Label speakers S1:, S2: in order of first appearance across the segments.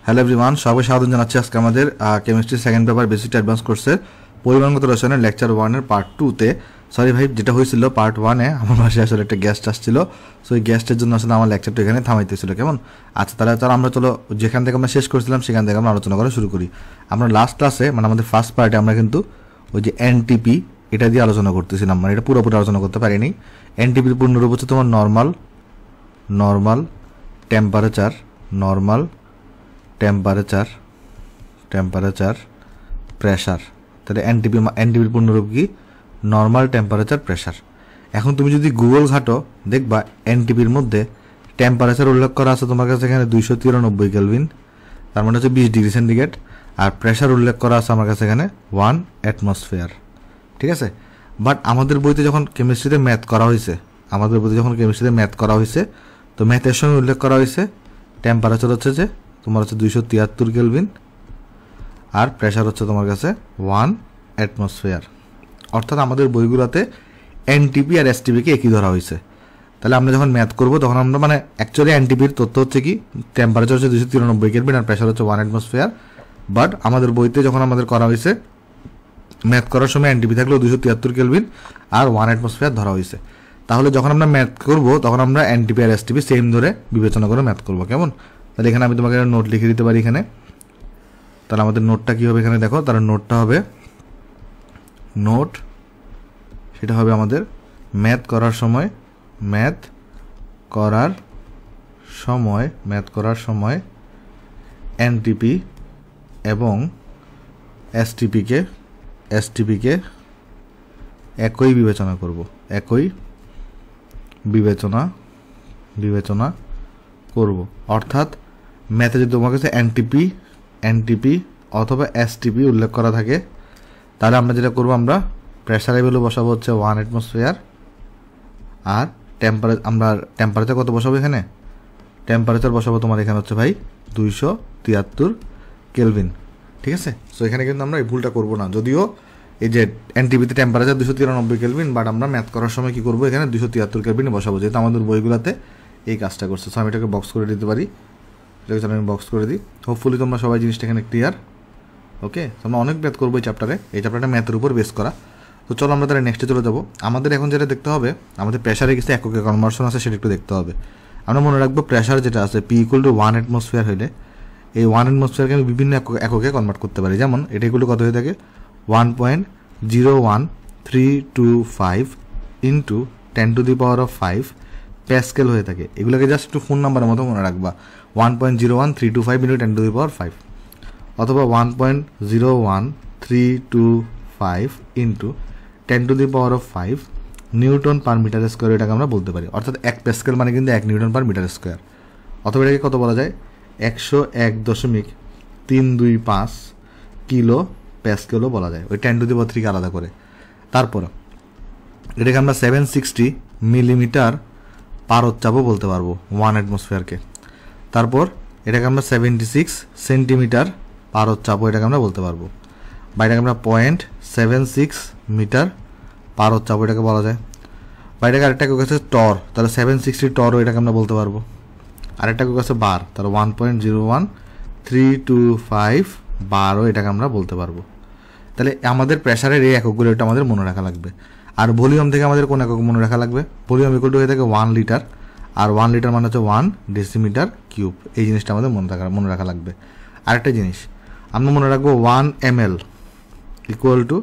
S1: Hello everyone, সবাই স্বাগত জানাচ্ছি আজকে আমাদের chemistry second paper basic advance কোর্সের পরিমাণগত রসায়নের লেকচার 1 এর পার্ট 2 তে। সরি ভাই, যেটা হয়েছিল পার্ট 1 এ আমার পাশে আসলে একটা গেস্ট আসছিল, সো এই গেস্টের জন্য আসলে আমার লেকচারটা এখানে থামাইতেছিল। কেমন? আচ্ছা, তাহলে আমরা চলো যেখান থেকে আমরা শেষ করেছিলাম সেখান থেকে আমরা আলোচনা করা শুরু করি। আমরা লাস্ট ক্লাসে মানে আমাদের ফার্স্ট পার্টে আমরা কিন্তু ওই যে এনটিপি এটা দিয়ে আলোচনা করতেছিলাম, মানে এটা পুরোপুরি আলোচনা করতে পারিনি। এনটিপির পূর্ণরূপ হচ্ছে তোমার normal temperature, normal temperature pressure. তাহলে এনটিপির পূর্ণরূপ কি? Normal temperature pressure. এখন তুমি যদি গুগল ঘাটো দেখবা এনটিপির মধ্যে টেম্পারেচার উল্লেখ করা আছে তোমার কাছে এখানে 293 কেলভিন, তার মানে হচ্ছে 20 ডিগ্রি সেন্টিগ্রেড। আর প্রেশার উল্লেখ করা আছে আমার কাছে এখানে 1 অ্যাটমসফিয়ার। ঠিক আছে, বাট আমাদের বইতে যখন কেমিস্ট্রিতে ম্যাথ করা হয়েছে তো ম্যাথের সঙ্গে উল্লেখ করা হয়েছে টেম্পারেচার হচ্ছে যে তোমার হচ্ছে 273 কেলভিন আর প্রেশার হচ্ছে তোমার কাছে 1 অ্যাটমসফিয়ার। অর্থাৎ আমাদের বইগুলোতে এনটিপি আর এসটিপিকে একই ধরা হয়েছে। তাহলে আমরা যখন ম্যাথ করবো তখন আমরা মানে অ্যাকচুয়ালি এনটিপির তথ্য হচ্ছে কি, টেম্পারেচার হচ্ছে 293 কেলভিন আর প্রেশার হচ্ছে 1 অ্যাটমসফিয়ার। বাট আমাদের বইতে যখন আমাদের করা হয়েছে ম্যাথ করার সময় এনটিপি থাকলেও 273 কেলভিন আর 1 অ্যাটমসফিয়ার ধরা হয়েছে। তাহলে যখন আমরা ম্যাথ করবো তখন আমরা এনটিপি আর এসটিপি সেম ধরে বিবেচনা করে ম্যাথ করবো। কেমন? তাহলে এখানে আমি তোমাকে নোট লিখে দিতে পারি এখানে। তাহলে আমাদের নোটটা কী হবে এখানে দেখো, তাহলে নোটটা হবে সেটা হবে আমাদের ম্যাথ করার সময় এনটিপি এবং এসটিপিকে একই বিবেচনা করব, বিবেচনা করব। অর্থাৎ ম্যাথে যদি তোমার কাছে এনটিপি অথবা এসটিপি উল্লেখ করা থাকে তাহলে আমরা যেটা করব, আমরা প্রেশারের ভ্যালু বসাবো হচ্ছে 1 অ্যাটমসফিয়ার আর টেম্পারেচার কত বসাবো এখানে? টেম্পারেচার বসাবো তোমার এখানে হচ্ছে ভাই 273 কেলভিন। ঠিক আছে, সো এখানে কিন্তু আমরা এই ভুলটা করবো না। যদিও এই যে এনটিপিতে টেম্পারেচার 293 কেলভিন, বাট আমরা ম্যাথ করার সময় কি করবো এখানে 273 কেলভিন বসাবো, যেহেতু আমাদের বইগুলোতে এই কাজটা করছে। সো আমি এটাকে বক্স করে দিতে পারি, এটাকে আমি বক্স করে দিই। হোপফুলি তোমরা সবাই জিনিসটা এখানে ক্লিয়ার। ওকে, আমরা অনেক ম্যাথ করবো এই চ্যাপ্টারটা ম্যাথের উপর বেস করা। তো চলো আমরা তাহলে নেক্সটে চলে যাবো। আমাদের এখন যেটা দেখতে হবে, আমাদের প্রেশারে কিছু এককে কনভার্সন আছে সেটা একটু দেখতে হবে। আমরা মনে রাখবো প্রেশার যেটা আছে P = 1 অ্যাটমসফিয়ার হলে এই 1 অ্যাটমসফিয়ারকে আমি বিভিন্ন এককে কনভার্ট করতে পারি। যেমন এটা এগুলো কত হয়ে থাকে 1.01325 ইন্টু 10⁵ প্যাসকেল হয়ে থাকে। এগুলোকে জাস্ট একটু ফোন নাম্বারের মতো মনে রাখবা, 1.01325 ইন্টু 10⁵, অথবা 1.01325 into 10⁵ newton per metre square, এটাকে আমরা বলতে পারি। অর্থাৎ 1 প্যাসকেল মানে কিন্তু 1 নিউটন পার মিটার স্কোয়ার। অথবা এটাকে কত বলা যায় 101.325 কিলো প্যাসকেলও বলা যায়, ওই 10⁻³ আলাদা করে। তারপর এটাকে আমরা 760 মিলিমিটার পারদ-চাপও বলতে পারবো 1 অ্যাটমসফিয়ারকে। তারপর এটাকে আমরা 76 সেন্টিমিটার পারদ-চাপও এটাকে আমরা বলতে পারবো, বা এটাকে আমরা 0.76 মিটার পারদ-চাপও এটাকে বলা যায়। বা এটাকে আরেকটা একক আছে টর, তাহলে 760 টরও এটাকে আমরা বলতে পারবো। আরেকটা একক আছে বার, তাহলে 1.01325 বারও এটাকে আমরা বলতে পারবো। তাহলে আমাদের প্রেশারের এই এককগুলো এটা আমাদের মনে রাখা লাগবে। আর ভলিউম থেকে আমাদের কোন একক মনে রাখা লাগবে? ভলিউম ইকুয়াল টু হয়ে থাকে 1 লিটার, আর 1 লিটার মানে হচ্ছে 1 ডেসিমিটার কিউব। এই জিনিসটা আমাদের মনে রাখা লাগবে। আরেকটা জিনিস আমরা মনে রাখবো 1 ml ইকুয়াল টু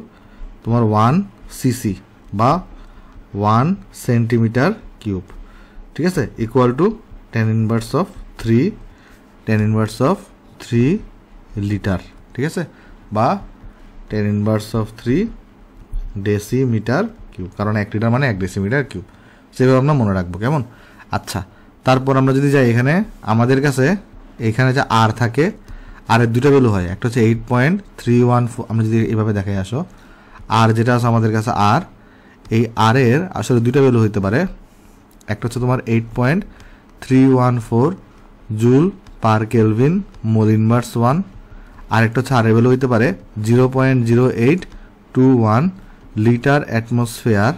S1: তোমার 1 সিসি বা 1 সেন্টিমিটার কিউব। ঠিক আছে, ইকুয়াল টু 10⁻³ লিটার। ঠিক আছে, বা 10⁻³ ডেসিমিটার কিউব, কারণ 1 লিটার মানে 1 ডেসিমিটার কিউব। সেভাবে আমরা মনে রাখবো। কেমন? আচ্ছা, তারপর আমরা যদি যাই এখানে, আমাদের কাছে এখানে যে আর থাকে, আর এর দুটো ভ্যালু হয়, একটা হচ্ছে 8.314। আমরা যদি এইভাবে দেখাই আসো, আর যেটা আছে আমাদের কাছে আর, এই আর এর আসলে দুটো ভ্যালু হইতে পারে। একটা হচ্ছে তোমার 8.314 joule per kelvin mole inverse 1, আর একটা হচ্ছে আর এর ভ্যালু হইতে পারে 0.0821 litre atmosphere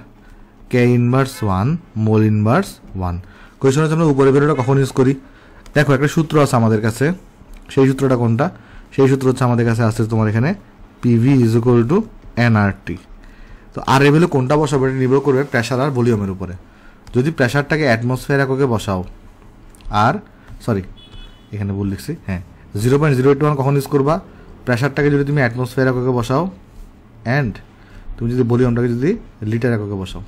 S1: K inverse 1 mole inverse 1। Equation হচ্ছে আমরা উপরে ভ্যালুটা কখন ইউজ করি? দেখো একটা সূত্র আছে আমাদের কাছে, সেই সূত্রটা কোনটা? সেই সূত্র হচ্ছে আমাদের কাছে আসছে তোমার এখানে PV is equal two nRT. তো আর এ ভ্যালু কোনটা বসাবো এটা নির্ভর করবে প্রেশার আর ভলিউমের উপরে। যদি প্রেশারটাকে অ্যাটমসফিয়ার এককে বসাও, আর সরি এখানে ভুল লিখছি, হ্যাঁ 0.081 কখন ইউজ করবা? প্রেশারটাকে যদি তুমি অ্যাটমসফিয়ার এককে বসাও অ্যান্ড তুমি যদি ভলিউমটাকে যদি লিটার এককে বসাও,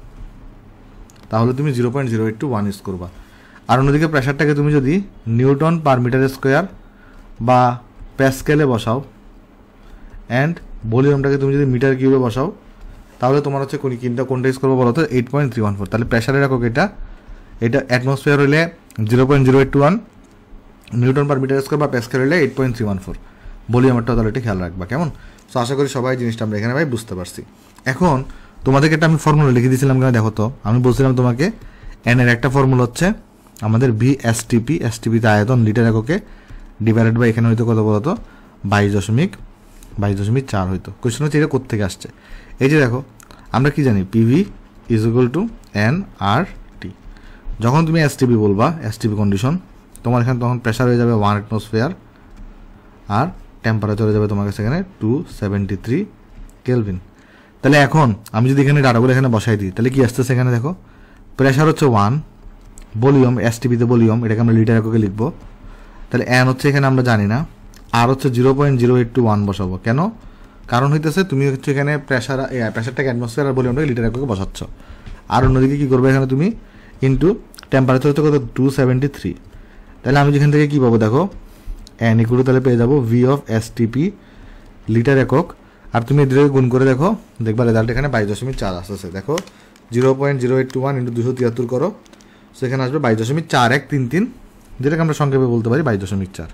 S1: তাহলে তুমি 0.081 ইউজ করবা। আর অন্যদিকে প্রেশারটাকে তুমি যদি নিউটন পার মিটার স্কোয়ার বা প্যাসকেলে বসাও অ্যান্ড ভলিউমটাকে তুমি যদি মিটার কিউবে বসাও, তাহলে তোমার হচ্ছে কোনটা ইউজ করবো বলো তো? 8.314। তাহলে প্রেশারের একক এটা অ্যাটমসফিয়ার হলে 0.081, নিউটন পার মিটার স্কোয়ার বা প্যাসকেল হলে 8.314। ভলিউমেরটাও তাহলে এটা খেয়াল রাখবা, কেমন? সো আশা করি সবাই জিনিসটা আমরা এখানে ভাই বুঝতে পারছি। এখন তোমাদেরকে একটা আমি ফর্মুলা লিখে দিয়েছিলাম, কেন দেখো তো, আমি বলছিলাম তোমাকে এন এর একটা ফর্মুলা হচ্ছে আমাদের VSTP, STPতে আয়তন লিটার এককে, ডিভাইডেড বাই এখানে হয়তো কত বলতো 22.4 হয়তো। কোয়েশ্চেন হচ্ছে এটা কোত্থেকে আসছে? এই যে দেখো আমরা কি জানি, PV is equal two nRT. যখন তুমি STP বলবা, STP কন্ডিশন, তোমার এখানে তখন প্রেশার হয়ে যাবে 1 অ্যাটমসফিয়ার আর টেম্পারেচার হয়ে যাবে তোমার কাছে এখানে 273 কেলভিন। তাহলে এখন আমি যদি এখানে ডাটাগুলো এখানে বসাই দিই, তাহলে কি আসতেছে এখানে দেখো, প্রেশার হচ্ছে 1, ভলিউম STPতে ভলিউম এটাকে আমরা লিটার এককে লিখবো। তাহলে এন হচ্ছে এখানে আমরা জানি না, আর হচ্ছে 0.081 বসাবো। কেন? কারণ হইতেছে তুমি হচ্ছে এখানে প্রেশারটাকে অ্যাটমসফিয়ার আর ভলিউমটাকে লিটার এককে বসাচ্ছ। আর অন্যদিকে কী করবে এখানে তুমি ইন্টু টেম্পারেচার হচ্ছে কত 273। তাহলে আমি যেখান থেকে কী পাবো দেখো, এন ইকুয়াল তাহলে পেয়ে যাবো V অফ STP লিটার একক। আর তুমি এদিকে গুণ করে দেখো, দেখবা রেজাল্ট এখানে 22.4 আসতেছে। দেখো 0.081 ইন্টু 273 করো, সেখানে আসবে 22.4133, যেটাকে আমরা সংক্ষেপে বলতে পারি 22.4,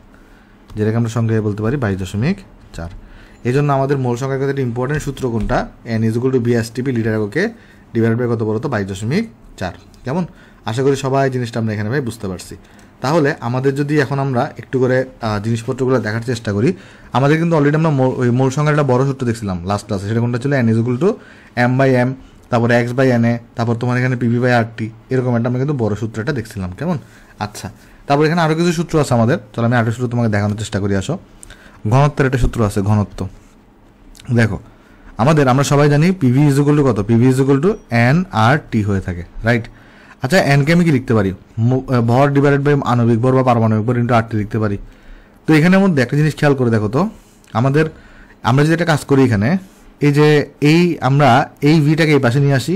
S1: যেটাকে আমরা সংক্ষেপে বলতে পারি 22.4। এই জন্য আমাদের মূল সংখ্যার ক্ষেত্রে ইম্পর্টেন্ট সূত্র কোনটা? N is equal two VSTP litre এককে ডিভাইডেড বাই কত বলো তো 22.4। কেমন? আশা করি সবাই জিনিসটা আমরা এখানে ভাই বুঝতে পারছি। তাহলে আমাদের যদি এখন আমরা একটু করে জিনিসপত্রগুলো দেখার চেষ্টা করি, আমাদের কিন্তু অলরেডি আমরা ওই মূল সংখ্যার একটা বড় সূত্র দেখছিলাম লাস্ট ক্লাসে, সেটা কোনটা ছিল? N is equal two M/M, তারপরে X/NA, তারপর তোমার এখানে PV/RT, এরকম একটা আমরা কিন্তু বড় সূত্রটা দেখছিলাম, কেমন? আচ্ছা, তারপর এখানে আরও কিছু সূত্র আছে আমাদের, চলো আমি আরেকটা সূত্র তোমাকে দেখানোর চেষ্টা করি। আসো, ঘনত্বের একটা সূত্র আছে, ঘনত্ব। দেখো আমরা সবাই জানি পিভি ইজ ইকুয়াল টু কত? PV is equal two NRT হয়ে থাকে, রাইট? আচ্ছা, এনকে আমি কি লিখতে পারি? ভর ডিভাইডেড বাই আণবিক ভর বা পারমাণবিক ভর ইন্টু RT লিখতে পারি। তো এখানের মধ্যে একটা জিনিস খেয়াল করে দেখো তো, আমরা যদি একটা কাজ করি এখানে, এই যে আমরা এই ভিটাকে এই পাশে নিয়ে আসি,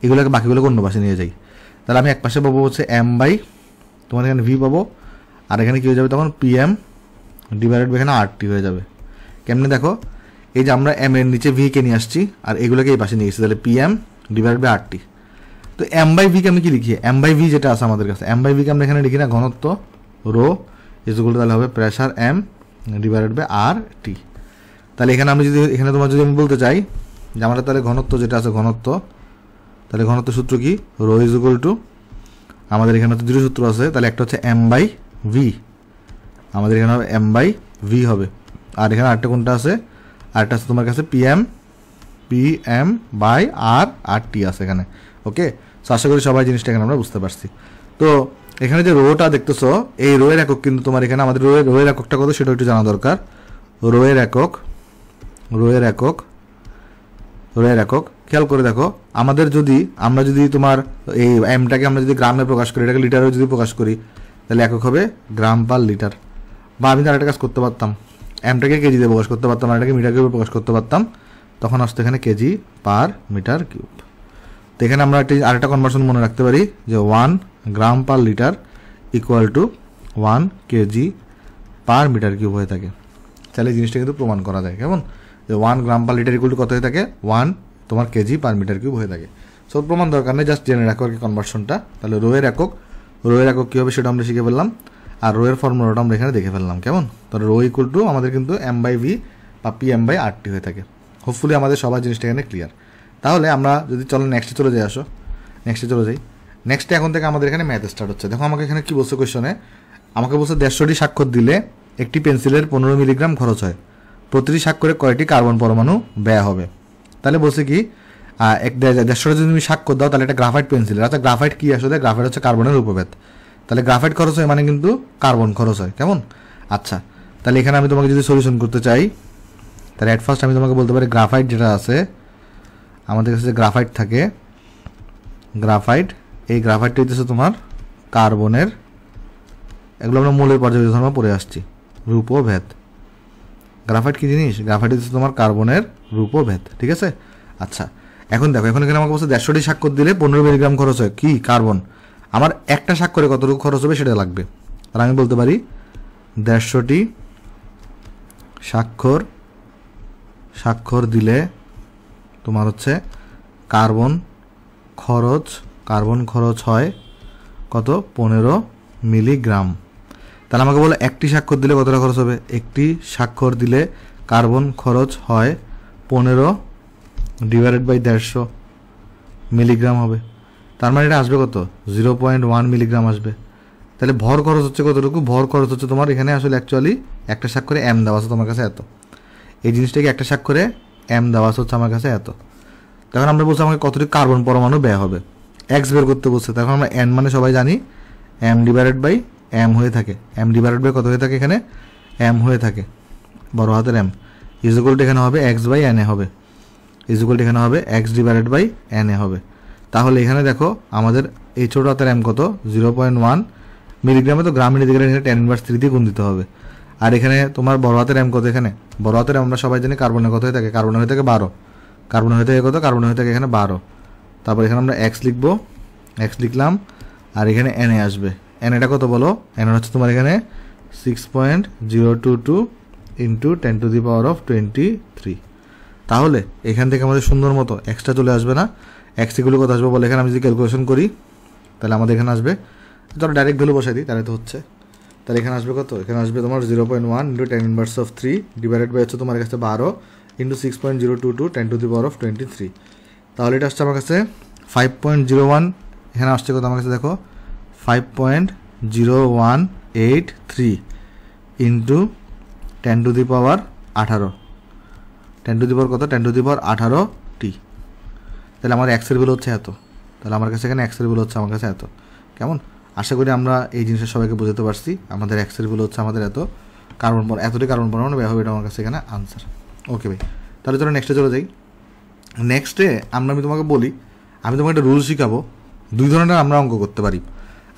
S1: এগুলোকে বাকিগুলোকে অন্য পাশে নিয়ে যাই, তাহলে আমি এক পাশে পাবো হচ্ছে M বাই তোমার এখানে V পাবো, আর এখানে কী হয়ে যাবে তখন PM ডিভাইডেড বাই এখানে RT হয়ে যাবে। কেমনে দেখো, এই যে আমরা M এর নিচে V কে নিয়ে আসছি আর এগুলোকে এই পাশে নিয়ে এসেছি, তাহলে PM ডিভাইডেড বাই RT। তো M/V কে আমি কি লিখি? M/V যেটা আছে আমাদের কাছে, M/V কে আমরা এখানে লিখি না, ঘনত্ব রো ইজ ইকুয়াল টু তাহলে হবে pressure M divided by RT। তাহলে এখানে আমি এখানে তোমার যদি আমি বলতে চাই যে আমরা তাহলে ঘনত্ব যেটা আছে তাহলে ঘনত্ব সূত্র কি? রো ইজ ইকুয়াল টু আমাদের এখানে তো দুটো সূত্র আছে, তাহলে একটা হচ্ছে M/V, আমাদের এখানে হবে M/V হবে, আর এখানে আরেকটা কোনটা আছে? আরেকটা আছে তোমার কাছে PM বাই RT আছে এখানে। ওকে, সো আশা করি সবাই জিনিসটা এখানে আমরা বুঝতে পারছি। তো এখানে যে রোটা দেখতেছো, এই রোয়ের একক কিন্তু তোমার এখানে আমাদের রোয়ের এককটা কত সেটা একটু জানা দরকার। রোয়ের একক খেয়াল করে দেখো, আমরা যদি তোমার এই এমটাকে আমরা যদি গ্রামে প্রকাশ করি, এটাকে লিটারে যদি প্রকাশ করি, তাহলে একক হবে গ্রাম পার লিটার। বা আমি তো আরেকটা কাজ করতে পারতাম, এমটাকে কেজিতে প্রকাশ করতে পারতাম, আর এটাকে মিটার কিউবে প্রকাশ করতে পারতাম, তখন আসতো এখানে কেজি পার মিটার কিউব। তো এখানে আমরা আরেকটা কনভার্সন মনে রাখতে পারি যে 1 gram per litre equal to 1 kg per metre cube হয়ে থাকে। তাহলে জিনিসটা কিন্তু প্রমাণ করা যায়, কেমন? যে 1 gram per litre equal two কত হয়ে থাকে? 1 তোমার কেজি পার মিটার কিউব হয়ে থাকে। সো প্রমাণ দরকার নেই, জাস্ট জেনে রাখো আর কি কনভার্সনটা। তাহলে রোয়ের একক কী হবে সেটা আমরা শিখে ফেললাম, আর রোয়ের ফর্মুলাটা আমরা এখানে দেখে ফেললাম, কেমন? তাহলে রো ইকুয়াল টু আমাদের কিন্তু M/V বা PM/RT হয়ে থাকে। হোপফুলি আমাদের সবার জিনিসটা এখানে ক্লিয়ার। তাহলে আমরা যদি চলো নেক্সটে চলে যাই, নেক্সটে এখন থেকে আমাদের এখানে ম্যাথ স্টার্ট হচ্ছে। দেখো আমাকে এখানে কি বলছে কোয়েশ্চনে, আমাকে বলছে 150টি স্বাক্ষর দিলে একটি পেন্সিলের 15 মিলিগ্রাম খরচ হয়, প্রতিটি স্বাক্ষরে কয়টি কার্বন পরমাণু ব্যয় হবে? তাহলে বলছে কি 150 যদি তুমি স্বাক্ষর দাও তাহলে এটা গ্রাফাইট পেন্সিলের। আচ্ছা, গ্রাফাইট কি আসলে? গ্রাফাইট হচ্ছে কার্বনের উপভেদ। তাহলে গ্রাফাইট খরচ হয় মানে কিন্তু কার্বন খরচ হয়, কেমন? আচ্ছা, তাহলে এখানে আমি তোমাকে যদি সলিউশন করতে চাই, তাহলে অ্যাট ফার্স্ট আমি তোমাকে বলতে পারি গ্রাফাইট যেটা আছে আমাদের কাছে, যে গ্রাফাইট থাকে, গ্রাফাইট, এই গ্রাফাইটটা হচ্ছে তোমার কার্বনের, এগুলো আমরা মূলের পর্যালোচনা পড়ে আসছি, রূপভেদ। গ্রাফাইট কি জিনিস? গ্রাফাইট হচ্ছে তোমার কার্বনের রূপভেদ, ঠিক আছে। আচ্ছা, এখন দেখো, এখন এখানে আমাকে বলছে 150টি স্বাক্ষর দিলে 15 মিলিগ্রাম খরচ হয়, কি কার্বন। আমার একটা স্বাক্ষরে কতটুকু খরচ হবে সেটা লাগবে, তাহলে আমি বলতে পারি 150টি স্বাক্ষর দিলে তোমার হচ্ছে কার্বন খরচ হয় কত? 15 মিলিগ্রাম। তাহলে আমাকে বলে একটি স্বাক্ষর দিলে কতটা খরচ হবে? একটি স্বাক্ষর দিলে কার্বন খরচ হয় 15 ডিভাইডেড বাই 150 মিলিগ্রাম হবে। তার মানে এটা আসবে কত? 0.1 মিলিগ্রাম আসবে। তাহলে ভর খরচ হচ্ছে কতটুকু? ভর খরচ হচ্ছে তোমার এখানে আসলে অ্যাকচুয়ালি একটা স্বাক্ষরে এম দেওয়া আছে তোমার কাছে এত, এই জিনিসটাকে একটা স্বাক্ষরে এম দেওয়া আছে হচ্ছে আমার কাছে এত। তখন আমরা বলছি আমাকে কতটুকু কার্বন পরমাণু ব্যয় হবে, এক্স বের করতে বলছে। তখন আমরা এন মানে সবাই জানি এম ডিভাইডেড বাই এম হয়ে থাকে, এম ডিভাইডেড বাই কত হয়ে থাকে? এখানে এম হয়ে থাকে, বড় হাতের এম, ইজুকালটা এখানে হবে এক্স বাই এন এ হবে, ইজুকালটা এখানে হবে x divided by N A হবে। তাহলে এখানে দেখো আমাদের এই ছোট হাতের এম কত? 0.1 মিলিগ্রামে, তো গ্রামের দিকে এখানে 10⁻³ দিয়ে গুণ দিতে হবে। আর এখানে তোমার বড় হাতের এম কত? এখানে বড় হাতের এম আমরা সবাই জানি কার্বনের কত হয়ে থাকে? কার্বনের হয়ে থাকে 12, কার্বন হয়ে থাকে কত? কার্বন হয়ে থাকে এখানে 12। তারপর এখানে আমরা এক্স লিখবো, এক্স লিখলাম, আর এখানে এন এ আসবে। এন এটা কত বলো? এন হচ্ছে তোমার এখানে 6.022 ইন্টু 10⁻23। তাহলে এখান থেকে আমাদের সুন্দর মতো এক্সট্রা চলে আসবে না? এক্স এগুলো কত আসবে বলে? এখানে আমি যদি ক্যালকুলেশন করি তাহলে আমাদের এখানে আসবে, ধরো ডাইরেক্ট ভ্যালু বসাই দিই তাহলে তো হচ্ছে, তাহলে এখানে আসবে কত? এখানে আসবে তোমার 0.1 ইন্টু 10⁻³ ডিভাইডেড বাই হচ্ছে তোমার কাছে 12 ইন্টু 6.022 10⁻23। তাহলে এটা আসছে আমার কাছে 5.01, এখানে আসছে কত আমার কাছে দেখো? 5.0183 ইন্টু 10⁻18, 10⁻কত? 10⁻18টি। তাহলে আমার এক্সের ভ্যালু হচ্ছে এত, তাহলে আমার কাছে এখানে এক্সের ভ্যালু হচ্ছে আমার কাছে এত। কেমন? আশা করি আমরা এই জিনিসটা সবাইকে বোঝাতে পারছি। আমাদের এক্সের ভ্যালু হচ্ছে আমাদের এত, এতটি কার্বন পরমাণু ব্যয় হবে, এটা আমার কাছে এখানে আনসার। ওকে ভাই, তাহলে চলো নেক্সটে চলে যাই। নেক্সটে আমি তোমাকে বলি, আমি তোমাকে একটা রুল শিখাবো। 2 ধরনের আমরা অঙ্ক করতে পারি,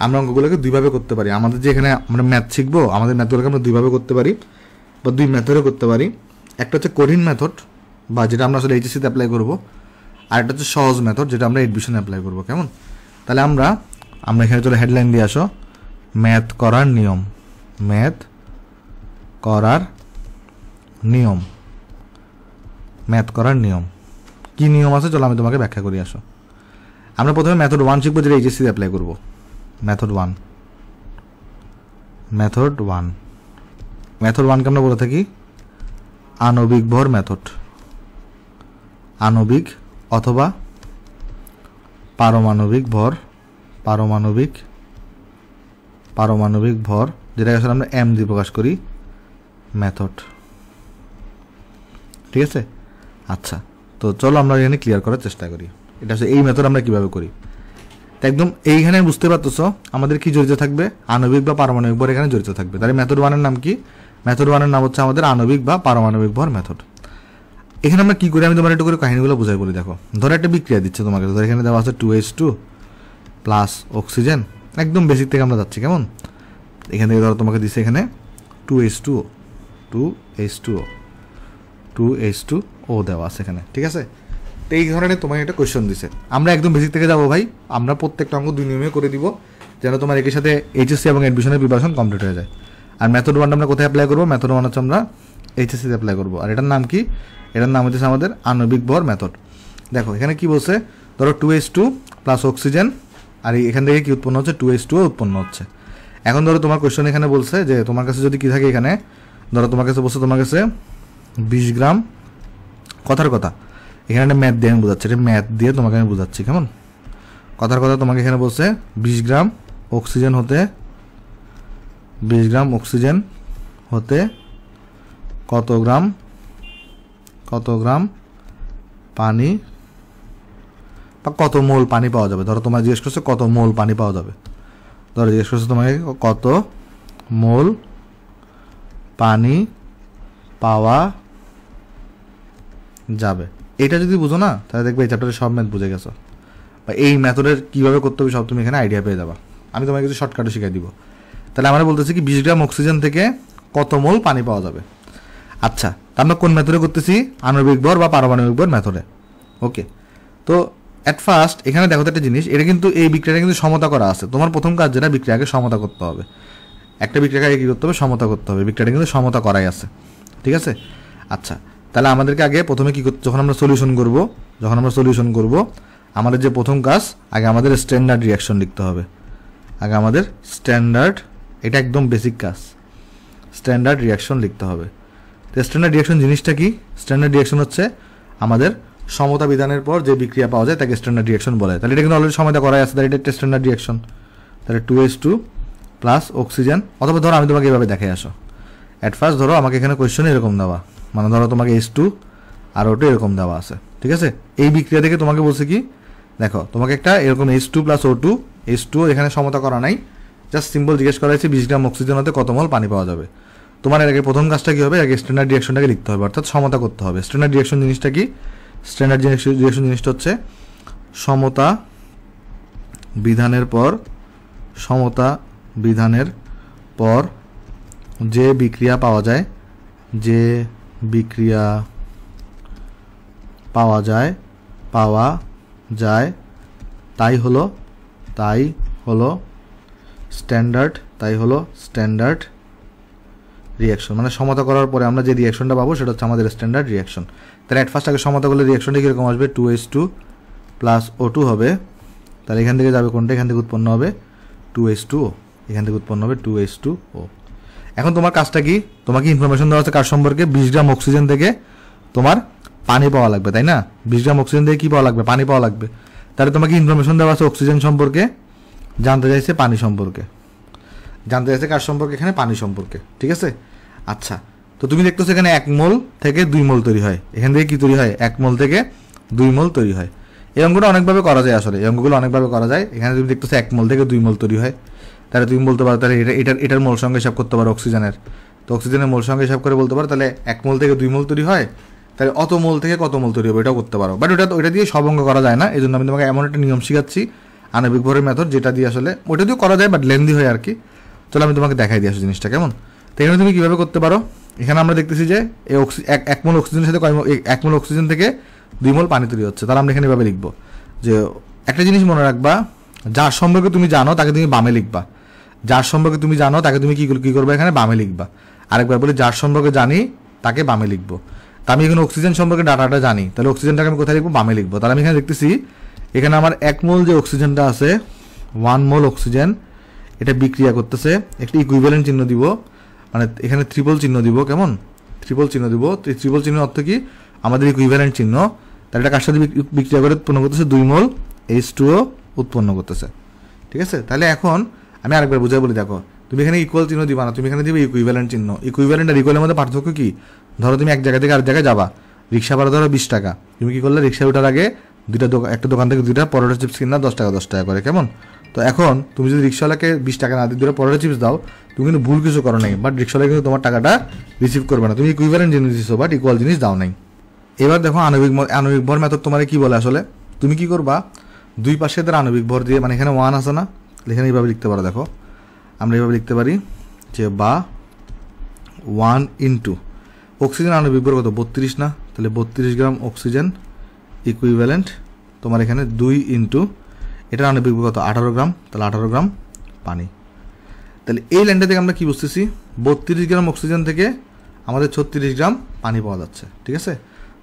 S1: আমরা অঙ্কগুলোকে 2ভাবে করতে পারি। আমাদের যে এখানে আমরা ম্যাথ শিখবো, আমাদের ম্যাথগুলোকে আমরা 2ভাবে করতে পারি বা 2 মেথডে করতে পারি। একটা হচ্ছে কঠিন মেথড, বা যেটা আমরা আসলে এইচএসসিতে অ্যাপ্লাই করবো, আর একটা হচ্ছে সহজ মেথড, যেটা আমরা এডমিশনে অ্যাপ্লাই করবো। কেমন? তাহলে আমরা এখানে চলে হেডলাইন দিয়ে আসো, ম্যাথ করার নিয়ম। ম্যাথ করার নিয়ম, ম্যাথ করার নিয়ম কি নিয়ম আছে চলো আমি তোমাকে ব্যাখ্যা করি। আসো, আমরা প্রথমে মেথড 1 শিখবো, যেটা এইচএসসিতে অ্যাপ্লাই করবো। মেথড 1, মেথড 1কে আমরা বলে থাকি আণবিক ভর মেথড, আণবিক অথবা পারমাণবিক ভর, পারমাণবিক ভর, যেটাকে আসলে আমরা এম দিয়ে প্রকাশ করি, মেথড। ঠিক আছে? আচ্ছা, তো চলো আমরা এখানে ক্লিয়ার করার চেষ্টা করি এটা আসলে এই মেথড আমরা কিভাবে করি। তো একদম এইখানে বুঝতে পারতেছো আমাদের কি জড়িত থাকবে? আণবিক বা পারমাণবিক ভর এখানে জড়িত থাকবে। তাহলে মেথড 1-এর নাম কি? মেথড 1-এর নাম হচ্ছে আমাদের আণবিক বা পারমাণবিক ভর মেথড। এখানে আমরা কি করি আমি তোমার একটু করে কাহিনীগুলো বোঝাই বলি। দেখো, ধরো একটা বিক্রিয়া দিচ্ছে তোমাকে, ধরো এখানে দেওয়া আছে 2H2 প্লাস অক্সিজেন, একদম বেসিক থেকে আমরা যাচ্ছি। কেমন? এখান থেকে ধরো তোমাকে দিচ্ছে এখানে 2H2O দেওয়া আছে এখানে। ঠিক আছে? তো এই ধরনের তোমাকে একটা কোয়েশ্চেন দিছে, আমরা একদম বেসিক থেকে যাবো ভাই, আমরা প্রত্যেকটা অঙ্ক 2 নিয়মে করে দিব, যেন তোমার একই সাথে এইচএসসি এবং অ্যাডমিশনের প্রিপারেশন কমপ্লিট হয়ে যায়। আর মেথড 1 আমরা কোথায় অ্যাপ্লাই করবো? মেথড 1 হচ্ছে আমরা এইচএসসিতে অ্যাপ্লাই করবো। আর এটার নাম কি? এটার নাম হচ্ছে আমাদের আণবিক ভর মেথড। দেখো এখানে কি বলছে, ধরো 2H2 প্লাস অক্সিজেন, আর এখান থেকে কি উৎপন্ন হচ্ছে? 2H2O উৎপন্ন হচ্ছে। এখন ধরো তোমার কোয়েশ্চন এখানে বলছে যে তোমার কাছে যদি কি থাকে, এখানে ধরো তোমার কাছে বলছে তোমার কাছে 20 গ্রাম, কথার কথা এখানে একটা ম্যাথ দিয়ে আমি বোঝাচ্ছি, এটা ম্যাথ দিয়ে তোমাকে আমি বোঝাচ্ছি। কেমন? কথার কথা তোমাকে এখানে বলছে 20 গ্রাম অক্সিজেন হতে, 20 গ্রাম অক্সিজেন হতে কত গ্রাম পানি বা কত মোল পানি পাওয়া যাবে। ধরো তোমার জিজ্ঞেস করছে কত মোল পানি পাওয়া যাবে, ধরো জিজ্ঞেস করছে তোমাকে কত মোল পানি পাওয়া যাবে। এটা যদি বুঝো না তাহলে দেখবে এই চ্যাপ্টারে সব ম্যাথ বুঝে গেছো, বা এই ম্যাথডের কীভাবে করতে হবে সব তুমি এখানে আইডিয়া পেয়ে যাবা। আমি তোমাকে কিছু শর্টকাটও শিখিয়ে দিব। তাহলে আমরা বলতেছি কি 20 গ্রাম অক্সিজেন থেকে কত মোল পানি পাওয়া যাবে। আচ্ছা, আমরা কোন মেথডে করতেছি? আণবিক ভর বা পারমাণবিক ভর মেথডে। ওকে, তো অ্যাট ফার্স্ট এখানে দেখো তো একটা জিনিস, এটা কিন্তু এই বিক্রিয়াটা কিন্তু সমতা করা আছে। তোমার প্রথম কাজ যেটা, বিক্রিয়াকে সমতা করতে হবে। একটা বিক্রিয়াকে কী করতে হবে? সমতা করতে হবে। বিক্রিয়াটা কিন্তু সমতা করাই আছে, ঠিক আছে? আচ্ছা, তাহলে আমাদেরকে আগে প্রথমে কী করতে, যখন আমরা সলিউশন করব আমাদের যে প্রথম কাজ, আগে আমাদের স্ট্যান্ডার্ড রিঅ্যাকশন লিখতে হবে। এটা একদম বেসিক কাজ, স্ট্যান্ডার্ড রিঅ্যাকশন লিখতে হবে। তো স্ট্যান্ডার্ড রিঅ্যাকশন জিনিসটা কি? স্ট্যান্ডার্ড রিঅ্যাকশন হচ্ছে আমাদের সমতা বিধানের পর যে বিক্রিয়া পাওয়া যায় তাকে স্ট্যান্ডার্ড রিঅ্যাকশন বলে। তাহলে এটা কিন্তু অলরেডি সমতা করাই আছে, তাহলে এটা একটা স্ট্যান্ডার্ড রিঅ্যাকশন। তাহলে 2H2 প্লাস অক্সিজেন, অথবা ধরো আমি তোমাকে এভাবে দেখে আসো। অ্যাট ফার্স্ট ধরো আমাকে এখানে কোয়েশ্চনে এরকম দেওয়া, মানে ধরো তোমাকে H2 আর O2 এরকম দেওয়া আছে, ঠিক আছে? এই বিক্রিয়া থেকে তোমাকে বলছে কি, দেখো তোমাকে একটা এরকম H2 প্লাস O2, H2 এখানে সমতা করা নাই, জাস্ট সিম্পল জিজ্ঞেস করা হয়েছে 20 গ্রাম অক্সিজেন হতে কত মোল পানি পাওয়া যাবে। তোমার এর আগে প্রথম কাজটা কী হবে? আগে স্ট্যান্ডার্ড রিঅ্যাকশনটাকে লিখতে হবে, অর্থাৎ সমতা করতে হবে। স্ট্যান্ডার্ড রিঅ্যাকশন জিনিসটা কি? স্ট্যান্ডার্ড রিঅ্যাকশন জিনিসটা হচ্ছে সমতা বিধানের পর যে বিক্রিয়া পাওয়া যায় তাই হলো স্ট্যান্ডার্ড রিঅ্যাকশন। মানে সমতা করার পরে আমরা যে রিঅ্যাকশনটা পাবো সেটা হচ্ছে আমাদের স্ট্যান্ডার্ড রিঅ্যাকশন। তাহলে অ্যাট ফার্স্ট আগে সমতা করলে রিঅ্যাকশনটা কীরকম আসবে? 2H2 প্লাস O2 হবে। তাহলে এখান থেকে যাবে কোনটা? এখান থেকে উৎপন্ন হবে 2H2O, এখান থেকে উৎপন্ন হবে 2H2O। এখন তোমার কাজটা কি? তোমাকে ইনফরমেশন দেওয়া আছে কার সম্পর্কে? 20 গ্রাম অক্সিজেন থেকে তোমার পানি পাওয়া লাগবে, তাই না? 20 গ্রাম অক্সিজেন থেকে কী পাওয়া লাগবে? পানি পাওয়া লাগবে। তাহলে তোমাকে ইনফরমেশন দেওয়া আছে অক্সিজেন সম্পর্কে, জানতে চাইছে পানি সম্পর্কে, জানতে চাইছে কার সম্পর্কে? এখানে পানি সম্পর্কে, ঠিক আছে? আচ্ছা, তো তুমি দেখতেছো এখানে 1 মোল থেকে 2 মোল তৈরি হয়। এখান থেকে কি তৈরি হয়? 1 মোল থেকে 2 মোল তৈরি হয়। এই অঙ্কটা অনেকভাবে করা যায়, আসলে এই অঙ্কগুলো অনেকভাবে করা যায়। এখানে তুমি দেখতেছো 1 মোল থেকে 2 মোল তৈরি হয়, তাহলে তুমি বলতে পারো তাহলে এটার মোল সংখ্যা হিসাব করতে পারো অক্সিজেনের। তো অক্সিজেনের মোল সংখ্যা হিসাব করে বলতে পারো তাহলে 1 মোল থেকে 2 মোল তৈরি হয়, তাহলে অত মোল থেকে কত মোল তৈরি হবে এটাও করতে পারো। বাট ওটা দিয়ে সব অঙ্ক করা যায় না, এই জন্য আমি তোমাকে এমন একটা নিয়ম শিখাচ্ছি, আণবিক ভরের মেথড, যেটা দিয়ে আসলে ওটা দিয়েও করা যায় বাট লেন্দি হয় আর কি। চলো আমি তোমাকে দেখাই দিয়ে আসি জিনিসটা কেমন। তো এখানে তুমি কীভাবে করতে পারো? এখানে আমরা দেখতেছি যে এই 1 মোল অক্সিজেনের সাথে 1 মোল অক্সিজেন থেকে 2 মোল পানি তৈরি হচ্ছে। তাহলে আমরা এখানে এভাবে লিখবো যে, একটা জিনিস মনে রাখবা, যার সম্পর্কে তুমি জানো তাকে তুমি বামে লিখবা, যার সম্পর্কে তুমি জানো তাকে তুমি কী করবে? এখানে বামে লিখবা। আরেকবার বলি, যার সম্পর্কে জানি তাকে বামে লিখবো। তা আমি এখানে অক্সিজেন সম্পর্কে ডাটাটা জানি, তাহলে অক্সিজেনটাকে আমি কোথায় লিখবো? বামে লিখবো। তাহলে আমি এখানে দেখতেছি এখানে আমার 1 মোল যে অক্সিজেনটা আছে, 1 মোল অক্সিজেন, এটা বিক্রিয়া করতেছে, একটি ইকুইভ্যালেন্ট চিহ্ন দিব, মানে এখানে ট্রিপল চিহ্ন দিব, কেমন? ট্রিপল চিহ্ন দিব। ট্রিপল চিহ্ন অর্থ কি? আমাদের ইকুইভ্যালেন্ট চিহ্ন। তাহলে এটা কার সাথে বিক্রিয়া করে উৎপন্ন করতেছে? 2 মোল H2O উৎপন্ন করতেছে, ঠিক আছে? তাহলে এখন আমি আরেকবার বুঝাই বলি, দেখো তুমি এখানে ইকুয়াল চিহ্ন দিবা না, তুমি এখানে দিবে ইকুইভ্যালেন্ট চিহ্ন। ইকুইভ্যালেন্ট আর ইকুয়ালের মধ্যে পার্থক্য কি? ধরো তুমি এক জায়গা থেকে আরেক জায়গায় যাবা, রিক্সা ভাড়া ধরো 20 টাকা, তুমি কি করলে? রিক্সা ওঠার আগে একটা দোকান থেকে 2টা পরোটা চিপস কিনা 10 টাকা করে, কেমন? তো এখন তুমি যদি রিক্সাওয়ালাকে 20 টাকা না দিয়ে 2টা পরোটা চিপস দাও, তুমি কিন্তু ভুল কিছু করো নাই, বাট রিক্সাওয়ালা কিন্তু তোমার টাকাটা রিসিভ করবে না। তুমি ইকুইভ্যালেন্ট জিনিস দিচ্ছ বাট ইকুয়াল জিনিস দাও নাই। এবার দেখো আণবিক ভর মেথড তোমার কি বলে? আসলে তুমি কি করবা? দুই পাশে তার আণবিক ভর দিয়ে, মানে এখানে 1 আছে না, এখানে এইভাবে লিখতে পারো। দেখো আমরা এইভাবে লিখতে পারি যে, বা 1 ইন্টু অক্সিজেন আণবিক ভর কত? 32 না? তাহলে 32 গ্রাম অক্সিজেন ইকুইভ্যালেন্ট তোমার এখানে 2 ইন্টু এটার আণবিক ভর কত? 18 গ্রাম, তাহলে 18 গ্রাম পানি। তাহলে এই লাইনটা থেকে আমরা কি বুঝতেছি? 32 গ্রাম অক্সিজেন থেকে আমাদের 36 গ্রাম পানি পাওয়া যাচ্ছে, ঠিক আছে?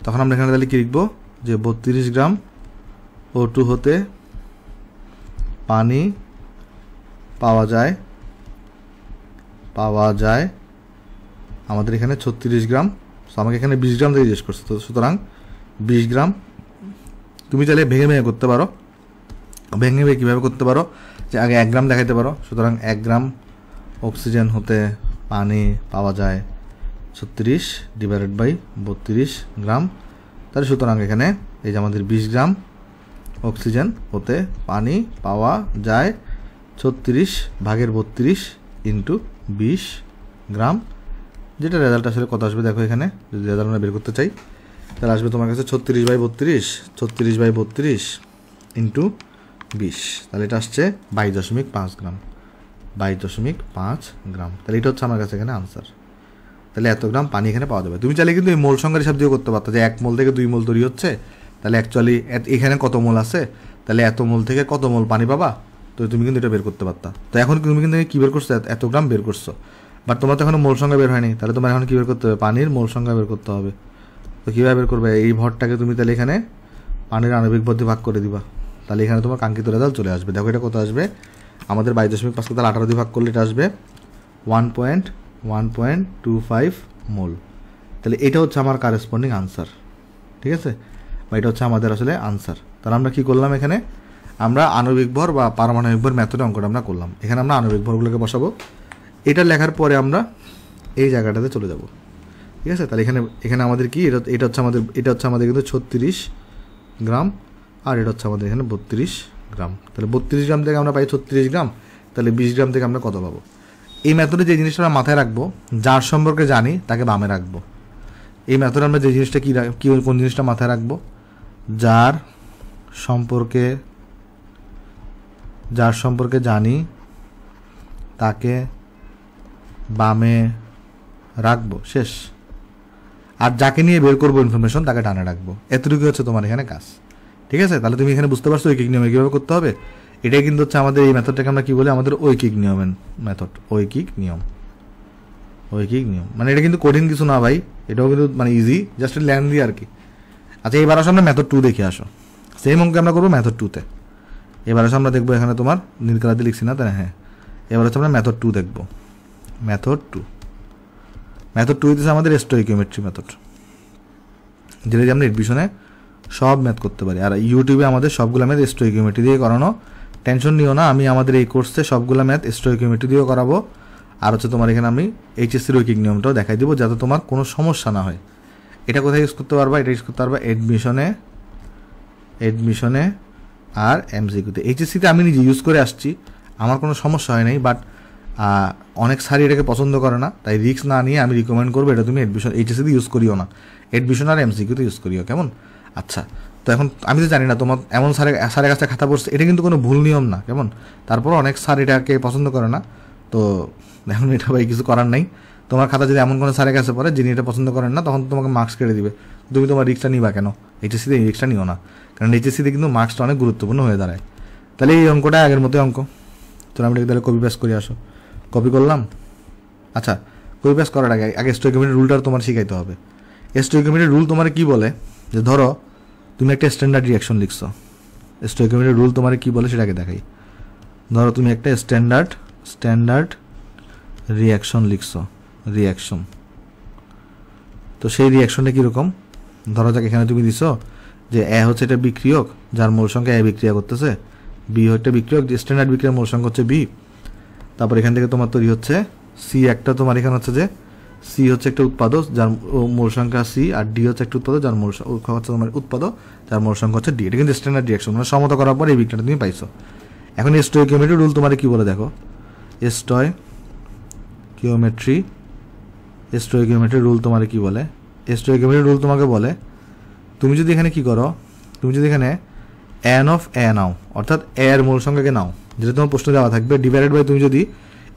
S1: তখন আমরা এখানে তাহলে কি লিখবো? যে 32 গ্রাম O2 হতে পানি পাওয়া যায় আমাদের এখানে 36 গ্রাম। আমাকে এখানে 20 গ্রাম থেকে জিজ্ঞেস করছে, তো সুতরাং 20 গ্রাম। তুমি চাইলে ভেঙে করতে পারো, কীভাবে করতে পারো? যে আগে 1 গ্রাম দেখাইতে পারো, সুতরাং 1 গ্রাম অক্সিজেন হতে পানি পাওয়া যায় 36 ডিভাইডেড বাই 32 গ্রাম। তাহলে সুতরাং এখানে এই যে আমাদের 20 গ্রাম অক্সিজেন হতে পানি পাওয়া যায় 36 ভাগের 32 ইন্টু 20 গ্রাম, যেটা রেজাল্ট আসলে কত আসবে দেখো এখানে, যদি রেজাল্ট আমরা বের করতে চাই তাহলে আসবে তোমার কাছে 36/32 ইন্টু 20, তাহলে এটা আসছে 22.5 গ্রাম, 22.5 গ্রাম। তাহলে এটা হচ্ছে আমার কাছে এখানে আনসার। তাহলে এত গ্রাম পানি এখানে পাওয়া যাবে। তুমি চাইলে কিন্তু এই মোল সংখ্যার হিসাব দিয়ে করতে পারতো যে 1 মোল থেকে 2 মোল তৈরি হচ্ছে, তাহলে অ্যাকচুয়ালি এখানে কত মোল আছে, তাহলে এত মোল থেকে কত মোল পানি পাবা, তো তুমি কিন্তু এটা বের করতে পারতা। তো এখন তুমি কিন্তু কী বের করছো, এত গ্রাম বের করছো, বাট তোমার তো এখন মোল সংখ্যা বের হয়নি, তাহলে তোমার এখন কী বের করতে হবে, পানির মোল সংখ্যা বের করতে হবে। তো কীভাবে বের করবে, এই ভরটাকে তুমি তাহলে এখানে পানির আণবিক ভর দিয়ে ভাগ করে দিবা, তাহলে এখানে তোমার কাঙ্ক্ষিত রেজাল্ট চলে আসবে। দেখো এটা কত আসবে, আমাদের 22.5 তাহলে 18 দিয়ে ভাগ করলে এটা আসবে 1.25 মোল। তাহলে এটা হচ্ছে আমার কারেসপন্ডিং আনসার, ঠিক আছে, বা এটা হচ্ছে আমাদের আসলে আনসার। তাহলে আমরা কী করলাম, এখানে আমরা আণবিক ভর বা পারমাণবিক ভর মেথডে অঙ্কটা আমরা করলাম। এখানে আমরা আণবিক ভরগুলোকে বসাবো, এটা লেখার পরে আমরা এই জায়গাটাতে চলে যাব, ঠিক আছে। তাহলে এখানে আমাদের কি, এটা হচ্ছে আমাদের কিন্তু 36 গ্রাম, আর এটা হচ্ছে আমাদের এখানে 32 গ্রাম। তাহলে 32 গ্রাম থেকে আমরা পাই 36 গ্রাম, তাহলে 20 গ্রাম থেকে আমরা কত পাবো। এই মেথডে যে জিনিসটা আমরা মাথায় রাখবো, যার সম্পর্কে জানি তাকে বামে রাখবো। এই মেথডে আমরা যে জিনিসটা কোন জিনিসটা মাথায় রাখবো, যার সম্পর্কে জানি তাকে বামে রাখবো, শেষ। আর যাকে নিয়ে বের করবো ইনফরমেশন তাকে ডানে রাখবো। এতটুকু হচ্ছে তোমার এখানে কাজ, ঠিক আছে। তাহলে তুমি এখানে বুঝতে পারছো ঐকিক নিয়মে কীভাবে করতে হবে। এটাই কিন্তু হচ্ছে আমাদের এই মেথডটাকে আমরা কী বলি, আমাদের ঐকিক নিয়মের মেথড, ঐকিক নিয়ম। মানে এটা কিন্তু কঠিন কিছু না ভাই, এটাও কিন্তু মানে ইজি, জাস্ট ল্যান্ডি আর কি। আচ্ছা, এবার আসো আমরা মেথড 2 দেখে আসো। সেম অঙ্ক আমরা করবো মেথড 2-তে। এবার আসো আমরা দেখবো, এখানে তোমার নীল কালার দিয়ে লিখছি না, তাই হ্যাঁ। এবার হচ্ছে আমরা মেথড 2 দেখবো। মেথড 2 হচ্ছে আমাদের স্টোইকিওমেট্রি মেথড, যেটা দিয়ে আমরা এডমিশনে সব ম্যাথ করতে পারি। আর ইউটিউবে আমাদের সবগুলো ম্যাথ স্টোইকিওমেট্রি দিয়ে করানো, টেনশন নিও না। আমি আমাদের এই কোর্সে সবগুলো ম্যাথ স্টোইকিওমেট্রি দিয়েও করাবো। আর হচ্ছে তোমার এখানে আমি এইচএসসির ঐকিক নিয়মটাও দেখাই দিব, যাতে তোমার কোনো সমস্যা না হয়। এটা কোথায় ইউজ করতে পারবা, এটা ইউজ করতে পারবা এডমিশনে আর এমসিকিউতে। এইচএসসিতে আমি নিজে ইউজ করে আসছি, আমার কোনো সমস্যা হয় নাই, বাট অনেক স্যারই এটাকে পছন্দ করে না, তাই রিস্ক না নিয়ে আমি রিকমেন্ড করবো এটা তুমি এইচএসসিতে ইউজ করিও না, এডমিশন আর এমসিকিউতে ইউজ করিও, কেমন। আচ্ছা, তো এখন আমি তো জানি না তোমার এমন স্যারের কাছে খাতা পড়ছে, এটা কিন্তু কোনো ভুল নিয়ম না, কেমন। তারপর অনেক স্যার এটাকে পছন্দ করে না, তো এখন এটা ভাই কিছু করার নাই। তোমার খাতা যদি এমন কোনো স্যারের কাছে পড়ে যিনি এটা পছন্দ করেন না, তখন তোমাকে মার্কস কেটে দিবে। তুমি তোমার রিস্কটা নিবা কেন, এইচএসসিতে এই রিস্কটা নিও না, কারণ এইচএসসিতে কিন্তু মার্কসটা অনেক গুরুত্বপূর্ণ হয়ে দাঁড়ায়। তাহলে এই অঙ্কটা আগের মতোই অঙ্ক, তো আমরা তাহলে কপি পেস্ট করে আসো। কপি করলাম। আচ্ছা, কপি পেস্ট করার আগে স্টোইকিওমেট্রি রুলটা তোমার শিখাইতে হবে। স্টোইকিওমেট্রি রুল তোমার কি বলে, যে ধরো তুমি একটা স্ট্যান্ডার্ড রিয়াকশন লিখছো, স্টোইকিওমেট্রি রুল তোমার কি বলে সেটাকে দেখাই। ধরো তুমি একটা স্ট্যান্ডার্ড রিয়াকশন লিখছো, রিয়াকশন। তো সেই রিয়াকশনটা কীরকম, ধরো যাক এখানে তুমি দিছো যে এ হচ্ছে এটা বিক্রিয়ক, যার মূল সংখ্যা এ বিক্রিয়া করতেছে, বি একটা বিক্রিয়ক, স্ট্যান্ডার্ড বিক্রিয়ার মূল সংখ্যা হচ্ছে বি। তারপর এখান থেকে তোমার তৈরি হচ্ছে সি একটা, তোমার এখানে হচ্ছে যে সি হচ্ছে একটা উৎপাদক যার মূল সংখ্যা সি, আর ডি হচ্ছে একটা উৎপাদক যার মূল সংখ্যা হচ্ছে তোমার উৎপাদক যার মূল সংখ্যা হচ্ছে ডি। এটা কিন্তু স্ট্যান্ডার্ড রিয়াকশন, মানে সমতা করার পর এই বিক্রিয়াটা তুমি পাইছো। এখন স্টোইকিওমেট্রি রুল তোমার কি বলে দেখো, স্টোইকিওমেট্রি রুল তোমার কি বলে, স্টোইকিওমেট্রি রুল তোমাকে বলে তুমি যদি এখানে কি করো, তুমি যদি এখানে এন অফ এ নাও, অর্থাৎ এর মূল সংখ্যাকে নাও, যেটা তোমার প্রশ্ন দেওয়া থাকবে, ডিভাইডেড বাই তুমি যদি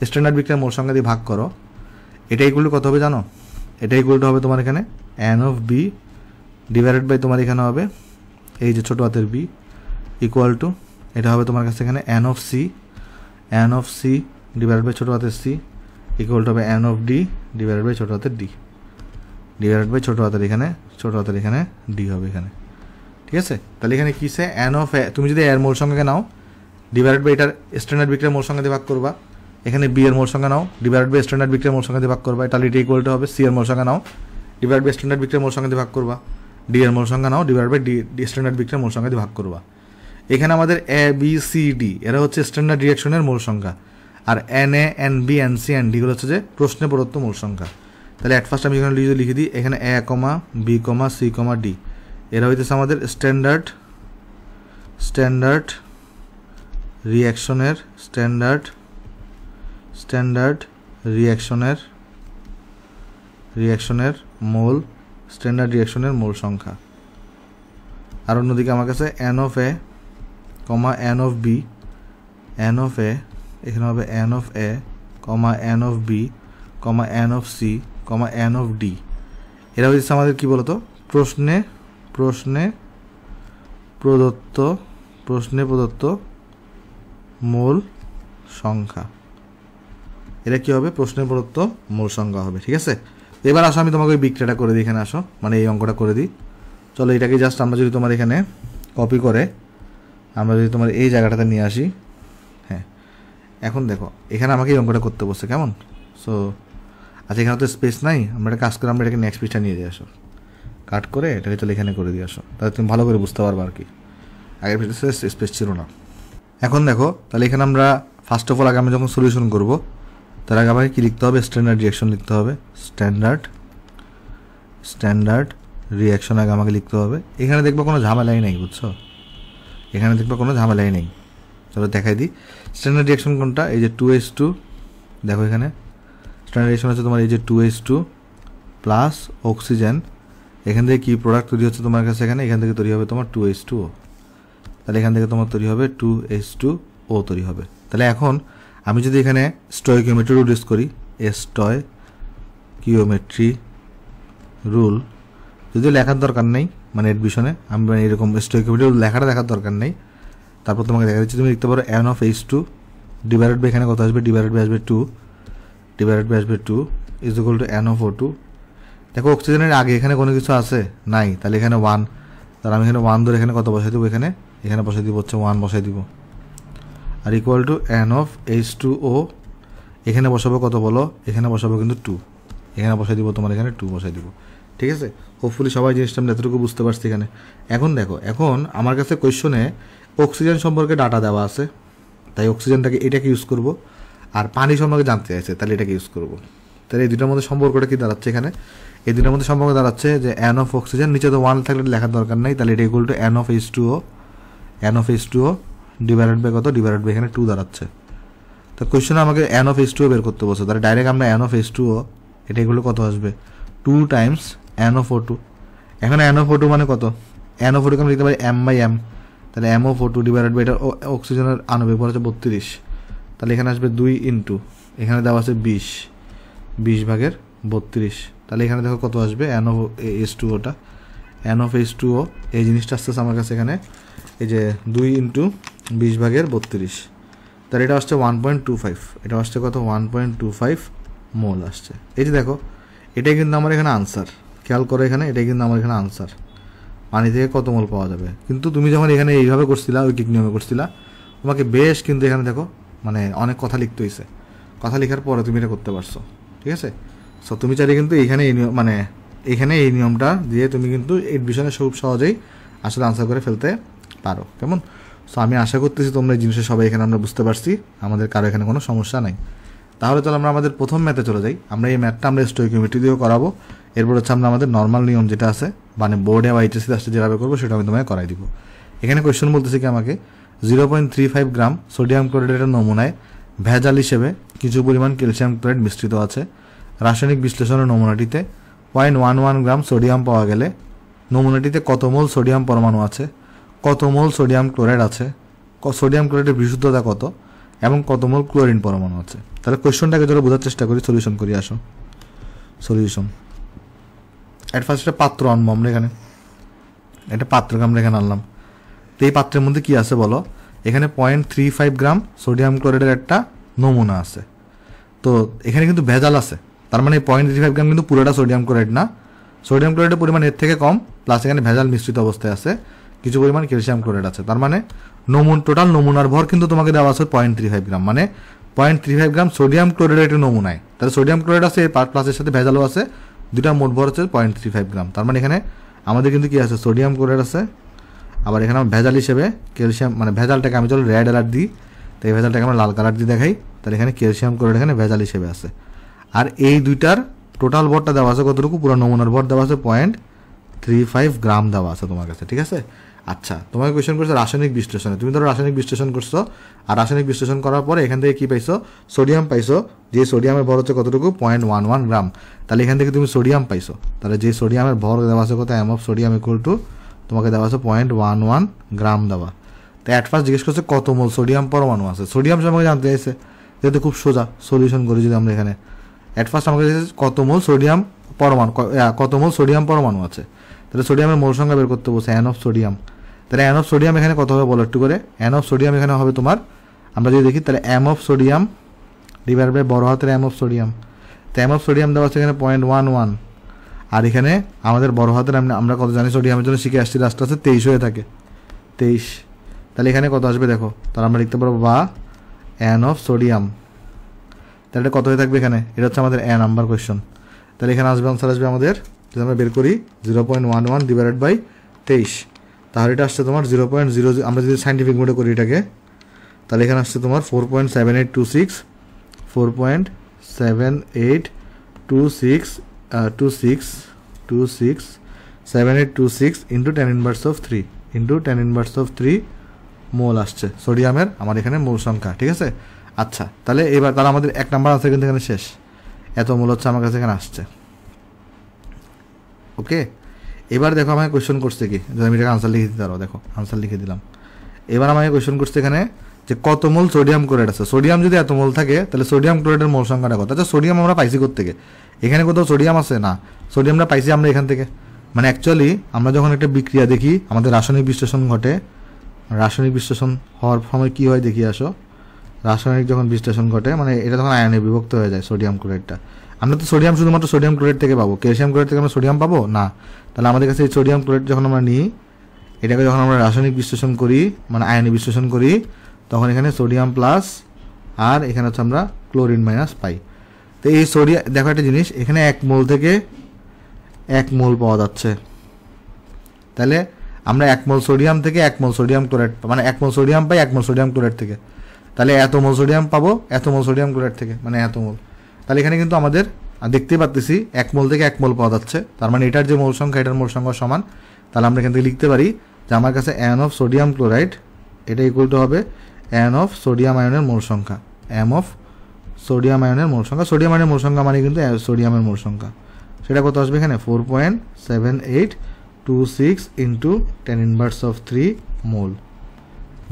S1: স্ট্যান্ডার্ড বিক্রিয়ার মূল সংখ্যা দিয়ে ভাগ করো, এটা ইকুয়াল টু কত হবে জানো, এটা ইকুয়াল টু হবে তোমার এখানে N of B divided by তোমার এখানে হবে এই যে ছোটো হাতের বি, ইকুয়াল টু এটা হবে তোমার কাছে এখানে N of C divided by ছোটো হাতের সি, ইকুয়াল টু হবে N of D divided by ছোটো হাতের ডি, ডিভাইডেড বাই ছোটো হাতের এখানে ডি হবে এখানে, ঠিক আছে। তাহলে এখানে কী সে এন অফ এ, তুমি যদি এর মূল সংখ্যাকে নাও ডিভাইডেড বাই এটার স্ট্যান্ডার্ড বিক্রিয়ার মূল সংখ্যা দিয়ে ভাগ করবা, এখানে বি এর মূল সংখ্যা নাও ডিভাইডেড বাই স্ট্যান্ডার্ড বিক্রিয়ার মূল সংখ্যা দিয়ে ভাগ করবা, তাহলে এটা ইকুয়াল টু হবে সি এর মূল সংখ্যা নাও ডিভাইড বাই স্ট্যান্ডার্ড বিক্রিয়ার মূল সংখ্যা দিয়ে ভাগ করবা, ডি এর মূল সংখ্যা নাও ডিভাইড বাই ডি স্ট্যান্ডার্ড বিক্রিয়ার মূল সংখ্যা দিয়ে ভাগ করবা। এখানে আমাদের এ বি সি ডি এরা হচ্ছে স্ট্যান্ডার্ড রিয়াকশনের মূল সংখ্যা, আর N A N B N C N ডিগুলো হচ্ছে যে প্রশ্নে প্রদত্ত মূল সংখ্যা। তাহলে অ্যাট ফার্স্ট আমি এখানে লিখে দিই, এখানে এ কমা B comma c comma D এরা হইতেছে আমাদের স্ট্যান্ডার্ড রিয়াকশনের রিঅ্যাকশনের মোল, স্ট্যান্ডার্ড রিঅ্যাকশনের মোল সংখ্যা। আর অন্যদিকে আমার কাছে N of A comma N of B, N of A এখানে হবে N of A comma N of B comma N of C comma N of D. এরা হচ্ছে আমাদের কি বলতো প্রশ্নে প্রদত্ত মূল সংখ্যা। এটা কি হবে? প্রশ্নে প্রদত্ত মূল সংখ্যা হবে। ঠিক আছে, এবার আসো আমি তোমাকে ওই বিক্রিয়াটা করে দিই। এখানে আসো, মানে এই অঙ্কটা করে দিই। চলো এটাকে জাস্ট আমরা যদি তোমার এখানে কপি করে আমরা যদি তোমার এই জায়গাটাতে নিয়ে আসি। হ্যাঁ, এখন দেখো এখানে আমাকে এই অঙ্কটা করতে বসছে, কেমন? সো আচ্ছা, এখানে তো স্পেস নাই, আমরা একটা কাজ করে আমরা এটাকে নেক্সট পেজটা নিয়ে যাই। আসো, কাট করে এটাকে চলে এখানে করে দিয়ে আসো, তাহলে তুমি ভালো করে বুঝতে পারবে আর কি। আগের পেজে স্পেস ছিল না। এখন দেখো তাহলে এখানে আমরা ফার্স্ট অফ অল আগে আমরা যখন সলিউশন করবো তার আগে আমাকে কী লিখতে হবে? স্ট্যান্ডার্ড রিঅ্যাকশন লিখতে হবে। স্ট্যান্ডার্ড রিঅ্যাকশন আগে আমাকে লিখতে হবে। এখানে দেখবো কোনো ঝামেলাই নেই, বুঝছো? এখানে দেখবো কোনো ঝামেলাই নেই। চলো দেখাই দিই স্ট্যান্ডার্ড রিঅ্যাকশন কোনটা। এই যে 2H2, দেখো এখানে স্ট্যান্ডার্ড রিঅ্যাকশন হচ্ছে তোমার এই যে 2H2 প্লাস অক্সিজেন। এখান থেকে কী প্রোডাক্ট তৈরি হচ্ছে তোমার কাছে? এখান থেকে তৈরি হবে তোমার 2H2O। তাহলে এখান থেকে তোমার তৈরি হবে 2H2O তৈরি হবে। তাহলে এখন আমি যদি এখানে স্টয়কিওমেট্রি রুল ইউজ করি, স্টয়কিওমেট্রি রুল যদিও লেখার দরকার নেই, মানে এডমিশনে আমি এরকম স্টয়কিওমেট্রি রুল লেখাটা দেখার দরকার নেই। তারপর তোমাকে দেখা যাচ্ছে তুমি লিখতে পারো N of H2 divided by এখানে কত আসবে? ডিভাইডেড বাই আসবে 2 is equal to N of O2। দেখো অক্সিজেনের আগে এখানে কোনো কিছু আছে নাই, তাহলে এখানে 1, তাহলে আমি এখানে 1 ধরে এখানে কত বসাই দেবো? এখানে বসাই দিব হচ্ছে 1 বসাই দিব। আর equal to N of H2O এখানে বসাবো কত বলো? এখানে বসাবো কিন্তু 2, এখানে বসাই দিব তোমার এখানে 2 বসাই দিব। ঠিক আছে, হোপফুলি সবাই জিনিসটা আমরা এতটুকু বুঝতে পারছি এখানে। এখন দেখো, এখন আমার কাছে কোয়েশ্চনে অক্সিজেন সম্পর্কে ডাটা দেওয়া আছে, তাই অক্সিজেনটাকে এটাকে ইউজ করব। আর পানি সম্পর্কে জানতে চাইছে, তাহলে এটাকে ইউজ করব। তাহলে এই দুটার মধ্যে সম্পর্কটা কি দাঁড়াচ্ছে? এখানে এই দুটার মধ্যে সম্পর্ক দাঁড়াচ্ছে যে এন অফ অক্সিজেন, নিচে তো 1 থাকলে লেখার দরকার নাই, তাহলে এটা equal to N of H2O divided by কত? ডিভাইডেড বাই এখানে 2 দাঁড়াচ্ছে। তো কোয়েশ্চনে আমাকে এন অফ H2O বের করতে বলছে, তাহলে ডাইরেক্ট আমরা এন অফ H2O এটা এগুলো কত আসবে? 2 টাইমস এন অফ O2। এখন এন অফ O2 মানে কত? এন অফ O2 কে আমরা লিখতে পারি M/M, তাহলে M of O2 divided by এটা অক্সিজেনের আণবিক ভর হচ্ছে 32, তাহলে এখানে আসবে 2 ইন্টু এখানে দেওয়া আছে 20 ভাগের 32, তাহলে এখানে দেখো কত আসবে? এন অফ H2Oটা, এন অফ H2O এই জিনিসটা আসতেছে আমার কাছে এখানে এই যে 2 ইন্টু 20 ভাগের 32, তাহলে এটা আসছে 1.25, এটা আসছে কত? 1.25 মোল আসছে। এই যে দেখো এটাই কিন্তু আমার এখানে আনসার, খেয়াল করো এখানে এটাই কিন্তু আমার এখানে আনসার, পানি থেকে কত মোল পাওয়া যাবে। কিন্তু তুমি যখন এখানে এইভাবে করছিলা, ওই কিক নিয়মে করছিলা, তোমাকে বেশ কিন্তু এখানে দেখো মানে অনেক কথা লিখতে হয়েছে, কথা লেখার পরে তুমি এটা করতে পারছো। ঠিক আছে, সো তুমি চাইলে কিন্তু এখানে এই নিয়ম মানে এখানে এই নিয়মটা দিয়ে তুমি কিন্তু এডমিশনে খুব সহজেই আসলে আনসার করে ফেলতে পারো, কেমন? সো আমি আশা করতেছি তোমরা এই জিনিসটা সবাই এখানে আমরা বুঝতে পারছি, আমাদের কারো এখানে কোনো সমস্যা নাই। তাহলে চলো আমরা আমাদের প্রথম ম্যাথে চলে যাই। আমরা এই ম্যাথটা আমরা স্টয়কিওমেট্রি দিয়েও করাবো, এরপর হচ্ছে আমরা আমাদের নর্মাল নিয়ম যেটা আছে মানে বোর্ডে বা এইচএসসি আসতে যেভাবে করবো সেটা আমি তোমাকে করাই দিব। এখানে কোয়েশ্চেন বলতেছে কি আমাকে 0.35 গ্রাম সোডিয়াম ক্লোরাইডের নমুনায় ভেজাল হিসেবে কিছু পরিমাণ ক্যালসিয়াম ক্লোরাইড মিশ্রিত আছে। রাসায়নিক বিশ্লেষণের নমুনাটিতে 0.11 গ্রাম সোডিয়াম পাওয়া গেলে নমুনাটিতে কত মোল সোডিয়াম পরমাণু আছে, কত মোল সোডিয়াম ক্লোরাইড আছে, সোডিয়াম ক্লোরাইডের বিশুদ্ধতা কত এবং কত মোল ক্লোরিন পরমাণু আছে। তাহলে কোয়েশ্চনটাকে যদি বোঝার চেষ্টা করি, সলিউশন করি। আসো সলিউশন। এট ফার্স্ট একটা পাত্র আনবো আমরা, এখানে একটা পাত্রকে আমরা এখানে আনলাম। তো এই পাত্রের মধ্যে কি আছে বলো? এখানে 0.35 গ্রাম সোডিয়াম ক্লোরাইডের একটা নমুনা আছে। তো এখানে কিন্তু ভেজাল আছে, তার মানে 0.35 গ্রাম কিন্তু পুরোটা সোডিয়াম ক্লোরাইড না, সোডিয়াম ক্লোরাইডের পরিমাণ এর থেকে কম, প্লাস এখানে ভেজাল মিশ্রিত অবস্থায় আছে, কিছু পরিমাণ ক্যালসিয়াম ক্লোরাইড আছে। তার মানে টোটাল নমুনার ভর কিন্তু তোমাকে দেওয়া আছে 0.35 গ্রাম, মানে 0.35 গ্রাম সোডিয়াম ক্লোরাইডের একটা নমুনায়। তাহলে সোডিয়াম ক্লোরাইড আছে, প্লাসের সাথে ভেজালও আছে, দুটা মোট ভর হচ্ছে 0.35 গ্রাম। তার মানে এখানে আমাদের কিন্তু কি আছে? সোডিয়াম ক্লোরাইড আছে, আবার এখানে আমরা ভেজাল হিসেবে ক্যালসিয়াম, মানে ভেজালটাকে আমি চলো রেড অ্যালার্ট দিই, তো এই ভেজালটাকে আমরা লাল কালার দিয়ে দেখাই, তাহলে এখানে ক্যালসিয়াম ক্লোরাইড এখানে ভেজাল হিসেবে আছে। আর এই দুইটার টোটাল ভরটা দেওয়া আছে কতটুকু? পুরো নমুনার ভর দেওয়া আছে 0.35 গ্রাম দেওয়া আছে তোমার কাছে, ঠিক আছে? আচ্ছা, তোমাকে কোয়েশ্চেন করছে রাসায়নিক বিশ্লেষণে। তুমি ধরো রাসায়নিক বিশ্লেষণ করছো, আর রাসায়নিক বিশ্লেষণ করার পরে এখান থেকে কি পাইছো? সোডিয়াম পাইছো। যে সোডিয়ামের ভর হচ্ছে কতটুকু? 0.11 গ্রাম। তাহলে এখান থেকে তুমি সোডিয়াম পাইছো। তাহলে যে সোডিয়ামের ভর দেওয়া আছে কত? M of sodium equal to তোমাকে দেওয়া আছে 0.11 গ্রাম দেওয়া। তো অ্যাট ফার্স্ট জিজ্ঞেস করছে কত মোল সোডিয়াম পরমাণু আছে। সোডিয়াম সম্পর্কে জানতে চাইছে, যেহেতু খুব সোজা সলিউশন করি যদি আমরা এখানে অ্যাট ফার্স্ট আমাকে কত মোল সোডিয়াম পরমাণু, কত মোল সোডিয়াম পরমাণু আছে। তাহলে সোডিয়ামের মোল সংখ্যা বের করতে বলছে, এন অফ সোডিয়াম। তাহলে এন অফ সোডিয়াম এখানে কত হবে বলো একটু করে? এন অফ সোডিয়াম এখানে হবে তোমার, আমরা যদি দেখি তাহলে M of sodium divide by বড় হাতের এম অফ সোডিয়াম। তো এম অফ সোডিয়াম দেওয়া আছে এখানে 0.11, আর এখানে আমাদের বড় হাতের আমরা কত জানি সোডিয়ামের জন্য শিখে আসছি রাস্তা আছে 23 হয়ে থাকে, 23। তাহলে এখানে কত আসবে দেখো, তাহলে আমরা লিখতে পারবো বা এন অফ সোডিয়াম। তাহলে কত হয়ে থাকবে এখানে? এটা হচ্ছে আমাদের এ নাম্বার কোয়েশ্চন। তাহলে এখানে আসবে আনসার আসবে আমাদের, যদি আমরা বের করি 0.11 ডিভাইডেড বাই 23, তাহলে এটা আসছে তোমার 0.00। আমরা যদি সাইন্টিফিক মোডে করি এটাকে, তাহলে এখানে আসছে তোমার 4.7826 7826 into 10 inverse of 3 into 10 inverse of 3 মোল আসছে সোডিয়ামের আমার এখানে মোল সংখ্যা। ঠিক আছে? আচ্ছা, তাহলে এবার তাহলে আমাদের 1 নাম্বার আনসার কিন্তু এখানে শেষ। এত মোল হচ্ছে আমার কাছে এখানে আসছে। ওকে, এবার দেখো আমাকে কোয়েশ্চেন করছে কি, যদি আমি এটাকে আনসার লিখে দিতে পারো, দেখো আনসার লিখে দিলাম। এবার আমাকে কোয়েশ্চেন করছে এখানে যে কত মোল সোডিয়াম ক্লোরাইড আছে। সোডিয়াম যদি এত মোল থাকে তাহলে সোডিয়াম ক্লোরাইডের মোল সংখ্যাটা কত? আচ্ছা, সোডিয়াম আমরা পাইছি কোত্থেকে? এখানে কোথাও সোডিয়াম আছে না, সোডিয়ামটা পাইছি আমরা এখান থেকে। মানে অ্যাকচুয়ালি আমরা যখন একটা বিক্রিয়া দেখি, আমাদের রাসায়নিক বিশ্লেষণ ঘটে, রাসায়নিক বিশ্লেষণ হওয়ার সময় কী হয় দেখি আসো। রাসায়নিক যখন বিশ্লেষণ ঘটে মানে এটা তখন আয়নে বিভক্ত হয়ে যায় সোডিয়াম ক্লোরাইডটা। আমরা তো সোডিয়াম শুধুমাত্র সোডিয়াম ক্লোরাইড থেকে পাবো, ক্যালসিয়াম ক্লোরাইড থেকে আমরা সোডিয়াম পাবো না। তাহলে আমাদের কাছে এই সোডিয়াম ক্লোরাইড যখন আমরা নিই, এটাকে যখন আমরা রাসায়নিক বিশ্লেষণ করি মানে আয়নে বিশ্লেষণ করি, তখন এখানে সোডিয়াম প্লাস আর এখানে হচ্ছে আমরা ক্লোরিন মাইনাস পাই। তো এই সোডিয়াম দেখো একটা জিনিস, এখানে 1 মোল থেকে 1 মোল পাওয়া যাচ্ছে। তাহলে আমরা 1 মোল সোডিয়াম থেকে 1 মোল সোডিয়াম ক্লোরাইড মানে 1 মোল সোডিয়াম পাই 1 মোল সোডিয়াম ক্লোরাইড থেকে। তাহলে এত মোল সোডিয়াম পাবো এত মোল সোডিয়াম ক্লোরাইড থেকে, মানে এত মোল। তাহলে এখানে কিন্তু আমাদের দেখতেই পাচ্ছি 1 মোল থেকে 1 মোল পাওয়া যাচ্ছে, তার মানে এটার যে মোল সংখ্যা এটার মোল সংখ্যা সমান। তাহলে আমরা এখান থেকে লিখতে পারি যে আমার কাছে এন অফ সোডিয়াম ক্লোরাইড এটা ইকুয়াল টু হবে এন অফ সোডিয়াম আয়নের মোল সংখ্যা, এম অফ সোডিয়াম আয়নের মোল সংখ্যা। সোডিয়াম আয়নের মোল সংখ্যা মানে কিন্তু সোডিয়ামের মোল সংখ্যা, সেটা কত আসবে এখানে 4.7826 ইন্টু 10 ইনভার্স অফ 3 মোল।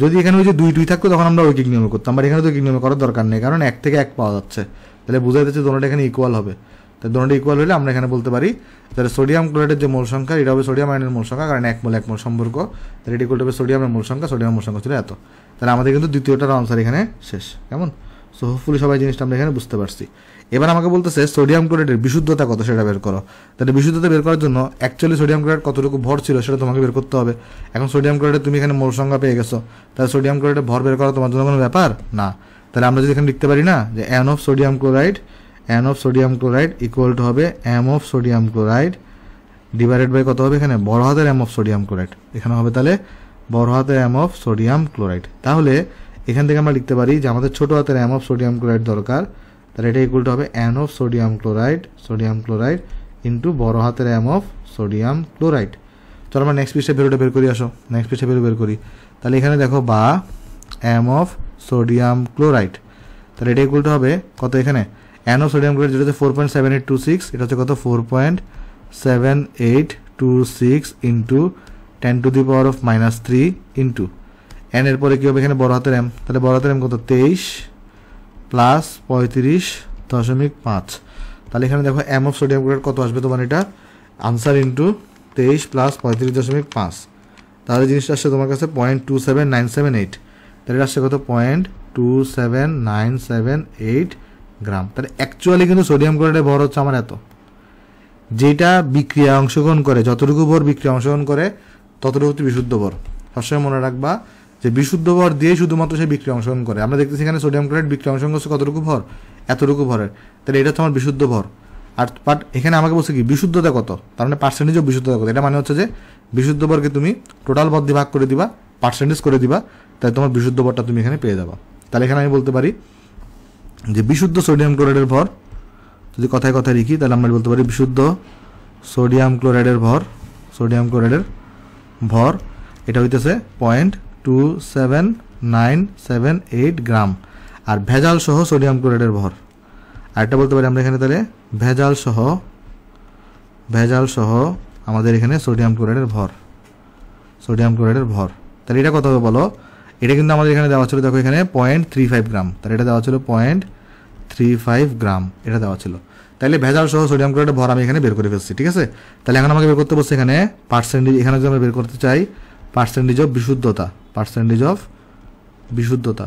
S1: যদি এখানে ওই যে 2 থাকতো তখন আমরা ঐকিক নিয়মে করতাম, বাট এখানে তো ঐকিক নিয়মে করার দরকার নেই, কারণ 1 থেকে 1 পাওয়া যাচ্ছে। তাহলে বোঝা যাচ্ছে দোনোটা এখানে ইকুয়াল হবে। তাই দোনোটা ইকুয়াল হলে আমরা এখানে বলতে পারি তাহলে সোডিয়াম ক্লোরাইডের যে মোল সংখ্যা এটা হবে সোডিয়াম আয়নের মোল সংখ্যা, কারণ 1 মোল 1 মোল সম্পর্ক। তাহলে এটা ইকুয়াল হবে সোডিয়ামের মোল সংখ্যা, সোডিয়ামের মোল সংখ্যা ছিল এত। তাহলে আমাদের কিন্তু দ্বিতীয়টার আনসার এখানে শেষ। কেমন? সো হোপফুলি সবাই জিনিসটা আমরা এখানে বুঝতে পারছি। এবার আমাকে বলতেছে সোডিয়াম ক্লোরাইডের বিশুদ্ধতা কত সেটা বের করো। তাহলে বিশুদ্ধতা বের করার জন্য অ্যাকচুয়ালি সোডিয়াম ক্লোরাইড কতটুকু ভর ছিল সেটা তোমাকে বের করতে হবে। এখন সোডিয়াম ক্লোরাইডের তুমি এখানে মোল সংখ্যা পেয়ে গেছো, তাহলে সোডিয়াম ক্লোরাইডের ভর বের করা তোমার জন্য কোনো ব্যাপার না। তাহলে আমরা যদি এখানে লিখতে পারি না যে N of sodium chloride equal to হবে M of sodium chloride divided by কত হবে এখানে বড় হাতের এম অফ সোডিয়াম ক্লোরাইড, এখানে হবে তাহলে বড় হাতের এম অফ সোডিয়াম ক্লোরাইড। তাহলে এখান থেকে আমরা লিখতে পারি যে আমাদের ছোট হাতের এম অফ সোডিয়াম ক্লোরাইড দরকার, তাহলে এটা ইকুয়াল টু হবে N of sodium chloride into বড় হাতের এম অফ সোডিয়াম ক্লোরাইড। চলো আমরা নেক্সট পৃষ্ঠায় ভ্যালুটা বের করি, আসো নেক্সট পৃষ্ঠায় ভ্যালু বের করি। তাহলে এখানে দেখো বা এম অফ সোডিয়াম ক্লোরাইড, তাহলে এটা ইকুয়াল টু হবে কত এখানে এন অফ সোডিয়াম ক্লোরাইড যেটা হচ্ছে 4.7826, এটা হচ্ছে কত 4.7826 into 10 to the power of -3 into N এর পরে কী হবে এখানে বড় হাতের এম, তাহলে বড় হাতের এম কত 23 প্লাস 35.5। তাহলে এখানে দেখো এম অফ সোডিয়াম ক্লোরাইড কত আসবে তোমার এটা আনসার ইন্টু 23 প্লাস 35.5, তাহলে জিনিসটা আসছে তোমার কাছে 0.27978, তাহলে এটা আসছে কত 0.27978 গ্রাম। তাহলে অ্যাকচুয়ালি কিন্তু সোডিয়াম ক্লোরাইডের ভর হচ্ছে আমার এত, যেটা বিক্রিয়া অংশগ্রহণ করে যতটুকু ভর বিক্রিয়া অংশগ্রহণ করে ততটুকু বিশুদ্ধ ভর। সবসময় মনে রাখবা যে বিশুদ্ধ ভর দিয়ে শুধুমাত্র সে বিক্রিয়া অংশগ্রহণ করে। আমরা দেখতেছি এখানে সোডিয়াম ক্লোরাইড বিক্রিয়া অংশগ্রহণ করছে কতটুকু ভর, এতটুকু ভরের, তাহলে এটা হচ্ছে আমার বিশুদ্ধ ভর। আর বাট এখানে আমাকে বলছে কি বিশুদ্ধতা কত, তার মানে পার্সেন্টেজ অফ বিশুদ্ধতা কত। এটা মানে হচ্ছে যে বিশুদ্ধ ভরকে তুমি টোটাল ভর দিয়ে ভাগ করে দিবা, পার্সেন্টেজ করে দিবা, তাই তোমার বিশুদ্ধ ভরটা তুমি এখানে পেয়ে যাবা। তাহলে এখানে আমি বলতে পারি যে বিশুদ্ধ সোডিয়াম ক্লোরাইডের ভর যদি কথায় কথায় লিখি তাহলে আমরা বলতে পারি বিশুদ্ধ সোডিয়াম ক্লোরাইডের ভর এটা হইতেছে 0.27978 গ্রাম। আর ভেজাল সহ সোডিয়াম ক্লোরাইডের ভর, আরেকটা বলতে পারি আমরা এখানে তাহলে ভেজাল সহ আমাদের এখানে সোডিয়াম ক্লোরাইডের ভর, তাহলে এটা কত হবে বলো? এটা কিন্তু আমাদের এখানে দেওয়া ছিল, দেখো এখানে 0.35 গ্রাম, তাহলে এটা দেওয়া ছিল 0.35 গ্রাম, এটা দেওয়া ছিল। তাহলে ভেজাল সহ সোডিয়াম ক্লোরাইডের ভর আমি এখানে বের করে ফেলছি, ঠিক আছে। তাহলে এখন আমাকে বের করতে বলছে এখানে পার্সেন্টেজ, এখানে যদি আমরা বের করতে চাই পার্সেন্টেজ অফ বিশুদ্ধতা,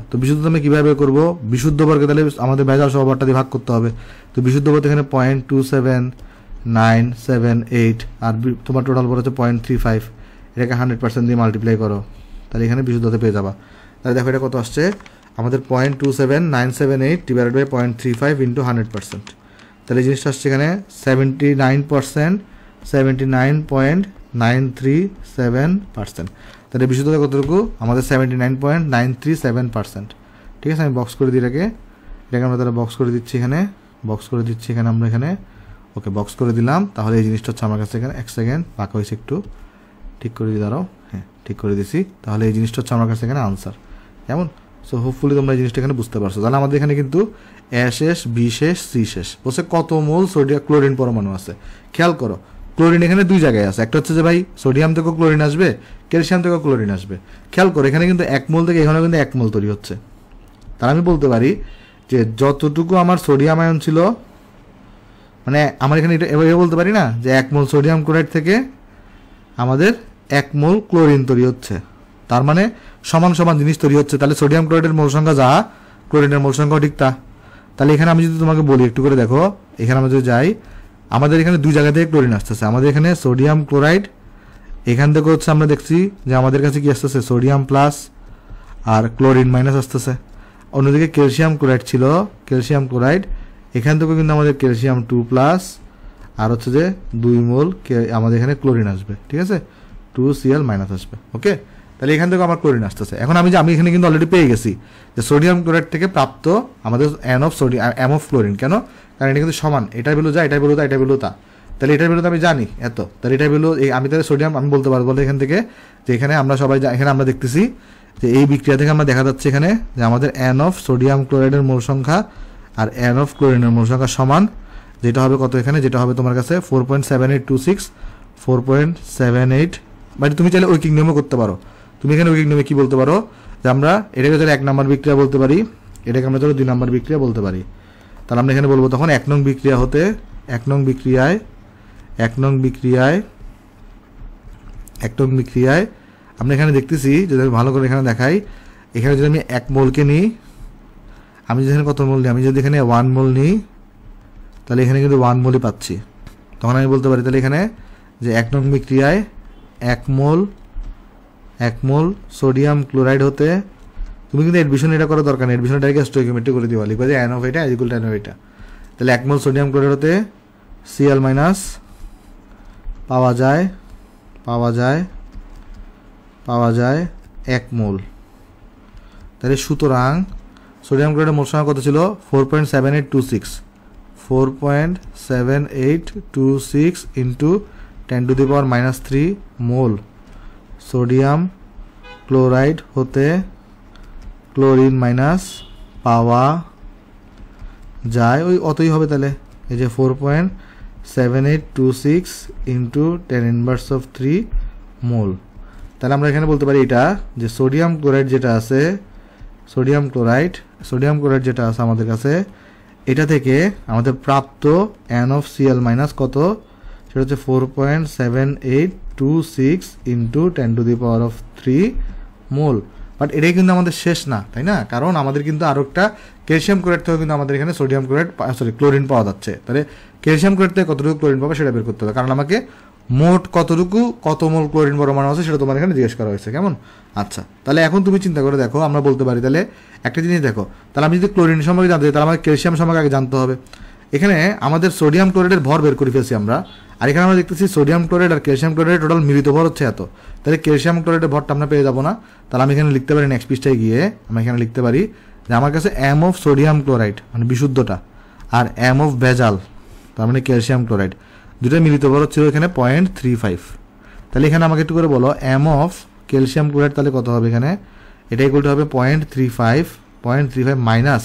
S1: তো বিশুদ্ধতা আমি কীভাবে বের করবো? বিশুদ্ধ বর্গে তাহলে আমাদের ভেজাল সহ ভরটা দিয়ে ভাগ করতে হবে। তো বিশুদ্ধ বর্গ এখানে 0.27978 আর তোমার টোটাল ভর হচ্ছে 0.35, এটাকে 100% দিয়ে মাল্টিপ্লাই করো, তাহলে এখানে বিশুদ্ধতা পেয়ে যাবা। তাহলে দেখো এটা কত আসছে আমাদের 0.27978 ডিভাইডেড বাই 0.35 ইন্টু 100%, তাহলে এই জিনিসটা আসছে এখানে 79.937%। তাহলে বিশুদ্ধতা কতটুকু? আমাদের 79.937%, ঠিক আছে। আমি বক্স করে দিই এটাকে আমরা তাহলে বক্স করে দিচ্ছি এখানে আমরা এখানে ওকে বক্স করে দিলাম। তাহলে এই জিনিসটা হচ্ছে আমার কাছে এখানে 1 সেকেন্ড বাঁকা হয়েছে, একটু ঠিক করে দিয়ে দাঁড়াও, হ্যাঁ ঠিক করে দিছি। তাহলে এই জিনিসটা হচ্ছে আমার কাছে এখানে আনসার, কেমন? সো হোপফুলি তোমরা এই জিনিসটা এখানে বুঝতে পারছো। তাহলে আমাদের এখানে কিন্তু A শেষ, B শেষ, C শেষ, বলছে কত মোল সোডিয়াম ক্লোরিন পরমাণু আছে। খেয়াল করো ক্লোরিন এখানে দুই জায়গায় আছে, একটা হচ্ছে যে ভাই সোডিয়াম থেকেও ক্লোরিন আসবে, ক্যালসিয়াম থেকেও ক্লোরিন আসবে। খেয়াল করো এখানে কিন্তু 1 মোল থেকে এখানে কিন্তু 1 মোল তৈরি হচ্ছে। তাহলে আমি বলতে পারি যে যতটুকু আমার সোডিয়াম আয়ন ছিল, মানে আমার এখানে এটা এভাবে বলতে পারি না যে 1 মোল সোডিয়াম ক্লোরাইড থেকে আমাদের 1 মোল ক্লোরিন তৈরি হচ্ছে, তার মানে সমান সমান জিনিস তৈরি হচ্ছে। তাহলে সোডিয়াম ক্লোরাইডের মোল সংখ্যা যা, ক্লোরিনের মোল সংখ্যাও ঠিক তা। তাহলে এখানে আমি যদি তোমাকে বলি একটু করে দেখো, এখানে আমরা যদি যাই, আমাদের এখানে দুই জায়গা থেকে ক্লোরিন আসতেছে। আমাদের এখানে সোডিয়াম ক্লোরাইড, এখান থেকে হচ্ছে আমরা দেখছি যে আমাদের কাছে কি আসতেছে সোডিয়াম প্লাস আর ক্লোরিন মাইনাস আসতেছে। অন্যদিকে ক্যালসিয়াম ক্লোরাইড ছিল, ক্যালসিয়াম ক্লোরাইড এখান থেকেও কিন্তু আমাদের ক্যালসিয়াম 2+ আর হচ্ছে যে 2 মোল আমাদের এখানে ক্লোরিন আসবে, ঠিক আছে, 2Cl- আসবে। ওকে, তাহলে এখান থেকে আমার ক্লোরিন আসতেছে। এখন আমি এখানে কিন্তু অলরেডি পেয়ে গেছি যে সোডিয়াম ক্লোরাইড থেকে প্রাপ্ত আমাদের এম অফ ক্লোরিন। কেন? কারণ এটা কিন্তু সমান, এটার ভ্যালু যা, এটার ভ্যালু তা, এটার ভ্যালু তা। তাহলে এটার ভ্যালু আমি জানি এত, তাহলে এটার ভ্যালু আমি তাহলে সোডিয়াম আমি বলতে পারবো এখান থেকে যে এখানে আমরা সবাই এখানে আমরা দেখতেছি যে এই বিক্রিয়া থেকে আমরা দেখা যাচ্ছে এখানে যে আমাদের N অফ সোডিয়াম ক্লোরাইডের মোল সংখ্যা আর N অফ ক্লোরিনের মোল সংখ্যা সমান, যেটা হবে কত এখানে, যেটা হবে তোমার কাছে 4.7826, 4.78। বাট তুমি চাইলে ঐকিক নিয়মও করতে পারো। তুমি এখানে ঐকিক নিয়মে কি বলতে পারো যে আমরা এটাকে তাহলে 1 নম্বর বিক্রিয়া বলতে পারি, এটাকে আমরা তাহলে 2 নম্বর বিক্রিয়া বলতে পারি। তাহলে আমরা এখানে বলবো তখন 1 নং বিক্রিয়া হতে 1 নং বিক্রিয়ায় আমরা এখানে দেখতেছি যদি আমি ভালো করে এখানে দেখাই, এখানে যদি আমি 1 মোলকে নিই, আমি যদি এখানে কত মোল নিই, আমি যদি এখানে 1 মোল নিই, তাহলে এখানে কিন্তু 1 মোলই পাচ্ছি। তখন আমি বলতে পারি তাহলে এখানে যে 1 নং বিক্রিয়ায় 1 মোল সোডিয়াম ক্লোরাইড হতে, তুমি কিন্তু এডমিশন এটা করার দরকার নেই, এডমিশন ডাইরেক্ট স্টোইকিওমেট্রি করে দিবা, লিখবা যে N অফ এটা ইকুয়াল টু N অফ এটা। তাহলে 1 মোল সোডিয়াম ক্লোরাইড হতে Cl- পাওয়া যায় 1 মোল। তাহলে সুতরাং সোডিয়াম ক্লোরাইডের মোল সংখ্যা কত ছিল? 4.7826 ইন্টু 10⁻³ মোল সোডিয়াম ক্লোরাইড হতে ক্লোরিন মাইনাস পাওয়া যায়, ওই অতই হবে। তাহলে এই যে 4.7826 ইন্টু 10⁻³ মোল। তাহলে আমরা এখানে বলতে পারি এটা যে সোডিয়াম ক্লোরাইড যেটা আছে, সোডিয়াম ক্লোরাইড যেটা আছে আমাদের কাছে, এটা থেকে আমাদের প্রাপ্ত N অফ Cl- কত, সেটা হচ্ছে 4.7826 ইন্টু 10⁻³ মোল। বাট এটাই কিন্তু আমাদের শেষ না, তাই না? কারণ আমাদের কিন্তু আরও একটা ক্যালসিয়াম ক্লোরাইড থেকে কিন্তু আমাদের এখানে সোডিয়াম ক্লোরাইড ক্লোরিন পাওয়া যাচ্ছে। তাহলে ক্যালসিয়াম ক্লোরাইড থেকে কতটুকু ক্লোরিন পাবে সেটা বের করতে হবে, কারণ আমাকে মোট কত মোল ক্লোরিন পরমাণু আছে সেটা তোমার এখানে জিজ্ঞেস করা হয়েছে, কেমন? আচ্ছা, তাহলে এখন তুমি চিন্তা করে দেখো, আমরা বলতে পারি তাহলে একটা জিনিস দেখো, তাহলে আমি যদি ক্লোরিন সম্পর্কে জানতে চাই তাহলে আমাকে ক্যালসিয়াম সম্পর্কে আগে জানতে হবে। এখানে আমাদের সোডিয়াম ক্লোরাইডের ভর বের করে ফেলছি আমরা, আর এখানে আমরা দেখতেছি সোডিয়াম ক্লোরাইড আর ক্যালসিয়াম ক্লোরাইড টোটাল মিলিত ভর হচ্ছে এত। তাহলে ক্যালসিয়াম ক্লোরাইডের ভরটা আমরা পেয়ে যাবো না। তাহলে আমি এখানে লিখতে পারি নেক্সট পৃষ্ঠায় গিয়ে আমি এখানে লিখতে পারি যে আমার কাছে M অফ সোডিয়াম ক্লোরাইড মানে বিশুদ্ধটা আর M অফ ভেজাল তার মানে ক্যালসিয়াম ক্লোরাইড দুটো মিলিত ভর হচ্ছে এখানে 0.35। তাহলে এখানে আমাকে একটু করে বলো M অফ ক্যালসিয়াম ক্লোরাইড তাহলে কত হবে এখানে, এটা ইকুয়াল টু হবে 0.35 মাইনাস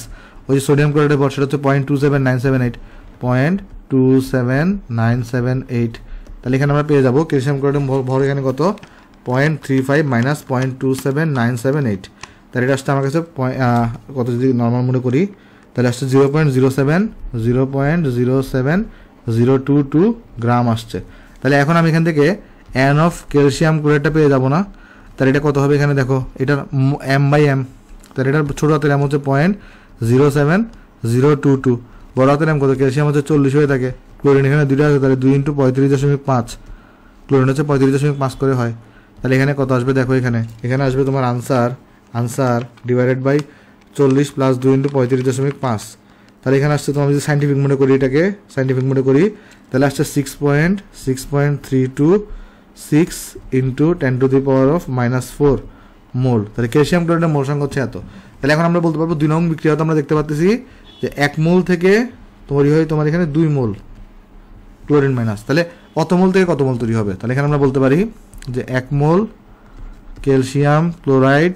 S1: ওই যে সোডিয়াম ক্লোরাইডের ভর সেটা হচ্ছে 0.27978 0.27978, তাহলে এখানে আমরা পেয়ে যাবো ক্যালসিয়াম ক্লোরাইডের ভর এখানে কত 0.35 মাইনাস 0.27978, তাহলে এটা আসছে আমার কাছে কত যদি নর্মাল মনে করি তাহলে আসছে 0.07 গ্রাম আসছে। তাহলে এখন আমি এখান থেকে এন অফ ক্যালসিয়াম ক্লোরাইডটা পেয়ে যাবো না, তাহলে এটা কত হবে এখানে দেখো এটার m/m, তাহলে এটার ছোটো হাতের m হচ্ছে 0.07022, বড় হাতের m কত ক্যালসিয়াম হচ্ছে 40 হয়ে থাকে, ক্লোরিন এখানে 2টা আছে তাহলে 2 × 35.5, ক্লোরিন হচ্ছে 35.5 করে হয়, তাহলে এখানে কত আসবে দেখো এখানে আসবে তোমার আনসার ডিভাইডেড বাই 40 প্লাস 2 × 35.5, তাহলে এখানে আসছে তোমার যদি সাইন্টিফিক মোডে করি এটাকে সাইন্টিফিক মোডে করি তাহলে আসছে 6.326 ইন্টু 10⁻⁻⁴ মোল, তাহলে ক্যালসিয়াম ক্লোরাইডের মোল সংখ্যা হচ্ছে এত। তাহলে এখন আমরা বলতে পারবো 2 নং বিক্রিয়াতে আমরা দেখতে পাচ্ছি যে 1 মোল থেকে তোমার এখানে 2 মোল ক্লোরিন মাইনাস, তাহলে কত মোল থেকে কত মোল তৈরি হবে, তাহলে এখানে আমরা বলতে পারি যে 1 মোল ক্যালসিয়াম ক্লোরাইড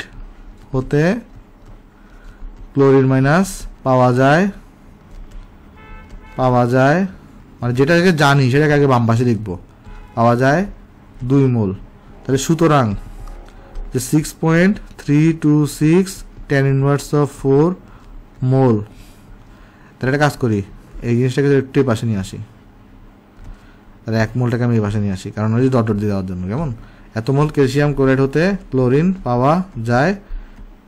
S1: হতে ক্লোরিন মাইনাস পাওয়া যায় মানে যেটাকে জানি সেটাকে আগে বাম পাশে লিখবো, পাওয়া যায় 2 মোল, তাহলে সুতরাং যে 6.326 10⁻⁴ মোল, তাহলে একটা কাজ করি এই জিনিসটাকে একটু পাশে নিয়ে আসি, তাহলে 1 মোলটাকে আমি এই পাশে নিয়ে আসি কারণ ওই ডট ডট দিয়ে দেওয়ার জন্য, কেমন এত মোল ক্যালসিয়াম ক্লোরাইড হতে ক্লোরিন পাওয়া যায়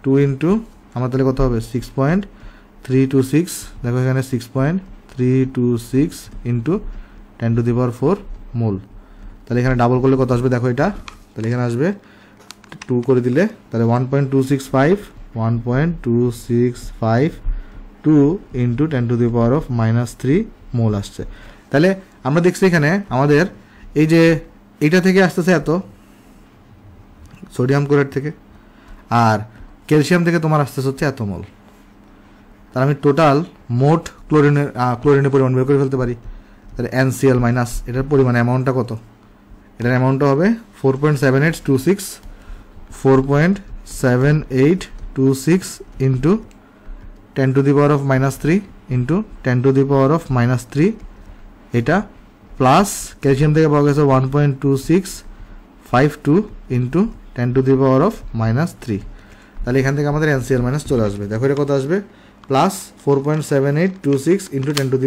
S1: 2 ইন্টু আমার তাহলে কত হবে 6.326, দেখো এখানে 6.326 ইন্টু 10⁻⁴ মোল, তাহলে এখানে ডাবল করলে কত আসবে দেখো এটা, তাহলে এখানে আসবে 2 করে দিলে তাহলে 1.265 ইন্টু 10⁻³ মোল আসছে। তাহলে আমরা দেখছি এখানে আমাদের এই যে এইটা থেকে আসতেছে এত সোডিয়াম ক্লোরাইড থেকে, আর ক্যালসিয়াম থেকে তোমার আসতেছে হচ্ছে এত মোল, তাহলে আমি টোটাল মোট ক্লোরিনের পরিমাণ বের করে ফেলতে পারি, তাহলে NCl মাইনাস এটার পরিমাণ অ্যামাউন্টটা কত, এটার অ্যামাউন্টটা হবে 4.7826 ইন্টু 10⁻³ ইন্টু 10⁻³ এটা প্লাস ক্যালসিয়াম থেকে পাওয়া গেছে 1.2652 ইন্টু 10⁻³ তাহলে এখান থেকে আমাদের NCl মাইনাস চলে আসবে, দেখো এটা কত আসবে প্লাস 4.7826 ইন্টু 10⁻³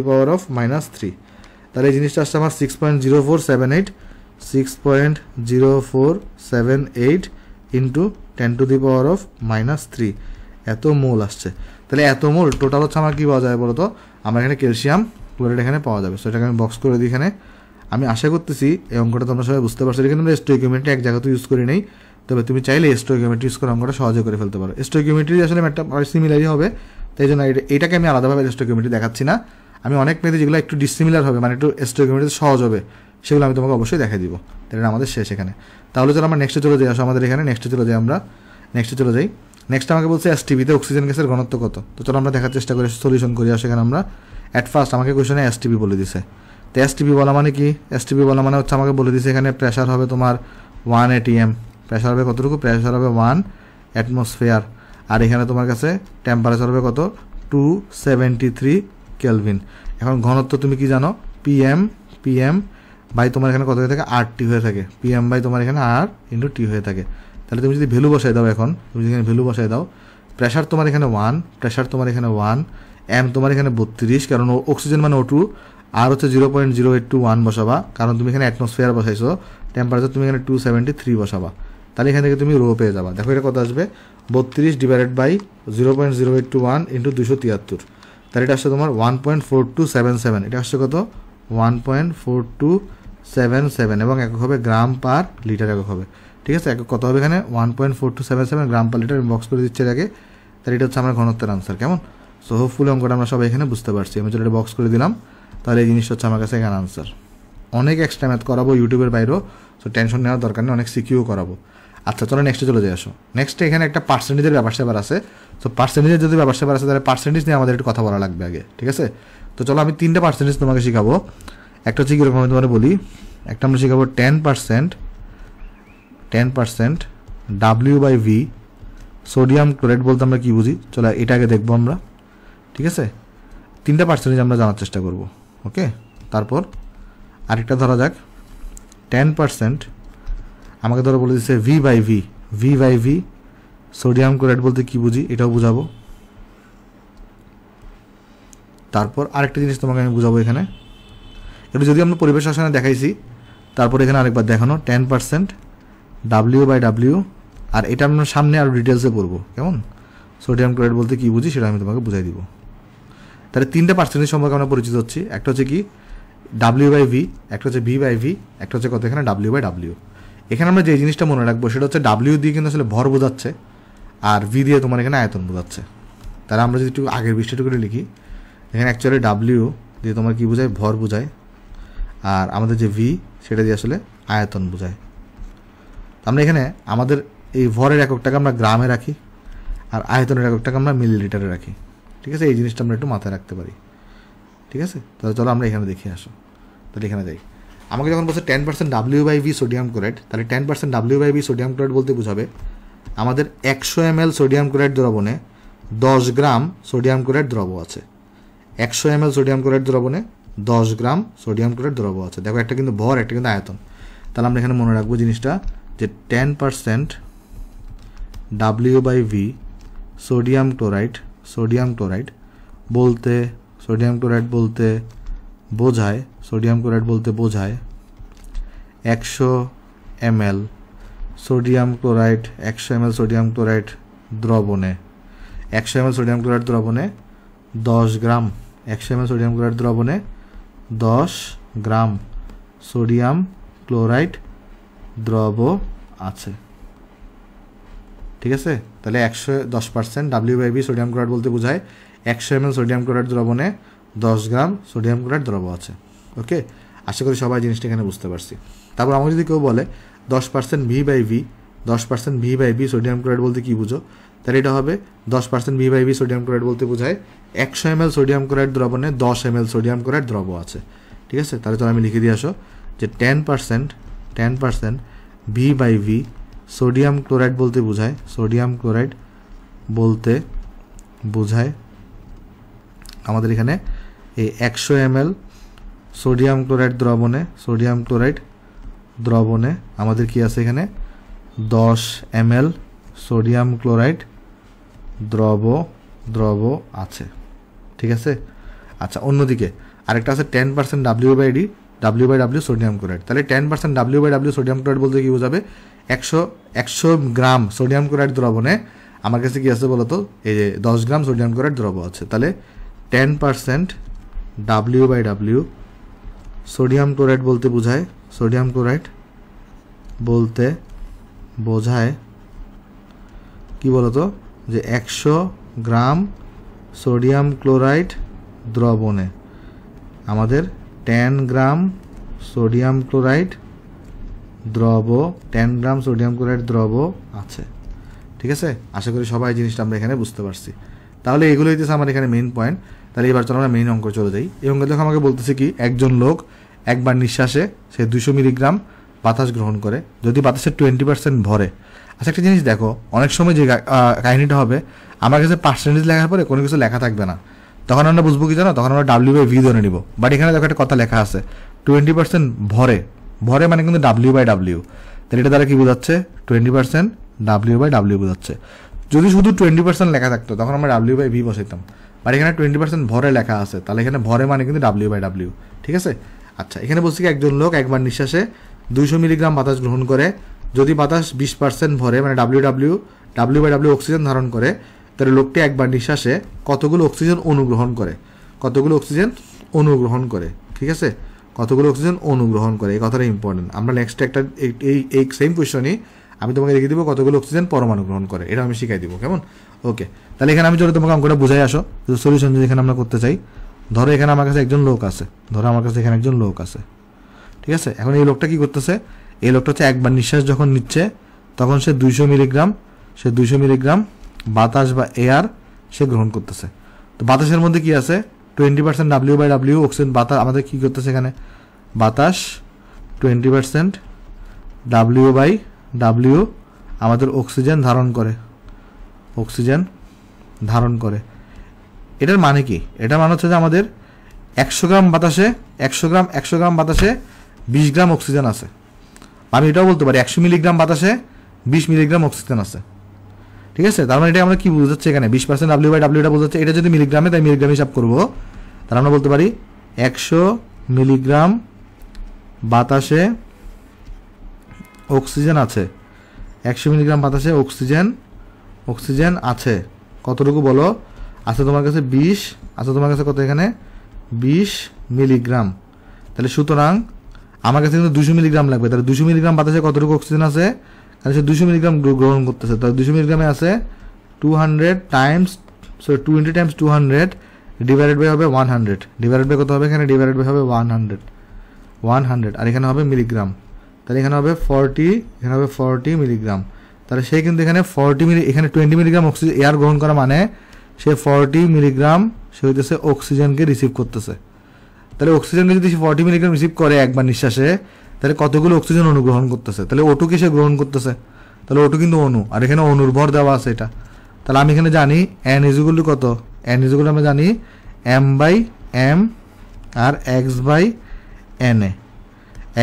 S1: তাহলে এই জিনিসটা আসছে আমার 6.0478 ইন্টু 10⁻³ এত মোল আসছে। তাহলে এত মোল টোটাল হচ্ছে আমার কী পাওয়া যাবে বলো তো, আমার এখানে ক্যালসিয়াম ক্লোরাইড এখানে পাওয়া যাবে। সো এটাকে আমি বক্স করে দিই এখানে। আমি আশা করতেছি এই অঙ্কটা তোমরা সবাই বুঝতে পারছো। এখানে আমরা স্টোইকিওমেট্রি এক জায়গাতে ইউজ করি নেই, তবে তুমি চাইলে স্টোইকিওমেট্রি ইউজ করে অঙ্কটা সহজে করে ফেলতে পারো। স্টোইকিওমেট্রি আসলে একটা সিমিলারই হবে, তাই জন্য এটাকে আমি আলাদাভাবে স্টোইকিওমেট্রি দেখাচ্ছি না। আমি অনেক মেয়েদের যেগুলো একটু ডিসিমিলার হবে মানে একটু স্টোইকিওমেট্রি সহজ হবে সেগুলো আমি তোমাকে অবশ্যই দেখাই দিব। এটা আমাদের শেষ এখানে। তাহলে চলো আমরা নেক্সটে চলে যাই। আসো আমাদের এখানে নেক্সটে চলে যাই। নেক্সট আমাকে বলছে এসটিপিতে অক্সিজেন গ্যাসের ঘনত্ব কত। তো চলো আমরা দেখার চেষ্টা করি, সলিউশন করি। আসো এখানে আমরা অ্যাট ফার্স্ট আমাকে কোয়েশনে এসটিপি বলে দিছে। তো এসটিপি বলা মানে কি? এসটিপি বলা মানে হচ্ছে আমাকে বলে দিছে এখানে প্রেশার হবে তোমার 1 atm। প্রেশার হবে কতটুকু? প্রেশার হবে 1 অ্যাটমসফিয়ার। আর এখানে তোমার কাছে টেম্পারেচার হবে কত? 273 কেলভিন। এখন ঘনত্ব তুমি কি জানো? পিএম বাই তোমার এখানে কত হয়ে থাকে? RT হয়ে থাকে। পিএম বাই তোমার এখানে R ইন্টু টি হয়ে থাকে। তাহলে তুমি যদি ভ্যালু বসাই দাও, এখন তুমি যদি এখানে ভ্যালু বসাই দাও, প্রেশার তোমার এখানে 1, প্রেশার তোমার এখানে 1, এম তোমার এখানে 32, কারণ অক্সিজেন মানে O2, আর হচ্ছে 0.0821 বসাবা, কারণ তুমি এখানে অ্যাটমসফিয়ার বসাইছো। টেম্পারেচার তুমি এখানে 273 বসাবা। তাহলে এখান থেকে তুমি রো পেয়ে যাবা। দেখো এটা কত আসবে? 32 ডিভাইডেড বাই 0.0821 ইন্টু 273। তাহলে এটা আসছে তোমার 1.4277। এটা আসছে কত? 1.4277 এবং একক হবে গ্রাম পার লিটার একক হবে। ঠিক আছে, একক কত হবে এখানে? 1.4277 গ্রাম পার লিটার। বক্স করে দিচ্ছে আগে। তাহলে এটা হচ্ছে আমার ঘনত্বের আনসার। কেমন? সো হোপফুলি অঙ্কটা আমরা সবাই এখানে বুঝতে পারছি। আমি এটা বক্স করে দিলাম। তাহলে এই জিনিসটা হচ্ছে আমার কাছে এখানে আনসার। অনেক এক্সট্রা ম্যাথ করাবো ইউটিউবের বাইরেও, সো টেনশন নেওয়ার দরকার নেই, অনেক সিকিউ করাবো। আচ্ছা চলো নেক্সটে চলে যাই। আসো নেক্সটে এখানে একটা পার্সেন্টেজের ব্যাপার স্যাপার আছে। সো পার্সেন্টেজের যদি ব্যাপার স্যাপার আছে তাহলে পার্সেন্টেজ নিয়ে আমাদের একটু কথা বলা লাগবে আগে। ঠিক আছে, তো চলো আমি 3টা পার্সেন্টেজ তোমাকে শেখাবো। একটা হচ্ছে কীরকম আমি তোমাকে বলি, একটা আমরা শেখাবো 10%, W/V সোডিয়াম ক্লোরাইড বলতে আমরা কি বুঝি, চলো এটা আগে দেখবো আমরা। ঠিক আছে, 3টা পার্সেন্টেজ আমরা জানার চেষ্টা করব। ওকে, তারপর আরেকটা ধরা যাক 10%, আমাকে ধরো বলে দিচ্ছে V/V সোডিয়াম ক্লোরাইড বলতে কি বুঝি এটাও বুঝাবো। তারপর আরেকটা জিনিস তোমাকে আমি বুঝাবো এখানে, এটা যদি আমরা পরিবেশ রসায়নে দেখাইছি, তারপর এখানে আরেকবার দেখানো 10% W/W, আর এটা আমরা সামনে আরও ডিটেলসে পড়বো কেমন, সোডিয়াম ক্লোরাইড বলতে কি বুঝি সেটা আমি তোমাকে বুঝাই দিব। তাহলে 3টা পার্সেন্টেজ সম্পর্কে আমরা পরিচিত হচ্ছি, একটা হচ্ছে কি W/V, একটা হচ্ছে V/V, একটা হচ্ছে কত এখানে W/W। এখানে আমরা যে জিনিসটা মনে রাখবো সেটা হচ্ছে W দিয়ে কিন্তু আসলে ভর বোঝাচ্ছে, আর V দিয়ে তোমার এখানে আয়তন বোঝাচ্ছে। তাহলে আমরা যদি একটু আগের বিষয়টা করে লিখি, এখানে অ্যাকচুয়ালি W দিয়ে তোমার কি বোঝায়, ভর বোঝায়, আর আমাদের যে V সেটা দিয়ে আসলে আয়তন বোঝায়। আমরা এখানে আমাদের এই ভরের এককটাকে আমরা গ্রামে রাখি, আর আয়তনের এককটাকে আমরা মিলিলিটারে রাখি। ঠিক আছে, এই জিনিসটা আমরা একটু মাথায় রাখতে পারি। ঠিক আছে, তাহলে চলো আমরা এখানে দেখে আসো। তাহলে এখানে যাই, আমাকে যখন বলছে 10% W/V সোডিয়াম ক্লোরাইড, তাহলে 10% W/V সোডিয়াম ক্লোরাইড বলতে বোঝাবে আমাদের 100 ml সোডিয়াম ক্লোরাইড দ্রবণে 10 গ্রাম সোডিয়াম ক্লোরাইড দ্রব আছে। 100 ml সোডিয়াম ক্লোরাইড দ্রবণে 10 গ্রাম সোডিয়াম ক্লোরাইড দ্রব আছে। দেখো, একটা কিন্তু ভর, একটা কিন্তু আয়তন। তাহলে আমরা এখানে মনে রাখবো জিনিসটা যে 10% W/V সোডিয়াম ক্লোরাইড বলতে বোঝায় 100 ml সোডিয়াম ক্লোরাইড দ্রবণে 100 ml সোডিয়াম ক্লোরাইড দ্রবণে 10 গ্রাম 100 ml সোডিয়াম ক্লোরাইড দ্রবণে 10 গ্রাম সোডিয়াম ক্লোরাইড দ্রব আছে। ঠিক আছে, তাহলে 10% W/V সোডিয়াম ক্লোরাইড বলতে বোঝায় 100 ml সোডিয়াম ক্লোরাইড দ্রবণে 10 গ্রাম সোডিয়াম ক্লোরাইড দ্রব আছে। ওকে, আশা করি সবাই জিনিসটা এখানে বুঝতে পারছি। তারপর আমাকে যদি কেউ বলে 10% V/V সোডিয়াম ক্লোরাইড বলতে কি বুঝো, তাহলে এটা হবে 10% V/V সোডিয়াম ক্লোরাইড বলতে বোঝায় 100 ml সোডিয়াম ক্লোরাইড দ্রবণে 10 ml সোডিয়াম ক্লোরাইড দ্রব আছে। ঠিক আছে, তাহলে চলো আমি লিখে দিয়ে আসো যে 10% V/V সোডিয়াম ক্লোরাইড বলতে বোঝায় আমাদের এখানে এই 100 ml সোডিয়াম ক্লোরাইড দ্রবণে আমাদের কি আছে এখানে 10 ml সোডিয়াম ক্লোরাইড দ্রব আছে। ঠিক আছে, আচ্ছা, অন্যদিকে আরেকটা আছে 10% W/W সোডিয়াম ক্লোরাইড। তাহলে 10% W/W সোডিয়াম ক্লোরাইড বলতে কি বোঝাবে 100 গ্রাম সোডিয়াম ক্লোরাইড দ্রবণে আমার কাছে কি আছে বলতো, এই যে 10 গ্রাম সোডিয়াম ক্লোরাইড দ্রব আছে। তাহলে 10% W/W সোডিয়াম ক্লোরাইড বলতে বোঝায় কি বলতো, যে 100 গ্রাম সোডিয়াম ক্লোরাইড দ্রবণে আমাদের 10 গ্রাম সোডিয়াম ক্লোরাইড দ্রব আছে। ঠিক আছে, আশা করি সবাই জিনিসটা আমরা এখানে বুঝতে পারছি। তাহলে এগুলো হইতেছে আমার এখানে মেইন পয়েন্ট। তাহলে এবার চলো আমরা মেইন অঙ্ক চলে যাই। এই অঙ্কে দেখো আমাকে বলতেছে কি, একজন লোক একবার নিঃশ্বাসে সে 200 মিলিগ্রাম বাতাস গ্রহণ করে যদি বাতাসের 20% ভরে। আচ্ছা, একটা জিনিস দেখো, অনেক সময় যে কাহিনীটা হবে, আমার কাছে পার্সেন্টেজ লেখার পরে কোনো কিছু লেখা থাকবে না, তখন আমরা বুঝবো কি জানো, তখন আমরা W/V ধরে নিব। বাট এখানে দেখো একটা কথা লেখা আছে 20% ভরে মানে কিন্তু W/W। তাহলে এটা দ্বারা কি বোঝাচ্ছে 20% W/W বোঝাচ্ছে। যদি শুধু 20% লেখা থাকতো তখন আমরা W/V বসাইতাম, বাট এখানে 20% ভরে লেখা আছে, তাহলে এখানে ভরে মানে কিন্তু W/W। ঠিক আছে, আচ্ছা, এখানে বলছি কি একজন লোক একবার নিঃশ্বাসে 200 মিলিগ্রাম বাতাস গ্রহণ করে যদি বাতাস 20% ভরে মানে W/W অক্সিজেন ধারণ করে, তাহলে লোকটি একবার নিঃশ্বাসে কতগুলো অক্সিজেন অনুগ্রহণ করে। ঠিক আছে, কতগুলো অক্সিজেন অনুগ্রহণ করে, এই কথাটা ইম্পর্টেন্ট। আমরা নেক্সট একটা এই সেম কোয়েশ্চনই আমি তোমাকে লিখে দিব কতগুলো অক্সিজেন পরমাণু গ্রহণ করে, এটা আমি শিখাই দিব কেমন। ওকে, তাহলে এখানে আমি যদি তোমাকে অঙ্কটা বুঝাই আসো, সলিউশন যদি এখানে আমরা করতে চাই, ধরো এখানে আমার কাছে একজন লোক আছে, ঠিক আছে। এখন এই লোকটা কি করতেছে, এই লোকটা হচ্ছে একবার নিঃশ্বাস যখন নিচ্ছে তখন সে 200 মিলিগ্রাম বাতাস বা এয়ার সে গ্রহণ করতেছে। তো বাতাসের মধ্যে কি আছে 20% W/W অক্সিজেন, বাতাস আমাদের কি করতেছে এখানে বাতাস 20% W/W আমাদের অক্সিজেন ধারণ করে, অক্সিজেন ধারণ করে। এটার মানে কি? এটার মানে হচ্ছে যে আমাদের 100 গ্রাম বাতাসে 100 গ্রাম বাতাসে 20 গ্রাম অক্সিজেন আছে। আমি এটাও বলতে পারি 100 মিলিগ্রাম বাতাসে 20 মিলিগ্রাম অক্সিজেন আছে। ঠিক আছে, তার মানে এটা আমরা কি বোঝাচ্ছে এখানে 20% W/W এটা বোঝাচ্ছে। এটা যদি মিলিগ্রামে, তাই মিলিগ্রাম হিসাব করবো, তাহলে আমরা বলতে পারি 100 মিলিগ্রাম বাতাসে অক্সিজেন আছে, 100 মিলিগ্রাম বাতাসে অক্সিজেন আছে। কতটুকু বলো? আছে তোমার কাছে 20, আছে তোমার কাছে কত এখানে 20 মিলিগ্রাম। তাহলে সুতরাং আমার কাছে কিন্তু 200 মিলিগ্রাম লাগবে। তাহলে 200 মিলিগ্রাম বাতাসে কতটুকু অক্সিজেন আছে? তাহলে সে 200 মিলিগ্রাম গ্রহণ করতেছে। তাহলে 200 মিলিগ্রামে আছে 200 times, sorry 20 times 200 divided by হবে 100, ডিভাইডেড বাই কত হবে এখানে? ডিভাইডেড বাই হবে 100, আর এখানে হবে মিলিগ্রাম। তাহলে এখানে হবে 40, এখানে হবে 40 মিলিগ্রাম। তাহলে সে কিন্তু এখানে 40 এখানে 20 মিলিগ্রাম অক্সিজেন এয়ার গ্রহণ করা মানে সে 40 মিলিগ্রাম সে হইতেছে অক্সিজেনকে রিসিভ করতেছে। তাহলে অক্সিজেনকে যদি 40 মিলিগ্রাম রিসিভ করে একবার নিঃশ্বাসে, তাহলে কতগুলো অক্সিজেন অনুগ্রহণ করতেছে? তাহলে O2 কে সে গ্রহণ করতেছে। তাহলে O2 কিন্তু অণু, আর এখানে অণুর ভর দেওয়া আছে এটা। তাহলে আমি এখানে জানি n ইকুয়াল টু কত? n ইকুয়াল টু আমরা জানি m/m আর x/na,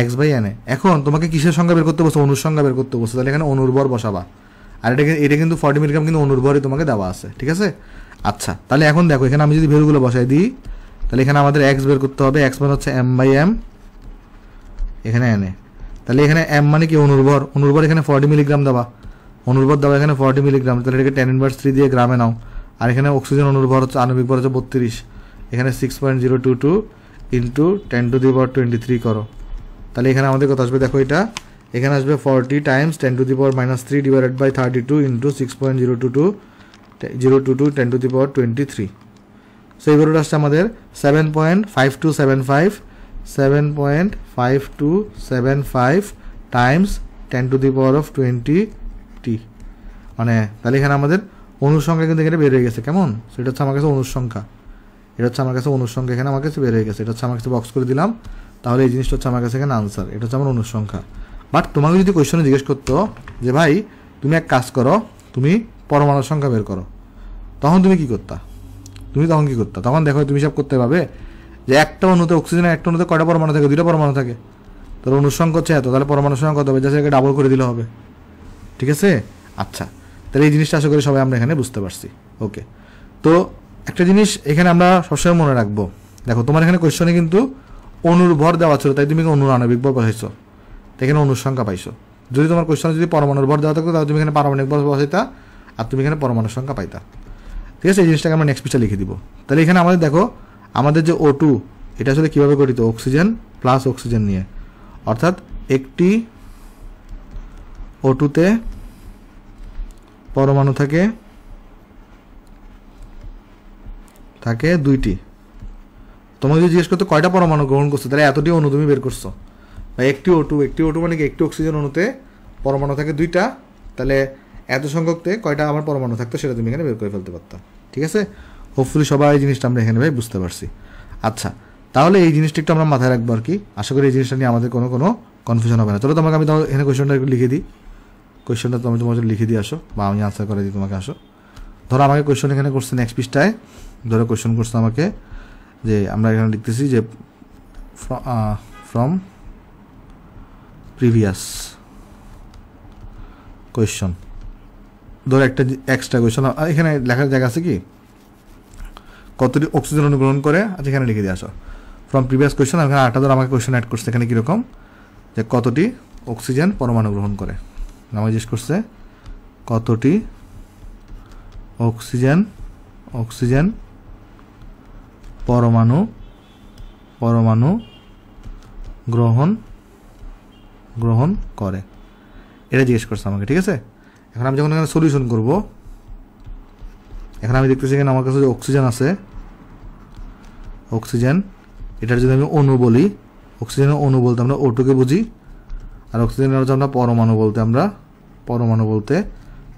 S1: x/na। এখন তোমাকে কিসের সংখ্যা বের করতে বলছে? অণুর সংখ্যা বের করতে বলছে। তাহলে এখানে অণুর ভর বসাবা। আর এটা কিন্তু 40 মিলিগ্রাম কিন্তু অণুর ভরই তোমাকে দেওয়া আছে। ঠিক আছে, আচ্ছা। তাহলে এখন দেখো এখানে আমি যদি ভ্যালুগুলো বসাই দিই, তাহলে এখানে আমাদের x বের করতে হবে। x মানে হচ্ছে m/m, এখানে na। তাহলে এখানে m মানে কি? অণুর ভর এখানে 40 মিলিগ্রাম দেওয়া, অণুর ভর দেওয়া এখানে 40 মিলিগ্রাম। তাহলে এটাকে 10⁻³ দিয়ে গ্রামে নাও। আর এখানে অক্সিজেন অণুর ভর হচ্ছে, আণবিক ভর হচ্ছে 32, এখানে 6.022 ইন্টু 10⁻23 করো। তাহলে এখানে আমাদের কত আসবে দেখো, এটা এখানে আসবে 40 times 10⁻³ divided by 32 into 6.022 10⁻23। So এই ভ্যালুটা আসছে আমাদের 7.5275 টাইমস 10⁻20t। মানে তাহলে এখানে আমাদের অণুর সংখ্যা কিন্তু এখানে বের হয়ে গেছে। কেমন? সেটা হচ্ছে আমার কাছে অণুর সংখ্যা, এটা হচ্ছে আমার কাছে অণুর সংখ্যা, এখানে আমার কাছে বের হয়ে গেছে। এটা হচ্ছে আমার কাছে বক্স করে দিলাম। তাহলে এই জিনিসটা হচ্ছে আমার কাছে এখানে আনসার, এটা হচ্ছে আমার অণুর সংখ্যা। বাট তোমাকে যদি কোয়েশ্চনে জিজ্ঞেস করতো যে ভাই তুমি এক কাজ করো, তুমি পরমাণুর সংখ্যা বের করো, তখন তুমি কি করতা? তখন দেখো তুমি হিসাব করতে পারবে যে একটা অণুতে অক্সিজেনের একটা অণুতে কয়টা পরমাণু থাকে? 2টা পরমাণু থাকে। তাহলে অণুর সংখ্যা হচ্ছে এত, তাহলে পরমাণুর সংখ্যা কত হবে? জাস্ট এটাকে ডাবল করে দিলে হবে। ঠিক আছে, আচ্ছা। তাহলে এই জিনিসটা আশা করি সবাই আমরা এখানে বুঝতে পারছি। ওকে, তো একটা জিনিস এখানে আমরা সবসময় মনে রাখবো, দেখো তোমার এখানে কোয়েশ্চনে কিন্তু অণুর ভর দেওয়া ছিল, তাই তুমি অণুর আণবিক ভর বসাইছো, এখানে অণুর সংখ্যা পাইছো। যদি তোমার কোয়েশ্চনে যদি পরমাণুর ভর দেওয়া থাকতো, তাহলে তুমি এখানে পারমাণবিক ভর বসাইতা, আর তুমি এখানে পরমাণুর সংখ্যা পাইতা। ঠিক আছে, এই জিনিসটাকে আমরা নেক্সট পেজে লিখে দিব। তাহলে এখানে আমাদের দেখো, আমাদের যে O2 এটা আসলে কীভাবে গঠিত? অক্সিজেন প্লাস অক্সিজেন নিয়ে, অর্থাৎ একটি O2-তে পরমাণু থাকে 2টি। তোমাকে যদি জিজ্ঞেস করতো কয়টা পরমাণু গ্রহণ করছো, তাহলে এতটি অণু তুমি বের করছো। বা একটি O2 মানে কি? একটি অক্সিজেন অণুতে পরমাণু থাকে 2টা, তাহলে এত সংখ্যকতে কয়টা আমার পরমাণু থাকতো সেটা তুমি এখানে বের করে ফেলতে পারতাম। ঠিক আছে, হোপফুলি সবাই এই জিনিসটা আমরা এখানে ভাই বুঝতে পারছি। আচ্ছা, তাহলে এই জিনিসটা একটু আমরা মাথায় রাখবো আর কি। আশা করি এই জিনিসটা নিয়ে আমাদের কোনো কনফিউশন হবে না। চলো তোমাকে আমি এখানে কোয়েশ্চনটা লিখে দিই। কোয়েশ্চনটা তুমি তোমার জন্য লিখে দিয়ে আসো, বা আমি আনসার করে দিই তোমাকে। আসো, ধরো আমাকে কোয়েশ্চন এখানে করছে নেক্সট পৃষ্ঠায়, ধরো কোয়েশ্চন করছে আমাকে যে আমরা এখানে লিখতেছি যে ফ্রম প্রিভিয়াস কোয়েশ্চন, ধরো একটা এক্সট্রা কোয়েশ্চন এখানে লেখার জায়গা আছে কি? কতটি অক্সিজেন অনুগ্রহণ করে? আচ্ছা, এখানে লিখে দিয়ে আসো ফ্রম প্রিভিয়াস কোয়েশ্চন। এখানে 8টা ধরো আমাকে কোয়েশ্চন অ্যাড করছে, এখানে কীরকম যে কতটি অক্সিজেন পরমাণু গ্রহণ করে। আমাকে জিজ্ঞেস করছে কতটি অক্সিজেন পরমাণু গ্রহণ করে, এটা জিজ্ঞেস করছে আমাকে। ঠিক আছে, এখন আমি যখন এখানে সলিউশন করব, এখন আমি দেখতেছি এখানে আমার কাছে যে অক্সিজেন আছে, অক্সিজেন এটার যদি আমি অণু বলি, অক্সিজেনের অণু বলতে আমরা O2-কে বুঝি, আর অক্সিজেনের হচ্ছে আমরা পরমাণু বলতে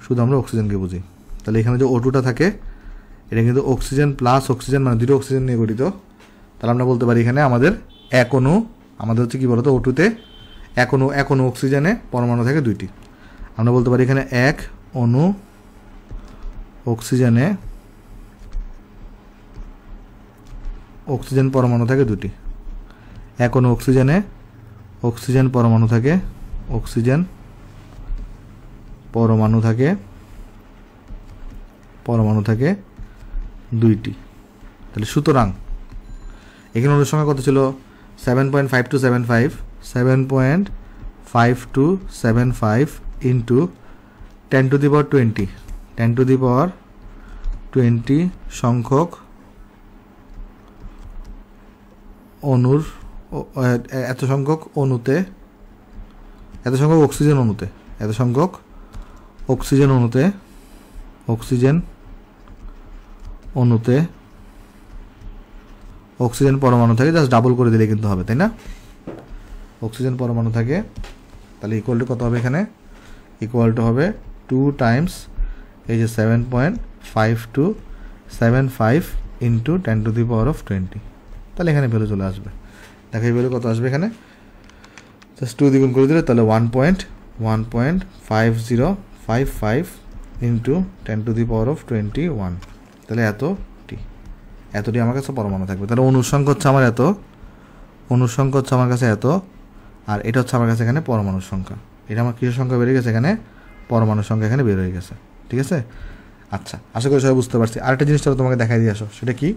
S1: শুধু আমরা অক্সিজেনকে বুঝি। তাহলে এখানে যে O2টা থাকে এটা কিন্তু অক্সিজেন প্লাস অক্সিজেন, মানে 2টো অক্সিজেন নিয়ে গঠিত। তাহলে আমরা বলতে পারি এখানে আমাদের এক অণু, আমাদের হচ্ছে কি বলতো O2-তে এক অণু অক্সিজেনে পরমাণু থাকে 2টি। আমরা বলতে পারি এখানে 1 অণু অক্সিজেনে অক্সিজেন পরমাণু থাকে 2টি। 1 অণু অক্সিজেনে অক্সিজেন পরমাণু থাকে, অক্সিজেন পরমাণু থাকে 2টি। তাহলে সুতরাং এখানে অণুর সংখ্যা কত ছিল? 7.5275 7.5275 into 10 to the power 20 10 to the power 20 সংখ্যক অণুর এত সংখ্যক অণুতে, এত সংখ্যক অক্সিজেন অণুতে, এত সংখ্যক অক্সিজেন অণুতে, অক্সিজেন অণুতে অক্সিজেন পরমাণু থাকে, জাস্ট ডাবল করে দিলে কিন্তু হবে, তাই না? অক্সিজেন পরমাণু থাকে, তাহলে ইকুয়াল টু কত হবে এখানে? ইকুয়াল টু হবে 2 টাইমস এই যে 7.5275 into 10 to the power of 20। তাহলে এখানে ভ্যালু চলে আসবে। দেখো এই ভ্যালু কত আসবে এখানে, জাস্ট 2 দ্বিগুণ করে দিলে তাহলে 1.5055 into 10 to the power of 21। তাহলে এতটি আমার কাছে পরমাণু থাকবে। তাহলে অণুর সংখ্যা হচ্ছে আমার এত, অণুর সংখ্যা হচ্ছে আমার কাছে এত, আর এটা হচ্ছে আমার কাছে এখানে পরমাণুর সংখ্যা। এটা আমার কিসের সংখ্যা বেড়ে গেছে? এখানে পরমাণুর সংখ্যা এখানে বের হয়ে গেছে। ঠিক আছে, আচ্ছা, আশা করি সবাই বুঝতে পারছি। আরেকটা জিনিসটা তোমাকে দেখাই দিয়ে আসো, সেটা কি?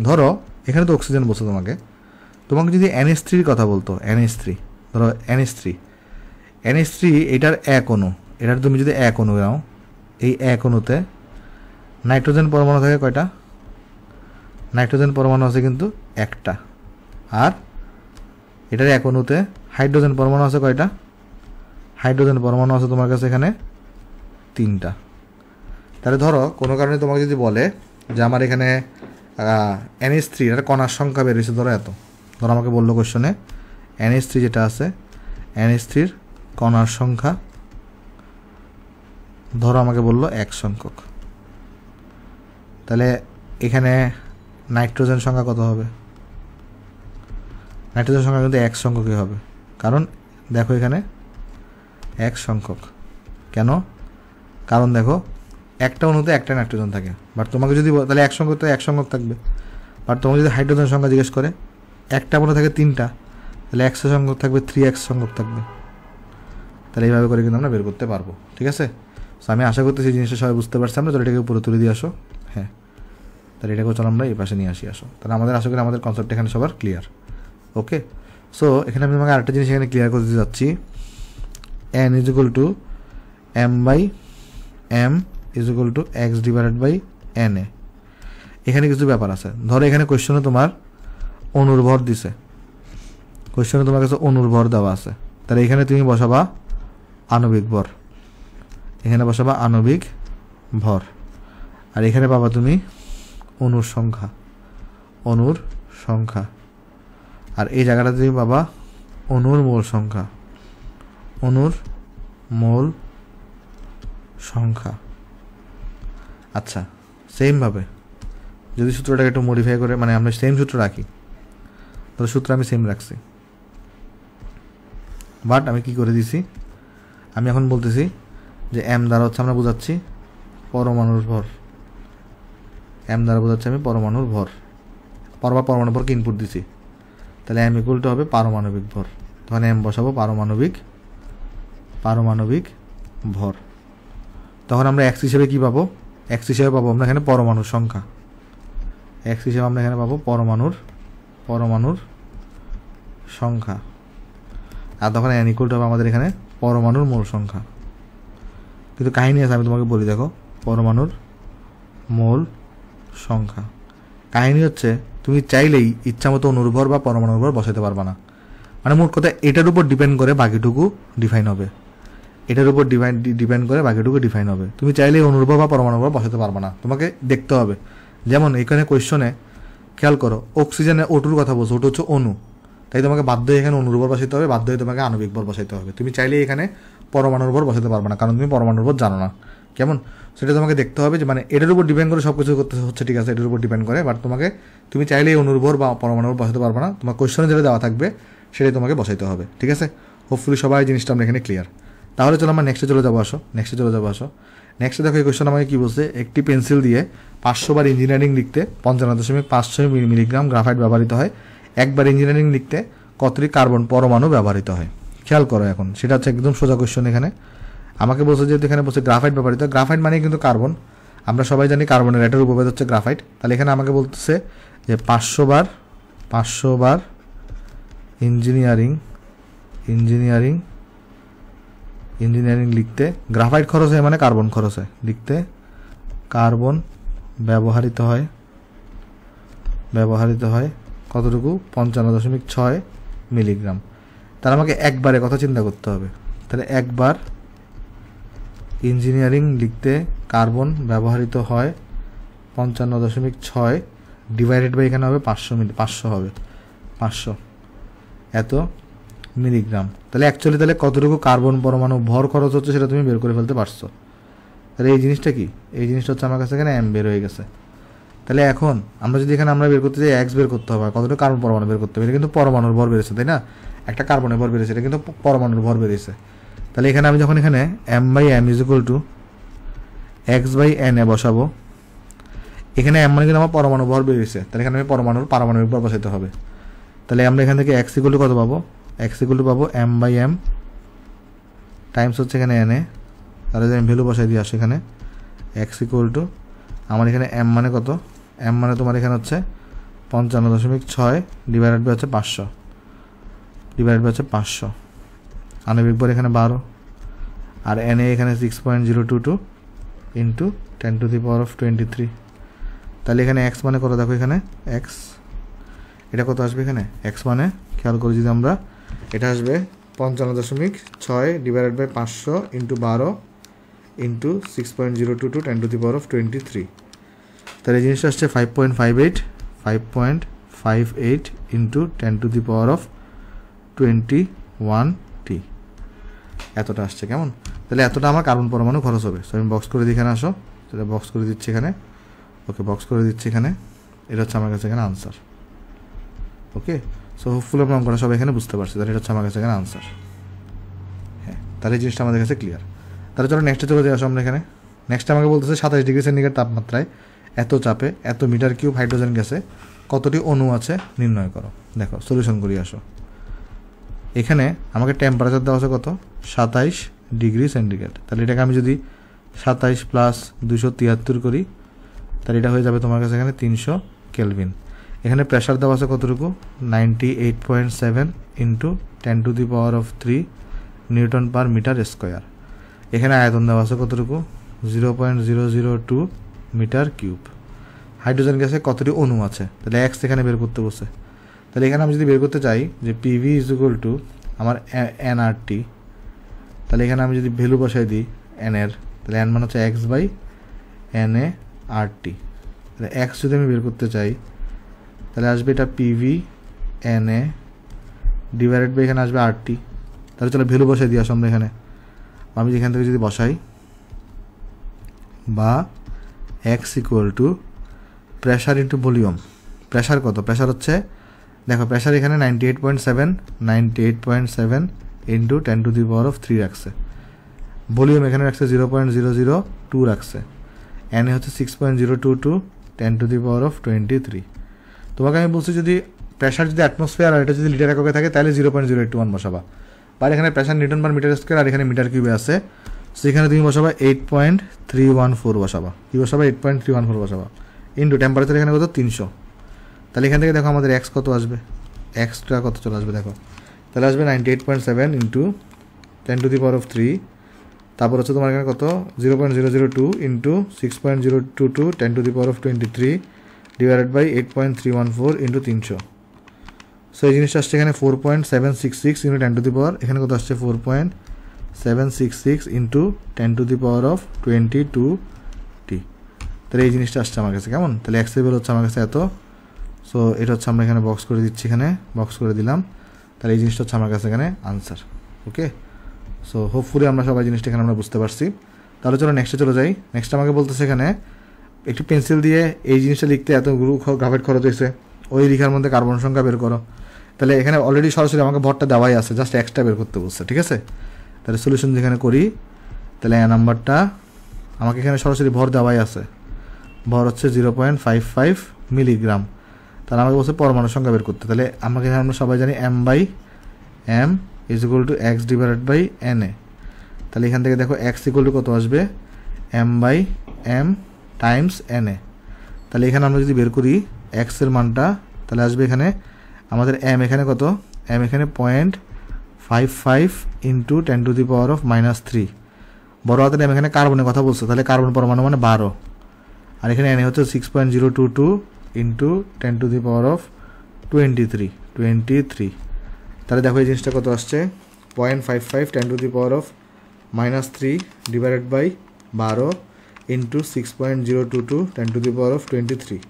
S1: ধরো এখানে তো অক্সিজেন বলছো, তোমাকে যদি NH3 কথা বলতো, NH3, ধরো NH3 এটার 1 অণু, এটার তুমি যদি 1 অণু নাও, এই 1 অণুতে নাইট্রোজেন পরমাণু থাকে কয়টা? নাইট্রোজেন পরমাণু আছে কিন্তু একটা। আর এটার 1 অণুতে হাইড্রোজেন পরমাণু আছে কয়টা? হাইড্রোজেন পরমাণু আছে তোমার কাছে এখানে 3টা। তাহলে ধরো কোনো কারণে তোমাকে যদি বলে যে আমার এখানে NH3 এর কণার সংখ্যা বের হয়েছে, ধরো এত, ধরো আমাকে বললো কোশ্চনে NH3 যেটা আছে, NH3 কণার সংখ্যা ধরো আমাকে বললো 1 সংখ্যক। তাহলে এখানে নাইট্রোজেন সংখ্যা কত হবে? নাইট্রোজেন সংখ্যা কিন্তু 1 সংখ্যকই হবে, কারণ দেখো এখানে 1 সংখ্যক। কেন? কারণ দেখো একটা অণুতে একটা নাইট্রোজেন থাকে, বাট তোমাকে যদি তাহলে 1 সংখ্যক তো 1 সংখ্যক থাকবে। বাট তোমাকে যদি হাইড্রোজেন সংখ্যা জিজ্ঞেস করে, একটা মনে থাকে 3টা, তাহলে 100 সংখ্যক থাকবে, 3x সংখ্যক থাকবে। তাহলে এইভাবে করে কিন্তু আমরা বের করতে পারবো। ঠিক আছে, সো আমি আশা করতেছি জিনিসটা সবাই বুঝতে পারছি। আমরা তাহলে এটাকে উপরে তুলে দিয়ে আসো। হ্যাঁ, তাহলে এটাকে চলো আমরা এই পাশে নিয়ে আসো। তাহলে আমাদের আশা করি আমাদের কনসেপ্ট এখানে সবার ক্লিয়ার। ওকে, সো এখানে আমি তোমাকে আরেকটা জিনিস এখানে ক্লিয়ার করে দিতে যাচ্ছি। n = m/m = x / na। এখানে কিছু ব্যাপার আছে। ধরো এখানে কোশ্চেনে তোমার অণুর ভর দিছে, কোশ্চেনে তোমার কাছে অণুর ভর দেওয়া আছে, তাহলে এখানে তুমি বসাবা আণবিক ভর, এখানে বসাবা আণবিক ভর, আর এখানে পাবা তুমি অণুর সংখ্যা, অণুর সংখ্যা, আর এই জায়গাটা তুমি পাবা অণুর মোল সংখ্যা, অণুর মোল সংখ্যা। আচ্ছা, সেমভাবে যদি সূত্রটাকে একটু মডিফাই করে, মানে আমরা সেম সূত্র রাখি, তাহলে সূত্র আমি সেম রাখছি, বাট আমি কি করে দিছি, আমি এখন বলতেছি যে m দ্বারা হচ্ছে আমরা বোঝাচ্ছি পরমাণুর ভর, m দ্বারা বোঝাচ্ছি আমি পরমাণুর ভর, পরমাণুর ভরকে ইনপুট দিছি। তাহলে m = হবে পারমাণবিক ভর, তখন m বসাবো পারমাণবিক ভর। তখন আমরা x হিসেবে কি পাবো? x হিসেবে পাবো আমরা এখানে পরমাণুর সংখ্যা, x হিসেবে আমরা এখানে পাবো পরমাণুর সংখ্যা। আর তখন n = হবে আমাদের এখানে পরমাণুর মোল সংখ্যা। কিন্তু কাহিনী আছে, আমি তোমাকে বলি, দেখো পরমাণুর মোল সংখ্যা কাহিনী হচ্ছে তুমি চাইলেই ইচ্ছামতো অণুর ভর বা পরমাণুর ভর বসাতে পারবা না। মানে মোট কথা এটার উপর ডিপেন্ড করে বাকিটুকু ডিফাইন হবে, এটার উপর ডিপেন্ড করে বাকিটুকু ডিফাইন হবে। তুমি চাইলেই অণুর ভর বা পরমাণুর ভর বসাতে পারবা না, তোমাকে দেখতে হবে। যেমন এখানে কোয়েশ্চনে খেয়াল করো, অক্সিজেনে O2 কথা বলছো, ওটা হচ্ছে অণু, তাই তোমাকে বাধ্য হয়ে এখানে অণুর ভর বসাতে হবে, বাধ্য হয়ে তোমাকে আণবিক ভর বসাতে হবে। তুমি চাইলেই এখানে পরমাণুর ভর বসাতে পারবে না, কারণ তুমি পরমাণুর ভর জানো না। কেমন? সেটা তোমাকে দেখতে হবে যে মানে এটার উপর ডিপেন্ড করে সব কিছু করতে হচ্ছে, ঠিক আছে, এটার উপর ডিপেন্ড করে, বাট তুমি চাইলেই অণুর ভর বা পরমাণুর ভর বসাতে পারবে না, তোমার কোয়েশ্চনে যেটা দেওয়া থাকবে সেটাই তোমাকে বসাইতে হবে। ঠিক আছে, হোপফুলি সবাই জিনিসটা আমরা এখানে ক্লিয়ার। তাহলে চলো আমরা নেক্সটে চলে যাবো আসো। নেক্সটে দেখো এই কোয়েশ্চন আমাকে কী বলছে, একটি পেন্সিল দিয়ে 500 বার ইঞ্জিনিয়ারিং লিখতে 55.56 মিলিগ্রাম গ্রাফাইট ব্যবহৃত হয়, একবার ইঞ্জিনিয়ারিং লিখতে কতটি কার্বন পরমাণু ব্যবহৃত হয়। খেয়াল করো এখন, সেটা হচ্ছে একদম সোজা কোয়েশ্চন। এখানে আমাকে বলছে যেহেতু এখানে বলছে গ্রাফাইট ব্যবহৃত, গ্রাফাইট মানে কিন্তু কার্বন, আমরা সবাই জানি কার্বনের এটার উপভেদ হচ্ছে গ্রাফাইট। তাহলে এখানে আমাকে বলতেছে যে 500 বার ইঞ্জিনিয়ারিং লিখতে গ্রাফাইট খরচ হয় মানে কার্বন খরচ হয়, লিখতে কার্বন ব্যবহৃত হয় কতটুকু 55.6 মিলিগ্রাম। তাহলে আমাকে একবারে কথা চিন্তা করতে হবে। তাহলে একবার ইঞ্জিনিয়ারিং লিখতে কার্বন ব্যবহৃত হয় 55.6 ডিভাইডেড বাই এখানে হবে 500 হবে 500 এত মিলিগ্রাম। তাহলে অ্যাকচুয়ালি তাহলে কতটুকু কার্বন পরমাণু ভর খরচ হচ্ছে সেটা তুমি বের করে ফেলতে পারছো। তাহলে এই জিনিসটা কি, এই জিনিসটা হচ্ছে আমার কাছে এখানে এম বের হয়ে গেছে। তাহলে এখন আমরা যদি এখানে আমরা বের করতে চাই এক্স বের করতে হবে, কতটুকু কার্বন পরমাণু বের করতে হবে, এটা কিন্তু পরমাণুর ভর বেড়েছে তাই না, একটা কার্বনের ভর বেড়েছে, এটা কিন্তু পরমাণুর ভর বেড়েছে। তাহলে এখানে আমি যখন এখানে M by M is equal to X by N A বসাবো, এখানে এম মানে কিন্তু আমার পরমাণু ভর বেরিয়েছে, তাহলে এখানে আমি পারমাণবিক ভর বসাতে হবে। তাহলে আমরা এখান থেকে এক্স ইকুয়াল টু কত পাবো, এক্স ইকুয়াল টু পাবো এম বাই এম টাইমস হচ্ছে এখানে এন এ। তাহলে আমি ভ্যালু বসাই দিয়ে আসি এখানে এক্স ইকুয়াল টু আমার এখানে এম মানে কত, এম মানে তোমার এখানে হচ্ছে 55.6 ডিভাইডেড বাই হচ্ছে 500 আণবিক ভর এখানে 12 আর এন এ এখানে 6.022 ইন্টু 10⁻23। তাহলে এখানে এক্স মানে কত দেখো, এখানে এক্স এটা কত আসবে, এখানে এক্স মানে খেয়াল করে যদি আমরা এটা আসবে 55.6 ডিভাইডেড বাই 500 ইন্টু 12 ইন্টু 6.022 10⁻23। তাহলে এই জিনিসটা আসছে 5.58 ইন্টু 10⁻21t এতটা আসছে। কেমন, তাহলে এতটা আমার কার্বন পরমাণু খরচ হবে। সো আমি বক্স করে দিই, এখানে আসো, সেটা বক্স করে দিচ্ছি এখানে, ওকে বক্স করে দিচ্ছি এখানে, এটা হচ্ছে আমার কাছে এখানে আনসার। ওকে, সো হোপফুলি আমরা অঙ্কটা সবাই এখানে বুঝতে পারছি, তাহলে এটা হচ্ছে আমার কাছে এখানে আনসার। হ্যাঁ, তাহলে এই জিনিসটা আমাদের কাছে ক্লিয়ার। তাহলে চলো নেক্সটে চলে যাই আসো আমরা এখানে। নেক্সট আমাকে বলতেছে 27 ডিগ্রি সেন্টিগ্রেড তাপমাত্রায় এত চাপে এত মিটার কিউব হাইড্রোজেন গ্যাসে কতটি অণু আছে নির্ণয় করো। দেখো সলিউশন করি আসো। এখানে আমাকে টেম্পারেচার দেওয়া আছে কত, 27 ডিগ্রি সেন্টিগ্রেড। তাহলে এটাকে আমি যদি 27 প্লাস 273 করি তাহলে এটা হয়ে যাবে তোমার কাছে এখানে 300 কেলভিন। এখানে প্রেশার দেওয়া আছে কতটুকু, 98.7 into 10⁻³ newton per metre square. এখানে আয়তন দেওয়া আছে কতটুকু, 0.002 মিটার কিউব। হাইড্রোজেন গ্যাসে কতটি অণু আছে, তাহলে এক্স এখানে বের করতে বসে। তাহলে এখানে আমি যদি বের করতে চাই যে পিভি ইজ ইকুয়াল টু আমার এনআরটি, তাহলে এখানে আমি যদি ভ্যালু বসাই দিই এন এর, তাহলে এন মানে হচ্ছে এক্স বাই এন এ আর টি। তাহলে এক্স যদি আমি বের করতে চাই তাহলে আসবে এটা PV N A divided by এখানে আসবে আর টি। তাহলে চলো ভ্যালু বসাই দিয়ে আসো আমরা এখানে। আমি এখান থেকে যদি বসাই বা x equal to pressure into volume. Pressure কত, প্রেশার হচ্ছে দেখো প্রেশার এখানে 98.7 ইন্টু 10⁻³ রাখছে। ভলিউম এখানে রাখছে 0.002 রাখছে। এন এ হচ্ছে 6.022 10⁻23। তোমাকে আমি বলছি যদি প্রেশার যদি অ্যাটমসফিয়ার আর এটা যদি লিটার এককে থাকে তাহলে 0.081 বসাবা। আর এখানে pressure newton per metre square আর এখানে মিটার কিউবে আছে, সেখানে তুমি বসাবা 8.314 বসাবা। কি বসাবা, 8.314 বসাবা ইন্টু টেম্পারেচার এখানে কত 300। তাহলে এখান থেকে দেখো আমাদের এক্স কত আসবে, এক্সটা কত চলে আসবে দেখো, তাহলে আসবে 98.7 ইন্টু 10⁻³ তারপর হচ্ছে তোমার এখানে কত 0.002 into 6.022 10⁻23 divided by 8.314 into 300। So এই জিনিসটা আসছে এখানে 4.766 ইন্টু 10⁻, এখানে কত আসছে 4.766 ইন্টু 10⁻22t। তাহলে এই জিনিসটা আসছে আমার কাছে। কেমন, তাহলে এক্স লেভেল হচ্ছে আমার কাছে এত। সো এটা হচ্ছে আমরা এখানে বক্স করে দিচ্ছি, এখানে বক্স করে দিলাম। তাহলে এই জিনিসটা হচ্ছে আমার কাছে এখানে আনসার। ওকে, সো হোপফুলি আমরা সবাই জিনিসটা এখানে আমরা বুঝতে পারছি। তাহলে চলো নেক্সটে চলে যাই। নেক্সট আমাকে বলতেছে এখানে একটি পেন্সিল দিয়ে এই জিনিসটা লিখতে এত গ্রাফাইট খরচ হয়েছে, ওই লেখার মধ্যে কার্বন সংখ্যা বের করো। তাহলে এখানে অলরেডি সরাসরি আমাকে ভরটা দেওয়াই আছে, জাস্ট এক্সট্রা বের করতে বলছে। ঠিক আছে, তাহলে সলিউশন যেখানে করি তাহলে এ নাম্বারটা আমাকে এখানে সরাসরি ভর দেওয়াই আছে, ভর হচ্ছে 0.55 মিলিগ্রাম। তাহলে আমাকে বলছে পরমাণু সংখ্যা বের করতে। তাহলে আমাকে এখানে আমরা সবাই জানি m/m = x / na। তাহলে এখান থেকে দেখো x = কত আসবে, m/m টাইমস na। তাহলে এখানে আমরা যদি বের করি x এর মানটা, তাহলে আসবে এখানে আমাদের m এখানে কত, m এখানে 0.55 × 10⁻³ বড় হাতের m এখানে কার্বনের কথা বলছে, তাহলে কার্বন পরমাণু মানে 12, আর এখানে na হচ্ছে 6.022 × 10⁻23। তাহলে দেখো এই জিনিসটা কত আসছে, 0.55 × 10⁻³ ডিভাইডেড বাই 12 × 6.022 10⁻23।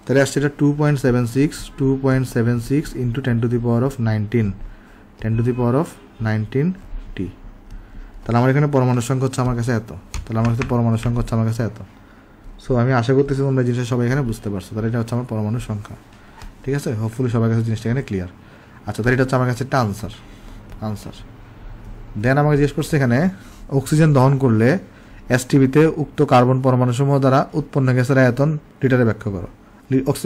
S1: তাহলে আসছে এটা 2.76 × 10⁻19 তাহলে আমার এখানে পরমাণুর সংখ্যা হচ্ছে আমার কাছে এত। তাহলে আমার কাছে পরমাণুর সংখ্যা হচ্ছে আমার কাছে এত। সো আমি আশা করতেছি তোমরা জিনিসটা সবাই এখানে বুঝতে পারছো। তাহলে এটা হচ্ছে আমার পরমাণুর সংখ্যা, ঠিক আছে? হোপফুলি সবার কাছে জিনিসটা এখানে ক্লিয়ার। আচ্ছা, তাহলে এটা হচ্ছে আমার কাছে একটা আনসার। দেন আমাকে জিজ্ঞেস করছে এখানে অক্সিজেন দহন করলে এসটিপিতে উক্ত কার্বন পরমাণুসমূহ দ্বারা উৎপন্ন গ্যাসের আয়তন লিটারে ব্যাখ্যা করো।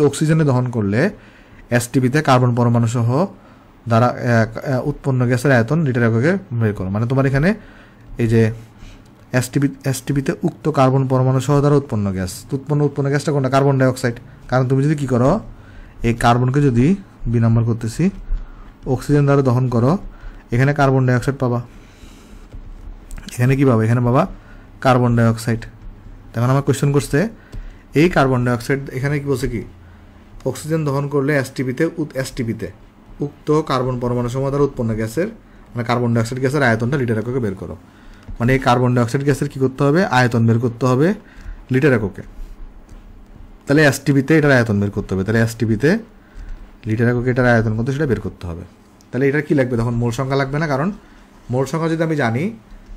S1: অক্সিজেনে দহন করলে এসটিপিতে কার্বন পরমাণুসহ দ্বারা উৎপন্ন গ্যাসের আয়তন লিটার এককে বের করো। মানে তোমার এখানে এই যে এসটিপিতে উক্ত কার্বন পরমাণু সহ দ্বারা উৎপন্ন গ্যাসটা কোনটা, কার্বন ডাইঅক্সাইড। কারণ তুমি যদি কি করো, এই কার্বনকে যদি বি নাম্বার করতেছি অক্সিজেন দ্বারা দহন করো, এখানে কার্বন ডাইঅক্সাইড পাবা, এখানে কি পাবা, এখানে পাবা কার্বন ডাইঅক্সাইড। তখন আমার কোয়েশ্চেন করছে এই কার্বন ডাইঅক্সাইড এখানে কি বলছে, কি অক্সিজেন দহন করলে এসটিপিতে উক্ত কার্বন পরমাণু সমূহ দ্বারা উৎপন্ন গ্যাসের মানে কার্বন ডাইঅক্সাইড গ্যাসের আয়তনটা লিটার এককে বের করো। মানে এই কার্বন ডাইঅক্সাইড গ্যাসের কি করতে হবে, আয়তন বের করতে হবে লিটার এককে। তাহলে এসটিপিতে এটার আয়তন বের করতে হবে। তাহলে এসটিপিতে লিটার এককে এটার আয়তন কত সেটা বের করতে হবে। তাহলে এটা কি লাগবে, তখন মোল সংখ্যা লাগবে না, কারণ মোল সংখ্যা যদি আমি জানি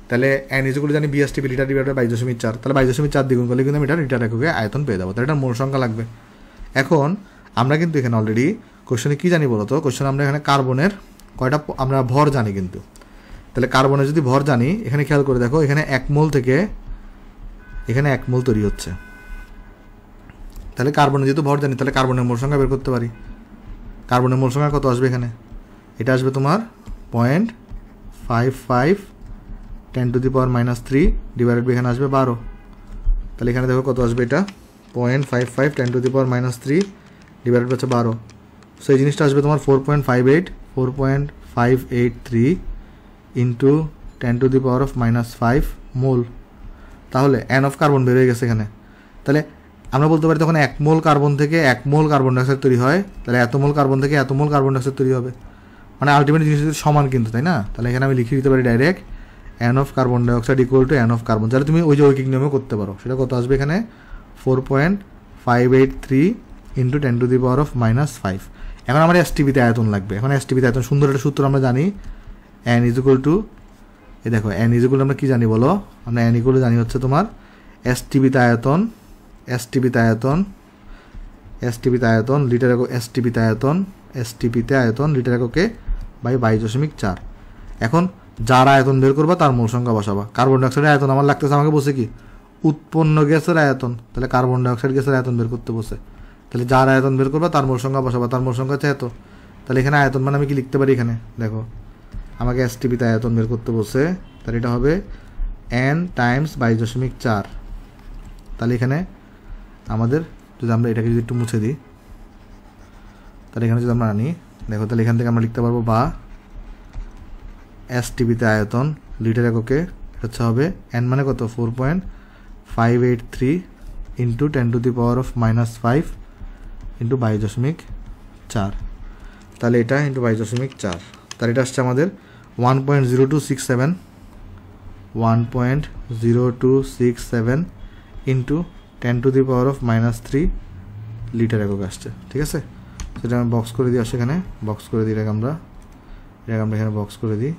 S1: তাহলে n = জানি BSTP লিটার ডিভাইডেড বাই 22.4, তাহলে 22.4 দ্বিগুণ করলে কিন্তু আমি এটা লিটার এককে আয়তন পেয়ে যাবো। তাহলে এটা মোল সংখ্যা লাগবে। এখন আমরা কিন্তু এখানে অলরেডি কোশ্চেনে কি জানি বলতো, কোশ্চেন আমরা এখানে কার্বনের কয়টা আমরা ভর জানি কিন্তু। তাহলে কার্বনের যদি ভর জানি, এখানে খেয়াল করে দেখো এখানে 1 মোল থেকে এখানে 1 মোল তৈরি হচ্ছে। তাহলে কার্বনের যেহেতু ভর জানি, তাহলে কার্বনের মোল সংখ্যা বের করতে পারি। কার্বনের মোল সংখ্যা কত আসবে এখানে, এটা আসবে তোমার 0.55 10⁻³ ডিভাইডেড বাই এখানে আসবে 12। তাহলে এখানে দেখো কত আসবে, এটা 0.55 10⁻³ ডিভাইডেড বাই 12। সো এই জিনিসটা আসবে তোমার 4.583 ইন্টু 10⁻⁻5 মোল। তাহলে n অফ কার্বন বের হয়ে গেছে এখানে। তাহলে আমরা বলতে পারি তখন 1 মোল কার্বন থেকে 1 মোল কার্বন ডাইঅক্সাইড তৈরি হয়, তাহলে এত মোল কার্বন থেকে এত মোল কার্বন ডাইঅক্সাইড তৈরি হবে। মানে আলটিমেট জিনিসটা সমান কিন্তু, তাই না? তাহলে এখানে আমি লিখে দিতে পারি direct n of carbon dioxide = n of carbon. তাহলে তুমি ওই যে ঐকিক নিয়মে করতে পারো। সেটা কত আসবে এখানে 4.583 ইন্টু 10⁻⁻5। এখন আমার এসটিপিতে আয়তন লাগবে। এখন এসটিপিতে আয়তন সুন্দর একটা সূত্র আমরা জানি, n = এই দেখো n = আমরা কি জানি বলো, আমরা n = জানি হচ্ছে তোমার এসটিপিতে আয়তন লিটার একক এসটিপিতে আয়তন লিটার এককে বাই 22.4। এখন যার আয়তন বের করবা তার মোল সংখ্যা বসাবা। কার্বন ডাইঅক্সাইডের আয়তন আমার লাগতেছে, আমাকে বসে কি উৎপন্ন গ্যাসের আয়তন, তাহলে কার্বন ডাইঅক্সাইড গ্যাসের আয়তন বের করতে বসে। তাহলে যার আয়তন বের করবা তার মোল সংখ্যা বসাবা, তার মোল সংখ্যা হচ্ছে এত। তাহলে এখানে আয়তন মানে আমি কি লিখতে পারি, এখানে দেখো আমাকে এসটিপিতে আয়তন বের করতে বসে, তাহলে এটা হবে n টাইমস 22.4। তাহলে এখানে আমাদের যদি আমরা এটাকে যদি একটু মুছে দিই, তাহলে এখানে যদি আমরা আনি দেখো, তাহলে এখান থেকে আমরা লিখতে পারবো বা এসটিপিতে আয়তন লিটার এককে হচ্ছে হবে n মানে কত 4.583 ইন্টু 10⁻⁻5 ইন্টু 22.4। তাহলে এটা ইন্টু 22.4, তাহলে এটা আসছে আমাদের 1.0267 ইন্টু 10⁻³ লিটার একক আসছে। ঠিক আছে, সেটা আমি বক্স করে দিই, আসে এখানে বক্স করে দিই, এটাকে আমরা এখানে বক্স করে দিই,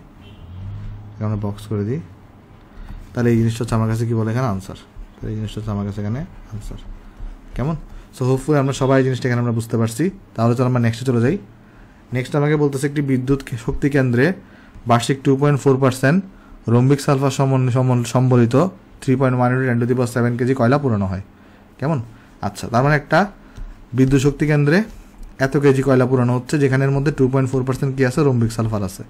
S1: তাহলে এই জিনিসটা হচ্ছে আমার কাছে কি বলে এখানে আনসার। তাহলে এই জিনিসটা হচ্ছে আমার কাছে এখানে আনসার। কেমন? সো হোপফুলি আমরা সবাই জিনিসটা এখানে আমরা বুঝতে পারছি। তাহলে চলো আমরা নেক্সটে চলে যাই। নেক্সট আমাকে বলতেছে একটি বিদ্যুৎ শক্তি কেন্দ্রে বার্ষিক 2.4% রম্বিক সালফার সম্বলিত 3.1 × 10⁻⁷ কেজি কয়লা পুরানো হয়। কেমন? আচ্ছা, তার মানে একটা বিদ্যুৎ শক্তি কেন্দ্রে এত কেজি কয়লা পুরানো হচ্ছে, যেখানের মধ্যে 2.4% কি আছে, রম্বিক সালফার আছে।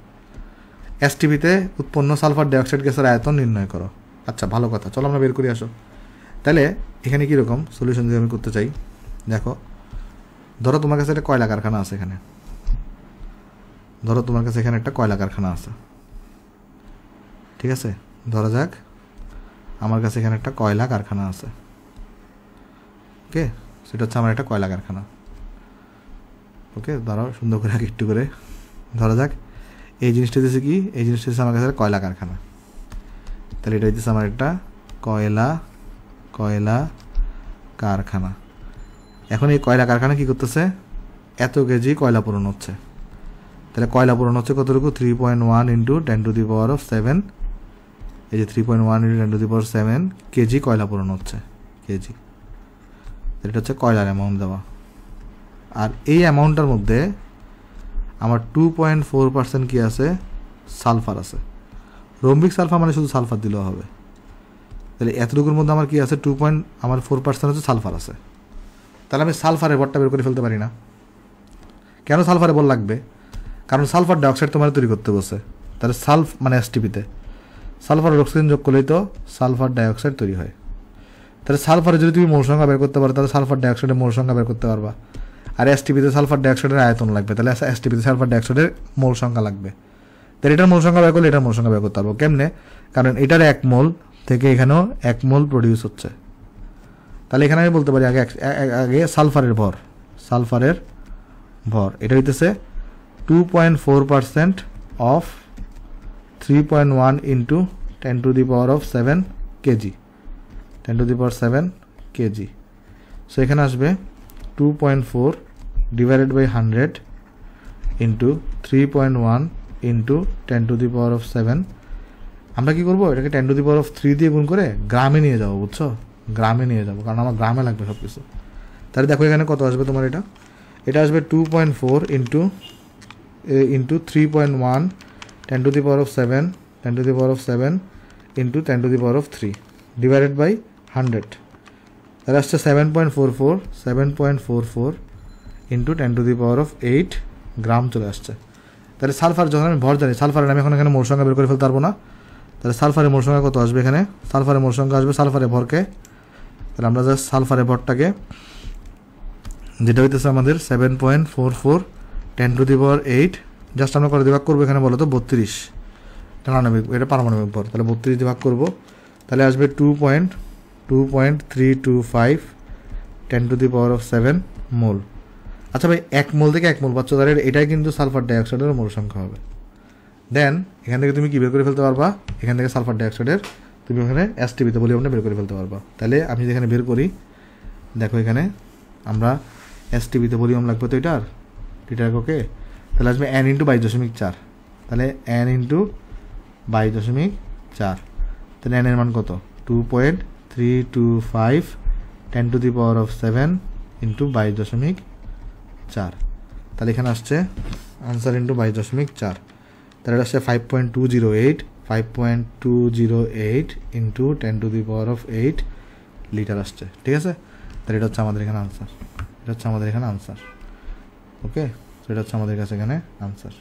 S1: এসটিপিতে উৎপন্ন সালফার ডাইঅক্সাইড গ্যাসের আয়তন নির্ণয় করো। আচ্ছা, ভালো কথা, চলো আমরা বের করি আসো। তাহলে এখানে কীরকম সলিউশন যদি আমি করতে চাই, দেখো, ধরো তোমার কাছে একটা কয়লা কারখানা আছে এখানে, ধরো তোমার কাছে এখানে একটা কয়লা কারখানা আছে, ঠিক আছে? ধরা যাক আমার কাছে এখানে একটা কয়লা কারখানা আছে, ওকে? সেটা হচ্ছে আমার একটা কয়লা কারখানা, ওকে? ধরো সুন্দর করে একটু করে ধরা যাক এই জিনিসটা দিয়েছে কি, এই জিনিসটা দিয়েছে আমার কাছে কয়লা কারখানা। তাহলে এটা দিতেছে আমার একটা কয়লা কারখানা। এখন এই কয়লা কারখানা কি করতেছে, এত কেজি কয়লা পূরণ হচ্ছে। তাহলে কয়লা পূরণ হচ্ছে কতটুকু, 3.1 × 10⁻⁷, এই যে 3.1 × 10⁻⁷ কেজি কয়লা পূরণ হচ্ছে, কেজি। এটা হচ্ছে কয়লার অ্যামাউন্ট দেওয়া। আর এই অ্যামাউন্টটার মধ্যে আমার 2.4% কি আছে, সালফার আছে। রম্বিক সালফার মানে শুধু সালফার দিলেও হবে। তাহলে এতটুকুর মধ্যে আমার কি আছে, 4% হচ্ছে সালফার আছে। তাহলে আমি সালফারের ভরটা বের করে ফেলতে পারি না। কেন সালফারে বল লাগবে? কারণ সালফার ডাইঅক্সাইড তোমার তৈরি করতে বসে। তাহলে মানে এসটিপিতে সালফার অক্সিজেন যোগ করলেই তো সালফার ডাইঅক্সাইড তৈরি হয়। তাহলে সালফারে যদি তুমি মোল সংখ্যা বের করতে পারো, তাহলে সালফার ডাইঅক্সাইডের মোল সংখ্যা বের করতে পারবা। আর এসটিপিতে সালফার ডাইঅক্সাইডের আয়তন লাগবে, তাহলে এসটিপিতে সালফার ডাইঅক্সাইডের মোল সংখ্যা লাগবে। তাহলে এটার মোল সংখ্যা বের করলে এটার মোল সংখ্যা বের করতে পারবো। কেমনে? কারণ এটার 1 মোল থেকে এখানেও 1 মোল প্রডিউস হচ্ছে। তাহলে এখানে আমি বলতে পারি আগে সালফারের ভর এটা হইতেছে 2.4% অফ 3.1 × 10⁻⁷ কেজি, 10⁻⁷ কেজি। সো এখানে আসবে 2.4 / 100 × 3.1 × 10⁻⁷। আমরা কি করবো, এটাকে 10⁻³ দিয়ে গুণ করে গ্রামে নিয়ে যাবো, বুঝছো? গ্রামে নিয়ে যাবো, কারণ আমার গ্রামে লাগবে সব কিছু। তাহলে দেখো এখানে কত আসবে তোমার, এটা আসবে 2.4 × 3.1 10⁻⁷ × 10⁻³ ডিভাইডেড বাই 100। তাহলে আসছে 7.44 × 10⁸ গ্রাম চলে আসছে। তাহলে সালফার যখন আমি ভর জানি, সালফারের আমি এখন এখানে মোল সংখ্যা বের করে ফেলতে পারবো না। তাহলে সালফারের মোল সংখ্যা কত আসবে এখানে, সালফারের মোল সংখ্যা আসবে সালফারের ভরকে, তাহলে আমরা জাস্ট সালফারের ভরটাকে যেটা হইতেছে আমাদের 7.44 10⁸, জাস্ট আমরা করে ভাগ করবো এখানে বলো তো 32, এটা পারমাণবিক ভর। তাহলে 32 দিয়ে ভাগ করবো, তাহলে আসবে 2.325 10⁻⁷ মোল। আচ্ছা ভাই, 1 মোল থেকে 1 মোল পাচ্ছ, তাহলে এটাই কিন্তু সালফার ডাইঅক্সাইডের মোল সংখ্যা হবে। দেন এখান থেকে তুমি কি বের করে ফেলতে পারবা, এখান থেকে সালফার ডাইঅক্সাইডের তুমি ওখানে এসটিপিতে ভলিউমটা বের করে ফেলতে পারবা। তাহলে আমি যেখানে বের করি, দেখো এখানে আমরা এসটিপিতে ভলিউম লাগবে তো এটার ওকে, তাহলে আসবে n × 22.4, তাহলে n × 22.4, তাহলে n এর মান কত, 2.325 10⁻⁷ × 22.4। তাহলে এখানে আসছে আনসার × 22.4, তাহলে এটা আসছে 5.208 × 10⁸ লিটার আসছে, ঠিক আছে? তাহলে এটা হচ্ছে আমাদের এখানে আনসার, ওকে? তো এটা হচ্ছে আমাদের কাছে এখানে আনসার।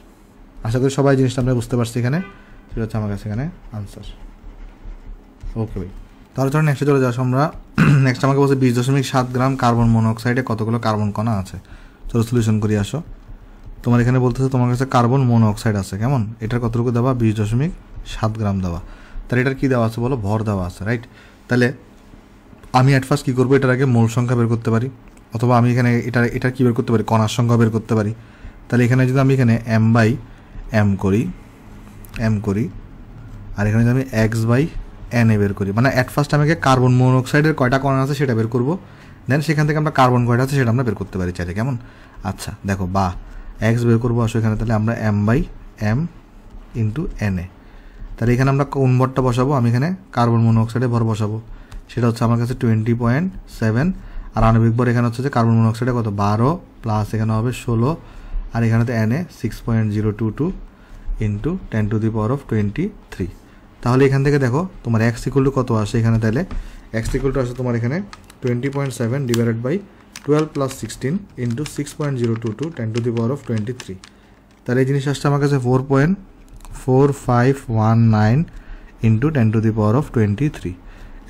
S1: আশা করি সবাই জিনিসটা আমরা বুঝতে পারছি এখানে, সেটা হচ্ছে আমার কাছে এখানে আনসার, ওকে ভাই। তাহলে চলো নেক্সটে চলে যাস আমরা। নেক্সট আমাকে বলছে 20.7 গ্রাম কার্বন মনোঅক্সাইডে কতগুলো কার্বন কণা আছে। চলো সলিউশন করি আসো। তোমার এখানে বলতেছে তোমার কাছে কার্বন মনোঅক্সাইড আছে, কেমন? এটার কতটুকু দেওয়া, 20.7 গ্রাম দেওয়া। তাহলে এটার কী দেওয়া আছে বলো, ভর দেওয়া আছে, রাইট? তাহলে আমি অ্যাট ফার্স্ট কী করবো, এটার আগে মোল সংখ্যা বের করতে পারি, অথবা আমি এখানে এটা কী বের করতে পারি, কণার সংখ্যা বের করতে পারি। তাহলে এখানে যদি আমি এখানে m/m করি, আর এখানে যদি আমি x/n বের করি, মানে অ্যাট ফার্স্ট আমাকে কার্বন মনোঅক্সাইডের কয়টা কণা আছে সেটা বের করবো, দেন সেখান থেকে আমরা কার্বন কয়টা আছে সেটা আমরা বের করতে পারি চাইলে, কেমন? আচ্ছা দেখো, বা x বের করবো আসো এখানে, তাহলে আমরা m/m × n। তাহলে এখানে আমরা কোন ভরটা বসাবো, আমি এখানে কার্বন মনোঅক্সাইডের ভর বসাবো, সেটা হচ্ছে আমার কাছে 20.7, আর আণবিক ভর এখানে হচ্ছে যে কার্বন মনোঅক্সাইডে কত, 12 প্লাস এখানে হবে 16, আর এখানে তো Na 6.022 × 10⁻23। তাহলে এখান থেকে দেখো তোমার এক্স ইকুয়াল টু কত আসে এখানে, তাহলে এক্স ইকুয়াল টু আসে তোমার এখানে 20.7 ডিভাইডেড বাই 12 + 16 ইন্টু 6.022 10⁻23। তাহলে এই জিনিস আসছে আমার কাছে 4.4519 ইন্টু 10⁻23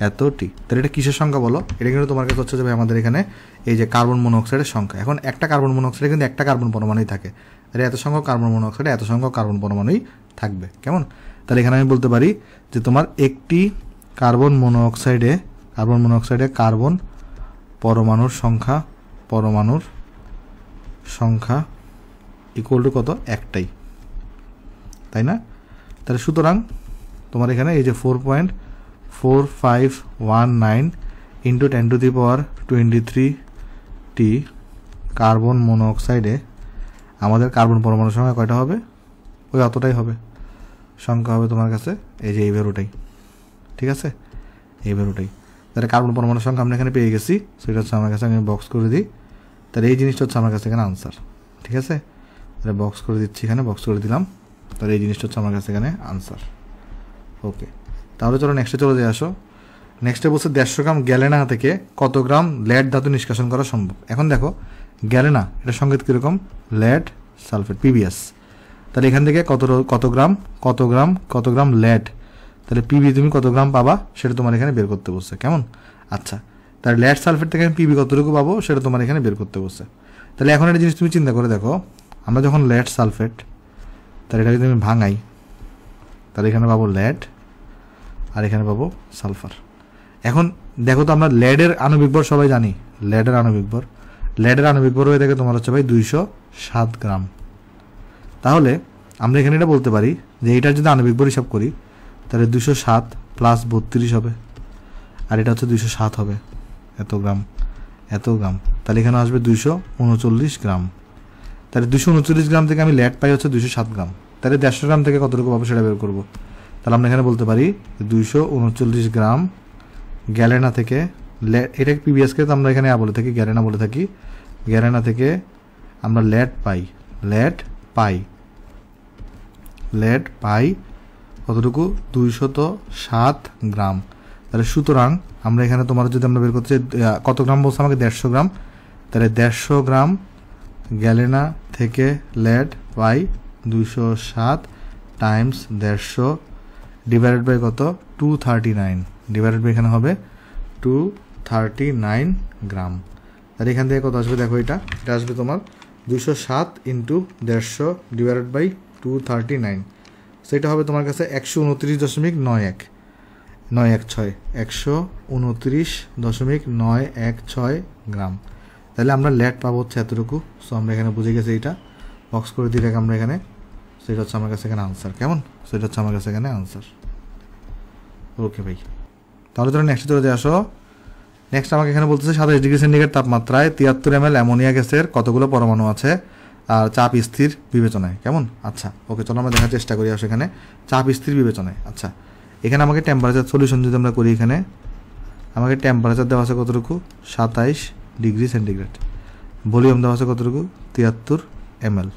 S1: এত টি। তাহলে এটা কিসের সংখ্যা বলো? এটা কিন্তু তোমার কাছে হচ্ছে যে ভাই আমাদের এখানে এই যে কার্বন মনোক্সাইডের সংখ্যা। এখন একটা কার্বন মনোক্সাইডে কিন্তু একটা কার্বন পরমাণুই থাকে, তাহলে এত সংখ্যক কার্বন মনোক্সাইডে এত সংখ্যক কার্বন পরমাণুই থাকবে। কেমন? তাহলে এখানে আমি বলতে পারি যে তোমার একটি কার্বন মনোক্সাইডে কার্বন পরমাণুর সংখ্যা ইকুয়াল টু কত? একটাই, তাই না? তাহলে সুতরাং তোমার এখানে এই যে 4.4519 ইন্টু 10⁻23 টি কার্বন মনোক্সাইডে আমাদের কার্বন পরমাণুর সংখ্যা কয়টা হবে? ওই অতটাই হবে সংখ্যা হবে তোমার কাছে এই যে এই ভ্যালুটাই, ঠিক আছে, এই ভ্যালুটাই। তাহলে কার্বন পরমাণুর সংখ্যা আমরা এখানে পেয়ে গেছি, সেটা হচ্ছে আমার কাছে, আমি বক্স করে দিই। তাহলে এই জিনিসটা হচ্ছে আমার কাছে এখানে আনসার, ঠিক আছে। তাহলে বক্স করে দিচ্ছি, এখানে বক্স করে দিলাম। তাহলে এই জিনিসটা হচ্ছে আমার কাছে এখানে আনসার। ওকে, তাহলে চলো নেক্সটে চলে যাই। আসো, নেক্সটে বলছে 150 গ্রাম গ্যালেনা থেকে কত গ্রাম লেড ধাতু নিষ্কাশন করা সম্ভব। এখন দেখো গ্যালেনা, এটা সংকেত কীরকম? Lead sulphate, PBS. তাহলে এখান থেকে কত গ্রাম লেড, তাহলে পিবি তুমি কত গ্রাম পাবা সেটা তোমার এখানে বের করতে বলছে। কেমন? আচ্ছা, তাহলে লেড সালফেট থেকে আমি পিবি কতটুকু পাবো সেটা তোমার এখানে বের করতে বলছে। তাহলে এখন একটা জিনিস তুমি চিন্তা করে দেখো, আমরা যখন লেড সালফেট, তাহলে এটা যদি আমি ভাঙাই, তাহলে এখানে পাবো লেড আর এখানে পাবো সালফার। এখন দেখো তো আমরা লেডের আণবিক ভর সবাই জানি, লেডের আণবিক ভর হয়ে থাকে তোমার হচ্ছে ভাই 207 গ্রাম। তাহলে আমরা এখানে এটা বলতে পারি যে এটার যদি আণবিক ভর হিসাব করি তাহলে 207 প্লাস 32 হবে, আর এটা হচ্ছে 207 হবে এত গ্রাম। তাহলে এখানে আসবে 239 গ্রাম। তাহলে 239 গ্রাম থেকে আমি লেড পাই হচ্ছে 207 গ্রাম। তাহলে 150 গ্রাম থেকে কতটুকু পাবো সেটা বের করবো। তাহলে আমরা এখানে বলতে পারি 239 গ্রাম গ্যালেনা থেকে লেড, এটা পিবিএসকে তো আমরা এখানে বলে থাকি, গ্যালেনা বলে থাকি। গ্যালেনা থেকে আমরা লেড পাই কতটুকু? 207 গ্রাম। তাহলে সুতরাং আমরা এখানে তোমার যদি আমরা বের করতে চাই কত গ্রাম বলছে আমাকে? 150 গ্রাম। তাহলে 150 গ্রাম গ্যালেনা থেকে লেড পাই 207 টাইমস 150 ডিভাইডেড বাই কত? 239 ডিভাইডেড বাই এখানে হবে 239 গ্রাম। তাহলে এখান থেকে কত আসবে দেখো, এটা আসবে তোমার 207 ইন্টু 150 ডিভাইডেড বাই 239, সেটা হবে তোমার কাছে 129.916 129.916 গ্রাম। তাহলে আমরা লেড পাবো হচ্ছে এতটুকু। সো আমরা এখানে বুঝে গেছি, এটা বক্স করে দিলে আমরা এখানে, সেটা হচ্ছে আমার কাছে এখানে আনসার। কেমন? সেটা হচ্ছে আমার কাছে এখানে আনসার। ওকে ভাই, তাহলে তোরা নেক্সট চলে যাই। আসো, নেক্সট আমাকে এখানে বলতেছে 27 ডিগ্রি সেন্টিগ্রেড তাপমাত্রায় 73 ml অ্যামোনিয়া গ্যাসের কতগুলো পরমাণু আছে আর চাপ স্থির বিবেচনায়। কেমন? আচ্ছা, ওকে, চলো আমরা দেখার চেষ্টা করি। আসো, এখানে চাপ স্থির বিবেচনায়। আচ্ছা, এখানে আমাকে টেম্পারেচার সলিউশন যদি আমরা করি, এখানে আমাকে টেম্পারেচার দেওয়া আছে কতটুকু? 27 ডিগ্রি সেন্টিগ্রেড। ভলিউম দেওয়া আছে কতটুকু? 73 ml।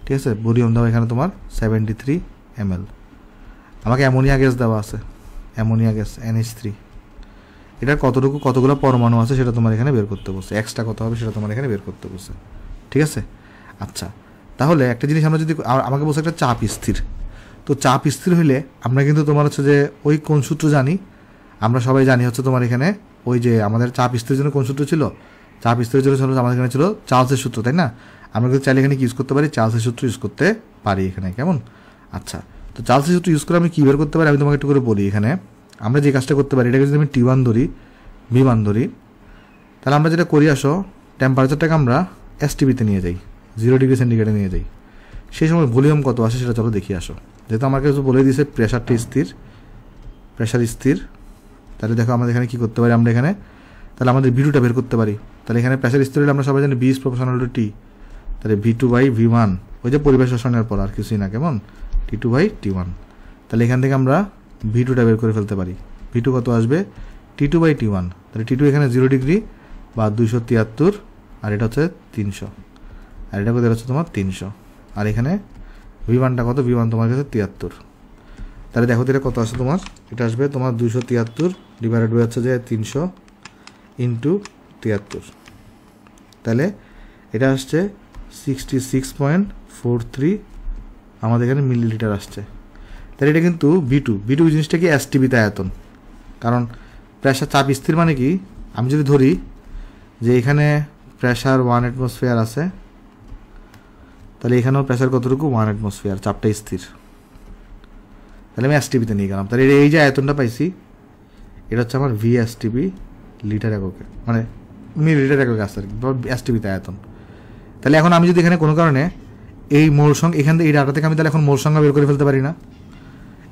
S1: ঠিক আছে, ভলিউম দেওয়া এখানে তোমার 73 ml। আমাকে অ্যামোনিয়া গ্যাস দেওয়া আছে, অ্যামোনিয়া গ্যাস NH3, এটার কতগুলো পরমাণু আছে সেটা তোমার এখানে বের করতে বলছে। এক্সট্রা কত হবে সেটা তোমার এখানে বের করতে বলছে। ঠিক আছে, আচ্ছা, তাহলে একটা জিনিস আমরা যদি, আমাকে বলছে একটা চাপ স্থির, তো চাপ স্থির হইলে আমরা কিন্তু তোমার হচ্ছে যে ওই কোন সূত্র জানি, আমরা সবাই জানি হচ্ছে তোমার এখানে ওই যে আমাদের চাপ স্থিরের জন্য কোন সূত্র ছিল? চাপ স্থিরের জন্য আমাদের এখানে ছিল চার্লসের সূত্র, তাই না? আমরা কিন্তু চাইলে এখানে কি ইউজ করতে পারি? চার্লসের সূত্র ইউজ করতে পারি এখানে। কেমন? আচ্ছা, তো চার্লসের সূত্র ইউজ করে আমি কী বের করতে পারি আমি তোমাকে একটু করে বলি। এখানে আমরা যে কাজটা করতে পারি, এটাকে যদি আমি T1 ধরি, V1 ধরি, তাহলে আমরা যেটা করি, আসো টেম্পারেচারটাকে আমরা STB-তে নিয়ে যাই, 0 ডিগ্রি সেন্টিগ্রেডে নিয়ে যাই। সেই সময় ভলিউম কত আসে সেটা চলো দেখি। আসো, যেহেতু আমাকে বলে দিয়েছে প্রেশারটা স্থির, প্রেশার স্থির, তাহলে দেখো আমাদের এখানে কী করতে পারি আমরা এখানে, তাহলে আমাদের V2টা বের করতে পারি। তাহলে এখানে প্রেশার স্থির হলে আমরা সবাই জানি B is proportional to T, তাহলে V2/V1, ওই যে পরিবেশ শোষণের পর আর কিছুই না। কেমন? T2/T1। তাহলে এখান থেকে আমরা V2টা বের করে ফেলতে পারি। V2 কত আসবে? T2/T1। তাহলে T2 এখানে 0 ডিগ্রি বা 273, আর এটা হচ্ছে 300, আর এটা কত হচ্ছে তোমার 300, আর এখানে V1টা কত? V1 তোমার কাছে 73। তাহলে দেখো এটা কত আসে তোমার, এটা আসবে তোমার 273 ডিভাইডেড বাই হচ্ছে যে 300 ইন্টু 73, তাহলে এটা আসছে 66.43 আমাদের এখানে মিলিলিটার আসছে। তাহলে এটা কিন্তু B2 জিনিসটা কি এসটিপিতে আয়তন, কারণ প্রেশার চাপ স্থির মানে কি, আমি যদি ধরি যে এখানে প্রেশার 1 অ্যাটমসফিয়ার আছে, তাহলে এখানেও প্রেশার কতটুকু 1 অ্যাটমসফিয়ার, চাপটা স্থির, তাহলে আমি এসটিপিতে নিয়ে গেলাম। তাহলে এই যে আয়তনটা পাইছি এটা হচ্ছে আমার VSTP লিটার এককে, মানে মিলিলিটার এককে আসছে এসটিপিতে আয়তন। তাহলে এখন আমি যদি এখানে কোনো কারণে এই মোল সংখ্যা এখান থেকে এই ডাটা থেকে আমি তাহলে এখন মোল সংখ্যা বের করে ফেলতে পারি না।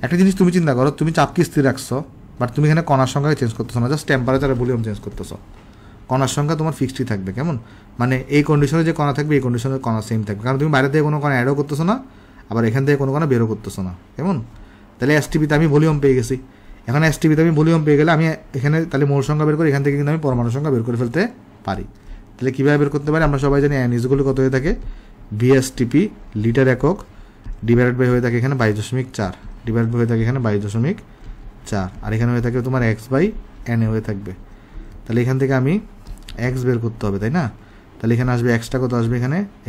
S1: একটা জিনিস তুমি চিন্তা করো, তুমি চাপকে স্থির রাখছো, বাট তুমি এখানে কণার সংখ্যা চেঞ্জ করতেছো না, জাস্ট টেম্পারেচার আর ভলিউম চেঞ্জ করতেছো। কণার সংখ্যা তোমার ফিক্সডই থাকবে, কেমন, মানে এই কন্ডিশনে যে কণা থাকবে এই কন্ডিশনে কণা সেম থাকবে, কারণ তুমি বাইরে থেকে কোনো কণা অ্যাডও করতেছো না, আবার এখান থেকে কোনো কণা বেরও করতেছো না, কেমন। তাহলে এসটিপিতে আমি ভলিউম পেয়ে গেছি। এখন এসটিপিতে আমি ভলিউম পেয়ে গেলে আমি এখানে তাহলে মোল সংখ্যা বের করে এখান থেকে কিন্তু আমি পরমাণু সংখ্যা বের করে ফেলতে পারি। তাহলে কীভাবে বের করতে পারি, আমরা সবাই জানি n ইকুয়াল কত হয়ে থাকে, VSTP লিটার একক ডিভাইডেড বাই হয়ে থাকে এখানে 22.4, ডিভাইড বাই হয়ে থাকে এখানে 22.4, আর এখানে হয়ে থাকে তোমার x/n হয়ে থাকবে। তাহলে এখান থেকে আমি x বের করতে হবে, তাই না। তাহলে এখানে আসবে xটা কত আসবে,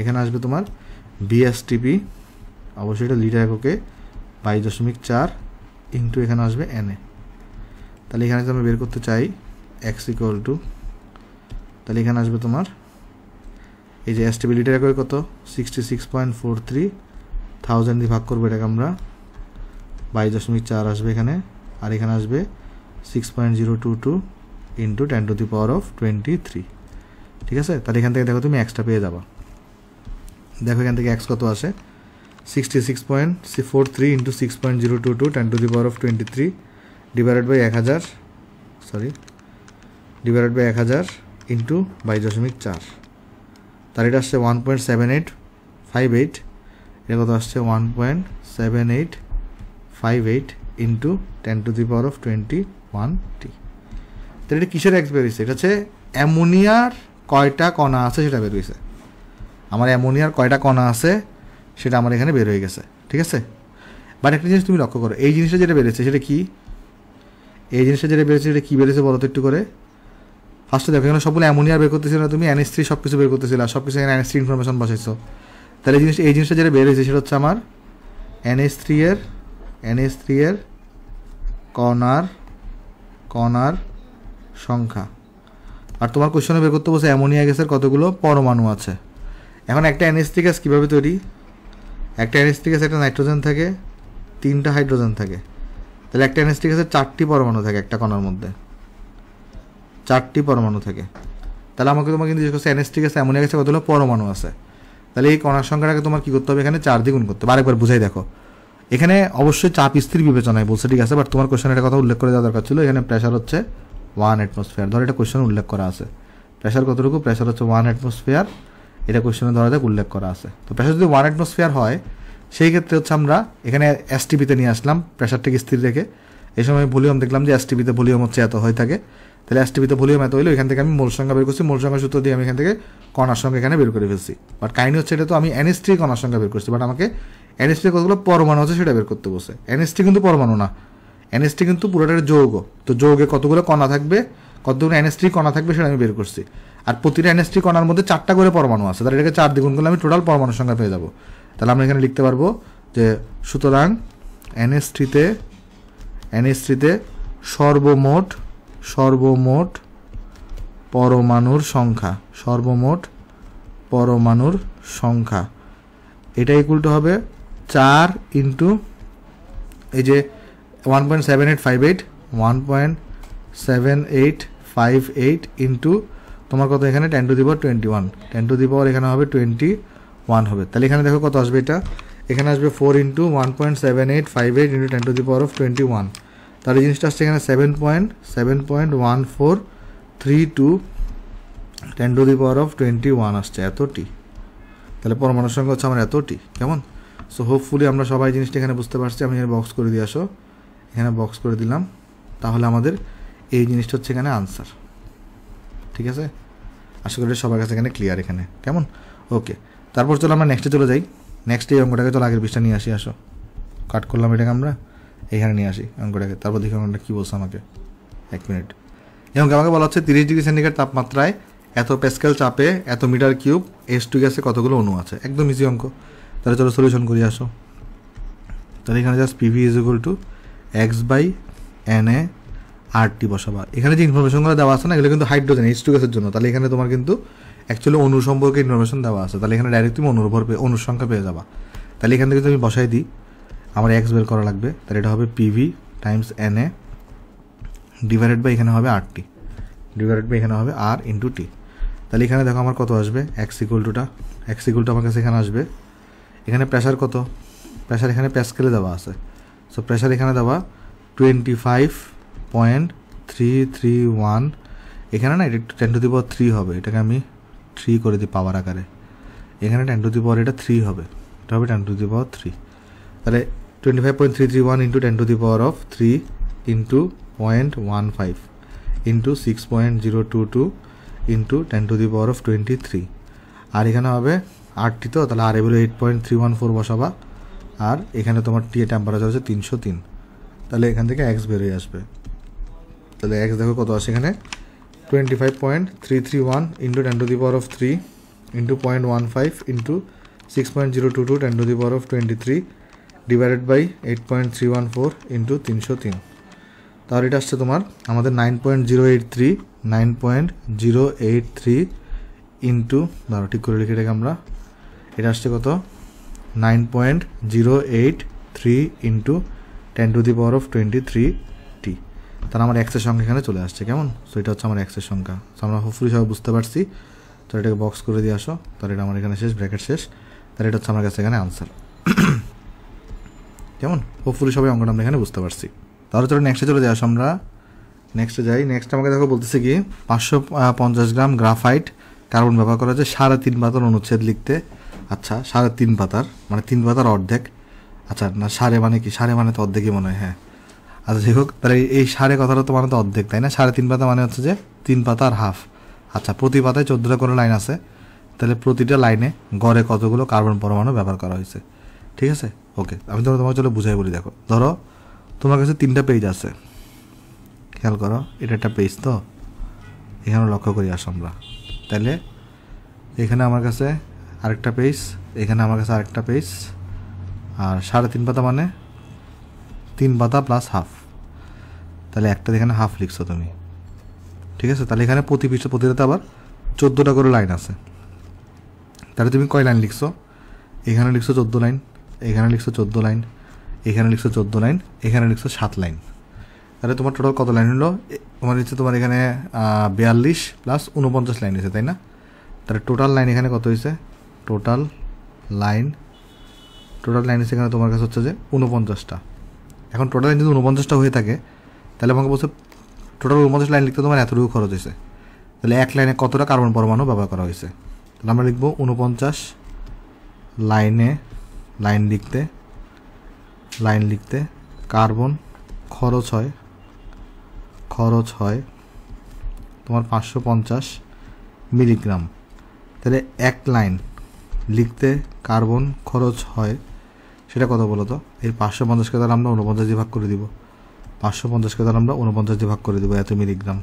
S1: এখানে আসবে তোমার VSTP, অবশ্যই এটা লিটার এককে 22.4 ইন্টু এখানে আসবে n। তাহলে এখানে যদি আমি বের করতে চাই x ইকুয়াল টু, তাহলে এখানে আসবে তোমার এই যে এসটিপি লিটার এককে কত 66.43, 1000 দিয়ে ভাগ করবো এটাকে আমরা 22.4 আসবে এখানে, আর এখানে আসবে 6.022 ইন্টু 10⁻23, ঠিক আছে। তাহলে এখান থেকে দেখো তুমি এক্সটা পেয়ে যাবা, দেখো এখান থেকে এক্স কত আসে 66.43 into 6.022 10⁻23 divided by 1000, divided by 1000 into 22.4, তাহলে এটা আসছে 1.7858, এটা কত আসছে 1.7858 ইন্টু 10⁻21 টি। তাহলে এটা কিসের এক্স বের হয়েছে, এটা হচ্ছে অ্যামোনিয়ার কয়টা কণা আছে সেটা বের হয়েছে। আমার অ্যামোনিয়ার কয়টা কণা আছে সেটা আমার এখানে বের হয়ে গেছে, ঠিক আছে। বাট একটা জিনিস তুমি লক্ষ্য করো, এই জিনিসটা যেটা বেড়েছে সেটা কি, এই জিনিসটা যেটা বেড়েছে সেটা কী বেড়েছে বলো তো একটু করে। ফার্স্টে দেখো এখানে সবগুলো অ্যামোনিয়া বের করতেছিল না, তুমি NH3 সব কিছু বের করতেছিল, আর সব কিছু এখানে NH3 ইনফরমেশন বসাইছো। তাহলে এই জিনিসটা যেটা বের হয়েছে সেটা হচ্ছে আমার NH3 এর কণার সংখ্যা। আর তোমার কোশ্চেনে বের করতে বলছে অ্যামোনিয়া গ্যাসের কতগুলো পরমাণু আছে। এখন একটা NH3 গ্যাস কীভাবে তৈরি, একটা NH3 গ্যাস একটা নাইট্রোজেন থাকে, 3টা হাইড্রোজেন থাকে, তাহলে একটা NH3 গ্যাসের 4টি পরমাণু থাকে, একটা কণার মধ্যে 4টি পরমাণু থাকে। তাহলে আমাকে তোমাকে কিন্তু জিজ্ঞেস করছে NH3 গ্যাস অ্যামোনিয়া গ্যাসে কতগুলো পরমাণু আছে, তাহলে এই কণার সংখ্যাটাকে তোমার কী করতে হবে, এখানে 4 দিয়ে গুণ করতে হবে। আরেকবার বুঝাই দেখো, এখানে অবশ্যই চাপ স্থির বিবেচনায় বলছে, ঠিক আছে, বাট তোমার কোশ্চেনে একটা কথা উল্লেখ করে দেওয়া দরকার ছিল, এখানে প্রেশার হচ্ছে 1 অ্যাটমসফিয়ার, ধরো এটা কোশ্চেনে উল্লেখ করা আছে, প্রেশার কতটুকু, প্রেশার হচ্ছে 1 অ্যাটমসফিয়ার, এটা কোশ্চেনে ধরা যাক উল্লেখ করা আছে। তো প্রেশার যদি 1 অ্যাটমসফিয়ার হয় সেই ক্ষেত্রে হচ্ছে আমরা এখানে এসটিপিতে নিয়ে আসলাম প্রেশারটাকে স্থির রেখে, এই সময় ভলিউম দেখলাম যে এসটিপিতে ভলিউম হচ্ছে এত হয়ে থাকে, তাহলে এসটিপিতে ভলিউম এত হইলো, এখান থেকে আমি মোল সংখ্যা বের করছি, মোল সংখ্যা সূত্র দিয়ে আমি এখান থেকে কণার সংখ্যা এখানে বের করে ফেলছি। বাট কাহিনী হচ্ছে এটা তো আমি NH3 কণার সংখ্যা বের করছি, বাট আমাকে NH3 কতগুলো পরমাণু আছে সেটা বের করতে বসে। NH3 কিন্তু পরমাণু না, NH3 কিন্তু পুরোটা যৌগ, তো যৌগে কতগুলো কণা থাকবে, কতগুলো NH3 কণা থাকবে সেটা আমি বের করছি। আর প্রতিটা NH3 কণার মধ্যে 4টা করে পরমাণু আছে, তাহলে এটাকে 4 দ্বিগুণ করলে আমি টোটাল পরমাণু সংখ্যা পেয়ে যাবো। তাহলে আমরা এখানে লিখতে পারবো যে সুতরাং NH3 সর্বমোট পরমাণুর সংখ্যা এটা ইকুয়াল টু হবে 4 ইন্টু এই যে 1.7858 ইন্টু তোমার কত এখানে 10⁻21, 10⁻, এখানে হবে 21 হবে। তাহলে এখানে দেখো কত আসবে, এটা এখানে আসবে 4 ইন্টু 1.7858 ইন্টু 10⁻21, তাহলে জিনিসটা আসছে এখানে 7.1432 10⁻21 আসছে, এতটি। তাহলে পরমাণুর সংখ্যা হচ্ছে আমার এতটি, কেমন। সো হোপফুলি আমরা সবাই জিনিসটা এখানে বুঝতে পারছি। আমি এখানে বক্স করে দিয়ে আসো, এখানে বক্স করে দিলাম, তাহলে আমাদের এই জিনিসটা হচ্ছে এখানে আনসার, ঠিক আছে। আশা করি সবার কাছে এখানে ক্লিয়ার এখানে, কেমন। ওকে, তারপর চলো আমরা নেক্সটে চলে যাই। নেক্সট এই অঙ্কটাকে চলো আগের পৃষ্ঠা নিয়ে আসো, কাট করলাম এটাকে আমরা, এখানে নিয়ে আসি অঙ্কটাকে, তারপর দেখি অঙ্কটা কী বলছে আমাকে। 1 মিনিট। এবং আমাকে বলা হচ্ছে 30 ডিগ্রি সেন্টিগ্রেড তাপমাত্রায় এত প্যাসকেল চাপে এত মিটার কিউব H2 গ্যাসে কতগুলো অণু আছে। একদম ইজি অঙ্ক। তাহলে চলো সলিউশন করি আসো। তাহলে এখানে জাস্ট PV = x/Na RT বসাবা। এখানে যে ইনফরমেশনগুলো দেওয়া আছে না, এগুলো কিন্তু হাইড্রোজেন H2 গ্যাসের জন্য। তাহলে এখানে তোমার কিন্তু অ্যাকচুয়ালি অণু সম্পর্কে ইনফরমেশন দেওয়া আছে। তাহলে এখানে ডাইরেক্ট তুমি অণুর সংখ্যা পেয়ে যাবা। তাহলে এখান থেকে তুমি বসাই দিই, আমার x বের করা লাগবে। তাহলে এটা হবে PV × Na ডিভাইডেড বাই এখানে হবে RT ডিভাইডেড বাই এখানে হবে R × T। তাহলে এখানে দেখো আমার কত আসবে, x = আমার কাছে এখানে আসবে। এখানে প্রেশার কত, প্রেশার এখানে প্যাসকেলে দেওয়া আছে। সো প্রেশার এখানে দেওয়া 25.331। এখানে না এটা 10⁻³ হবে, এটাকে আমি 3 করে দিই পাওয়ার আকারে। এখানে 10⁻³ এটা 3 হবে, এটা হবে 10⁻³ তাহলে 25.331 × 10⁻³ × 0.15 × 6.022 × 10⁻23। আর এখানে হবে RT, তো তাহলে আর এগুলো 8.314 বসাবা। আর এখানে তোমার T টেম্পারেচার হচ্ছে 303। তাহলে এখান থেকে x বেরিয়ে আসবে। তাহলে x দেখো কত আসে এখানে, 25.331 × 10⁻³ × 0.15 × 6.022 10⁻23 ডিভাইডেড বাই 8.314 × 303। তাহলে এটা আসছে তোমার আমাদের 9.083 ইন্টু, ধরো ঠিক করে লিখে এটাকে আমরা, এটা আসছে কত 9.083 × 10⁻23T। তাহলে আমার এক্সের সংখ্যা এখানে চলে আসছে। কেমন? সো এটা হচ্ছে আমার এক্সের সংখ্যা। সো আমরা হোপফুলি সবাই বুঝতে পারছি। তো এটাকে বক্স করে দিয়ে আসো। তাহলে এটা আমার এখানে শেষ, ব্র্যাকেট শেষ। তাহলে এটা হচ্ছে আমার কাছে এখানে আনসার। কেমন? হোপফুলি সবাই অঙ্কটা আমরা এখানে বুঝতে পারছি। তাহলে চলো নেক্সটে চলে যাই। আসো আমরা নেক্সটে যাই। নেক্সট আমাকে দেখো বলতেছে কি 550 গ্রাম গ্রাফাইট কার্বন ব্যবহার করা হচ্ছে 3.5 পাতার অনুচ্ছেদ লিখতে। আচ্ছা 3.5 পাতার মানে 3 পাতার অর্ধেক। আচ্ছা না, সাড়ে মানে কি, সাড়ে মানে তো অর্ধেকই মনে হয়। হ্যাঁ আচ্ছা যাই হোক, তাহলে এই সাড়ে কথাটা তো মানে তো অর্ধেক, তাই না? 3.5 পাতা মানে হচ্ছে যে 3 পাতার হাফ। আচ্ছা প্রতি পাতায় 14টা করে লাইন আছে। তাহলে প্রতিটা লাইনে গড়ে কতগুলো কার্বন পরমাণু ব্যবহার করা হয়েছে। ঠিক আছে, ওকে। আমি তোমাকে চলো বুঝাই বলি। দেখো ধরো তোমার কাছে 3টা পেজ আছে, খেয়াল করো, এটা একটা পেজ, তো এখানে লক্ষ্য করি আসো আমরা। তাহলে এখানে আমার কাছে আরেকটা পেজ, এখানে আমার কাছে আরেকটা পেজ, আর 3.5 পাতা মানে 3 পাতা প্লাস হাফ। তাহলে একটা এখানে হাফ লিখছো তুমি, ঠিক আছে? তাহলে এখানে প্রতি পৃষ্ঠা প্রতিটাতে আবার 14টা করে লাইন আছে। তাহলে তুমি কয় লাইন লিখছো? এখানে লিখছো 14 লাইন, এখানে লিখছো 14 লাইন, এখানে লিখছো 14 লাইন, এখানে লিখছো 7 লাইন। তাহলে তোমার টোটাল কত লাইন হলো? তোমার হচ্ছে তোমার এখানে 42 প্লাস 49 লাইন হয়েছে, তাই না? তাহলে টোটাল লাইন এখানে কত হয়েছে? টোটাল লাইন হচ্ছে এখানে তোমার কাছে হচ্ছে যে 49টা। এখন টোটাল লাইন যদি 49টা হয়ে থাকে, তাহলে আমাকে বলছে টোটাল 49 লাইন লিখতে তোমার এতটুকু খরচ হয়েছে। তাহলে এক লাইনে কতটা কার্বন পরমাণু ব্যবহার করা হয়েছে? তাহলে আমরা লিখবো 49 লাইনে লাইন লিখতে কার্বন খরচ হয় তোমার 550 মিলিগ্রাম। তাহলে এক লাইন লিখতে কার্বন খরচ হয় সেটা কত বলো তো? এই 550কে দ্বারা আমরা 49 দিয়ে ভাগ করে দিব। 550কে দ্বারা আমরা 49 দিয়ে ভাগ করে দিব, এত মিলিগ্রাম।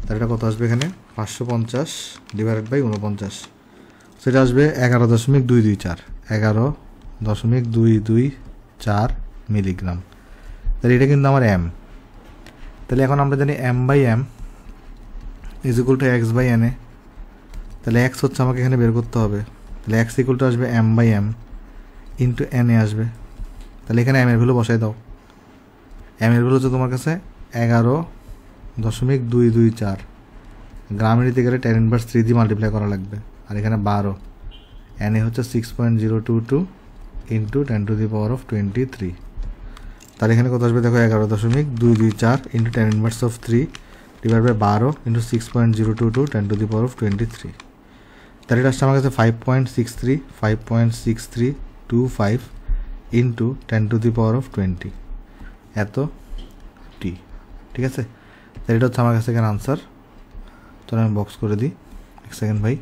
S1: তাহলে এটা কত আসবে এখানে? 550 ডিভাইডেড বাই 49, সেটা আসবে 11.224 11.224 মিলিগ্রাম। তাহলে এটা কিন্তু আমার এম। তাহলে এখন আমরা জানি m/m = x/na। তাহলে x হচ্ছে আমাকে এখানে বের করতে হবে। তাহলে x = আসবে m/m ইন্টু na আসবে। তাহলে এখানে m এর ভ্যালু বসাই দাও। m এর ভ্যালু হচ্ছে তোমার কাছে 11.224 গ্রামে নিতে গেলে 10⁻³ দিয়ে মাল্টিপ্লাই করা লাগবে। আর এখানে 12, na হচ্ছে 6.022 ইন্টু 10⁻23। তাহলে এখানে কত আসবে দেখো? 11.224 ইন্টু 10⁻³ ডিভাইড বাই 12 ইন্টু 6.022 10⁻23। তাহলে এটা আসছে আমার কাছে 5.6325 ইন্টু 10⁻20 এত টি। ঠিক আছে, তাহলে এটা হচ্ছে আমার কাছে এখানে আনসার। চলো আমি বক্স করে দিই। এক সেকেন্ড ভাই,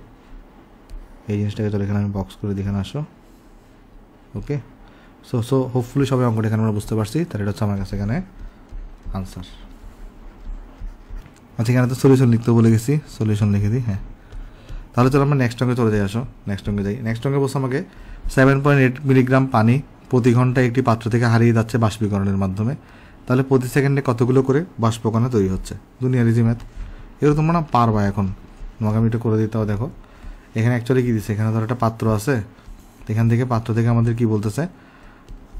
S1: এই জিনিসটাকে চলো এখানে আমি বক্স করে দিই। এখানে আসো, ওকে। সো হোপফুলি সবাই অঙ্কটা এখানে আমরা বুঝতে পারছি, তাহলে এটা হচ্ছে আমার কাছে এখানে আনসার। আচ্ছা, এখানে তো সলিউশন লিখতে বলে গেছি, সলিউশন লিখে দিই। হ্যাঁ, তাহলে চলো আমরা নেক্সট অঙ্কে চলে যাই। আসো নেক্সট অঙ্কে যাই। নেক্সট অঙ্কে বলছে আমাকে 7.8 মিলিগ্রাম পানি প্রতি ঘন্টায় একটি পাত্র থেকে হারিয়ে যাচ্ছে বাষ্পীকরণের মাধ্যমে, তাহলে প্রতি সেকেন্ডে কতগুলো করে বাষ্পকণা তৈরি হচ্ছে। দুনিয়ার ইজি ম্যাথ, এগুলো তোমরা না পারবা। এখন তোমাকে আমি এটা করে দিতে হবে। দেখো এখানে অ্যাকচুয়ালি কী দিচ্ছে, এখানে ধরো একটা পাত্র আছে, এখান থেকে পাত্র থেকে আমাদের কি বলতেছে,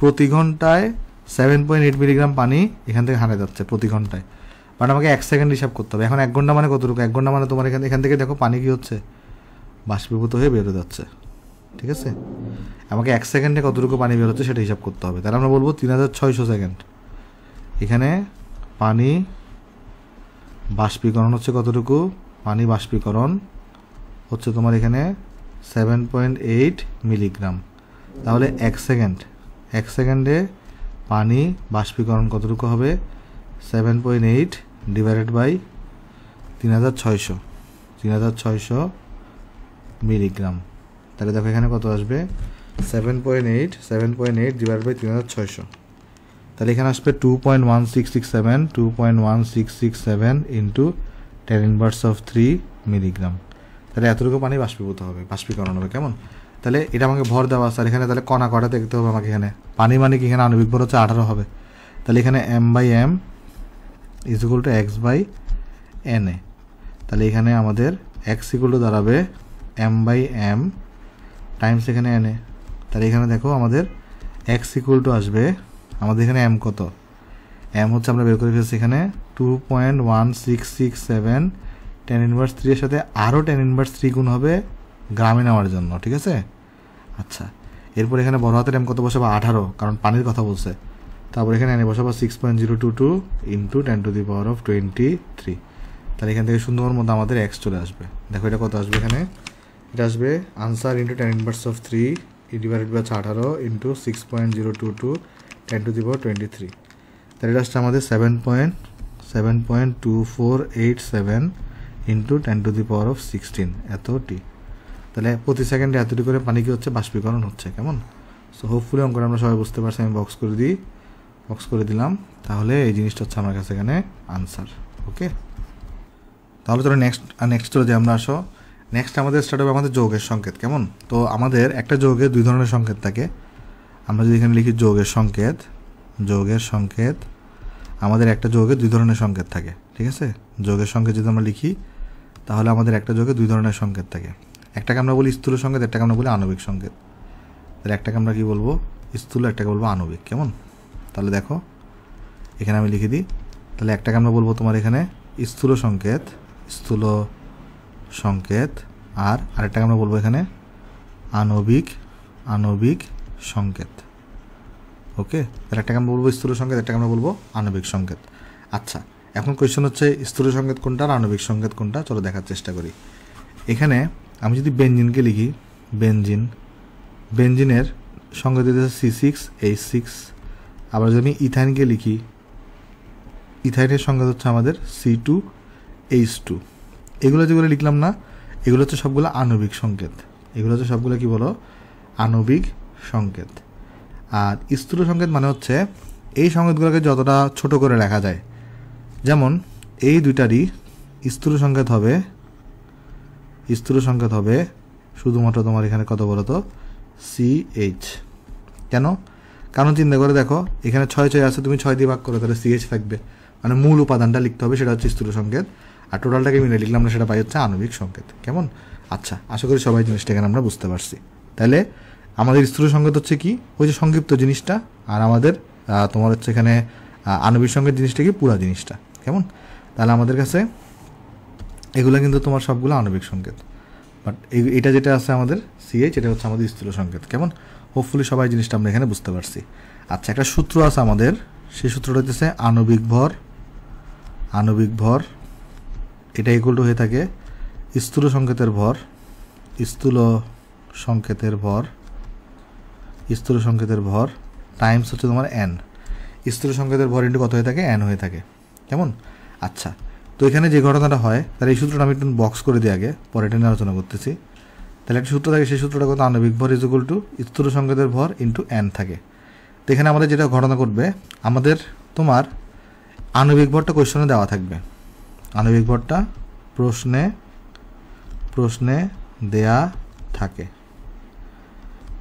S1: প্রতি ঘন্টায় 7.8 মিলিগ্রাম পানি এখান থেকে হারিয়ে যাচ্ছে প্রতি ঘন্টায়, বাট আমাকে 1 সেকেন্ড হিসাব করতে হবে। এখন 1 ঘন্টা মানে কতটুকু, 1 ঘন্টা মানে তোমার এখান থেকে দেখো পানি কী হচ্ছে, বাষ্পীভূত হয়ে বেরো যাচ্ছে, ঠিক আছে। আমাকে 1 সেকেন্ডে কতটুকু পানি বের হচ্ছে সেটা হিসাব করতে হবে। তাহলে আমরা বলবো 3600 সেকেন্ড। এখানে পানি বাষ্পীকরণ হচ্ছে কতটুকু, পানি বাষ্পীকরণ হচ্ছে তোমার এখানে 7.8 মিলিগ্রাম। তাহলে 1 সেকেন্ডে পানি বাষ্পীকরণ কতটুকু হবে, 7.8 ডিভাইডেড বাই 3600 মিলিগ্রাম। তাহলে দেখো এখানে কত আসবে, 7.8 ডিভাইড বাই 3600, তাহলে এখানে আসবে 2.1667 ইন্টু 10⁻³ মিলিগ্রাম। তাহলে এতটুকু পানি বাষ্পীকরণ হবে। কেমন, তাহলে এটা আমাকে ভর দেওয়া আছে, আর এখানে তাহলে কণা কটা দেখতে হবে আমাকে। এখানে পানি মানে কি, এখানে আণবিক ভর হচ্ছে 18 হবে। তাহলে এখানে m/m = x/na। তাহলে এখানে আমাদের x = দাঁড়াবে m/m টাইমস এখানে na। তাহলে এখানে দেখো আমাদের x = আসবে, আমাদের এখানে m কত, m হচ্ছে আমরা বের করে ফেলছি এখানে 2.1667 10⁻³ এর সাথে আরও 10⁻³ গুণ হবে গ্রামে নেওয়ার জন্য, ঠিক আছে। আচ্ছা, এরপর এখানে বড় হাতের m কত বসাবো, 18, কারণ পানির কথা বলছে। তারপর এখানে এনে বসাবো 6.022 ইন্টু 10⁻23। তাহলে এখান থেকে সুন্দর মতো আমাদের x চলে আসবে। দেখো এটা কত আসবে, এখানে এটা আসবে answer into 10⁻³ divided by 18 into 6.022 10⁻23। তাহলে এটা আসছে আমাদের 7.2487 ইন্টু 10⁻16 এত টি। তাহলে প্রতি সেকেন্ডে এতটি করে পানি কি হচ্ছে, বাষ্পীকরণ হচ্ছে। কেমন, সো হোপফুলি অঙ্কটা আমরা সবাই বুঝতে পারছি। আমি বক্স করে দিলাম। তাহলে এই জিনিসটা হচ্ছে আমার কাছে এখানে আনসার। ওকে, তাহলে চলো নেক্সট চলে যাই আমরা। আসো নেক্সট আমাদের স্টার্ট হবে আমাদের যৌগের সংকেত। কেমন, তো আমাদের একটা যৌগে 2 ধরনের সংকেত থাকে। আমরা যদি এখানে লিখি যৌগের সংকেত, আমাদের একটা যৌগে 2 ধরনের সংকেত থাকে, ঠিক আছে। যৌগের সংকেত যদি আমরা লিখি, তাহলে আমাদের একটা যৌগে 2 ধরনের সংকেত থাকে। একটাকে আমরা বলি স্থূল সংকেত, একটাকে আমরা বলি আণবিক সংকেত। তাহলে একটাকে আমরা কি বলবো, স্থূল, একটাকে বলবো আণবিক। কেমন, তাহলে দেখো এখানে আমি লিখে দিই। তাহলে একটাকে আমরা বলবো তোমার এখানে স্থূল সংকেত, আর আরেকটাকে আমরা বলবো এখানে আণবিক সংকেত। ওকে, তাহলে একটাকে আমরা বলবো স্থূল সংকেত, একটাকে আমরা বলবো আণবিক সংকেত। আচ্ছা, এখন কোয়েশ্চেন হচ্ছে স্থূল সংকেত কোনটা আর আণবিক সংকেত কোনটা, চলো দেখার চেষ্টা করি। এখানে আমি যদি বেনজিনকে লিখি, বেনজিনের সংকেত দিতেছে C6H6। আবার যদি আমি ইথাইনকে লিখি, ইথাইনের সংকেত হচ্ছে আমাদের C2H2। এগুলো যেগুলো লিখলাম না, এগুলো হচ্ছে সবগুলো আণবিক সংকেত। এগুলো হচ্ছে সবগুলো কি বলো, আণবিক সংকেত। আর স্থূল সংকেত মানে হচ্ছে এই সংকেতগুলোকে যতটা ছোট করে লেখা যায়। যেমন এই দুইটারই স্থূল সংকেত হবে শুধুমাত্র তোমার এখানে কত বলো তো, CH। কেন, কারণ চিন্তা করে দেখো এখানে 6 আছে, তুমি 6 দিয়ে ভাগ করো, তাহলে CH থাকবে। মানে মূল উপাদানটা লিখতে হবে, সেটা হচ্ছে স্থূল সংকেত, আর টোটালটাকে মিলে লিখলাম না, সেটা পাই হচ্ছে আণবিক সংকেত। কেমন, আচ্ছা, আশা করি সবাই জিনিসটা এখানে আমরা বুঝতে পারছি। তাহলে আমাদের স্থূল সংকেত হচ্ছে কি, ওই যে সংক্ষিপ্ত জিনিসটা, আর আমাদের তোমার হচ্ছে এখানে আণবিক সংকেত জিনিসটা কি, পুরা জিনিসটা। কেমন, তাহলে আমাদের কাছে এগুলো কিন্তু তোমার সবগুলো আণবিক সংকেত, বাট এটা যেটা আছে আমাদের CH, এটা হচ্ছে আমাদের স্থূল সংকেত। কেমন, হোপফুলি সবাই জিনিসটা আমরা এখানে বুঝতে পারছি। আচ্ছা, একটা সূত্র আছে আমাদের, সেই সূত্রটা হচ্ছে আণবিক ভর এটা ইকুয়াল টু হয়ে থাকে স্থূল সংকেতের ভর টাইমস হচ্ছে তোমার n। স্থূল সংকেতের ভর ইন্টু কত হয়ে থাকে, n হয়ে থাকে। কেমন, আচ্ছা, তো এখানে যে ঘটনাটা হয়, তাহলে এই সূত্রটা আমি একটু বক্স করে দিই আগে, পরে এটা নিয়ে আলোচনা করতেছি। তাহলে একটা সূত্র থাকে, সেই সূত্রটা কত, আণবিক ভর ইজ ইকুয়াল টু স্থূল সংকেতের ভর ইন্টু n থাকে। এখানে আমাদের যেটা ঘটনা ঘটবে, আমাদের তোমার আণবিক ভরটা কোশ্চেনে দেওয়া থাকবে, আণবিক ভরটা প্রশ্নে দেয়া থাকে।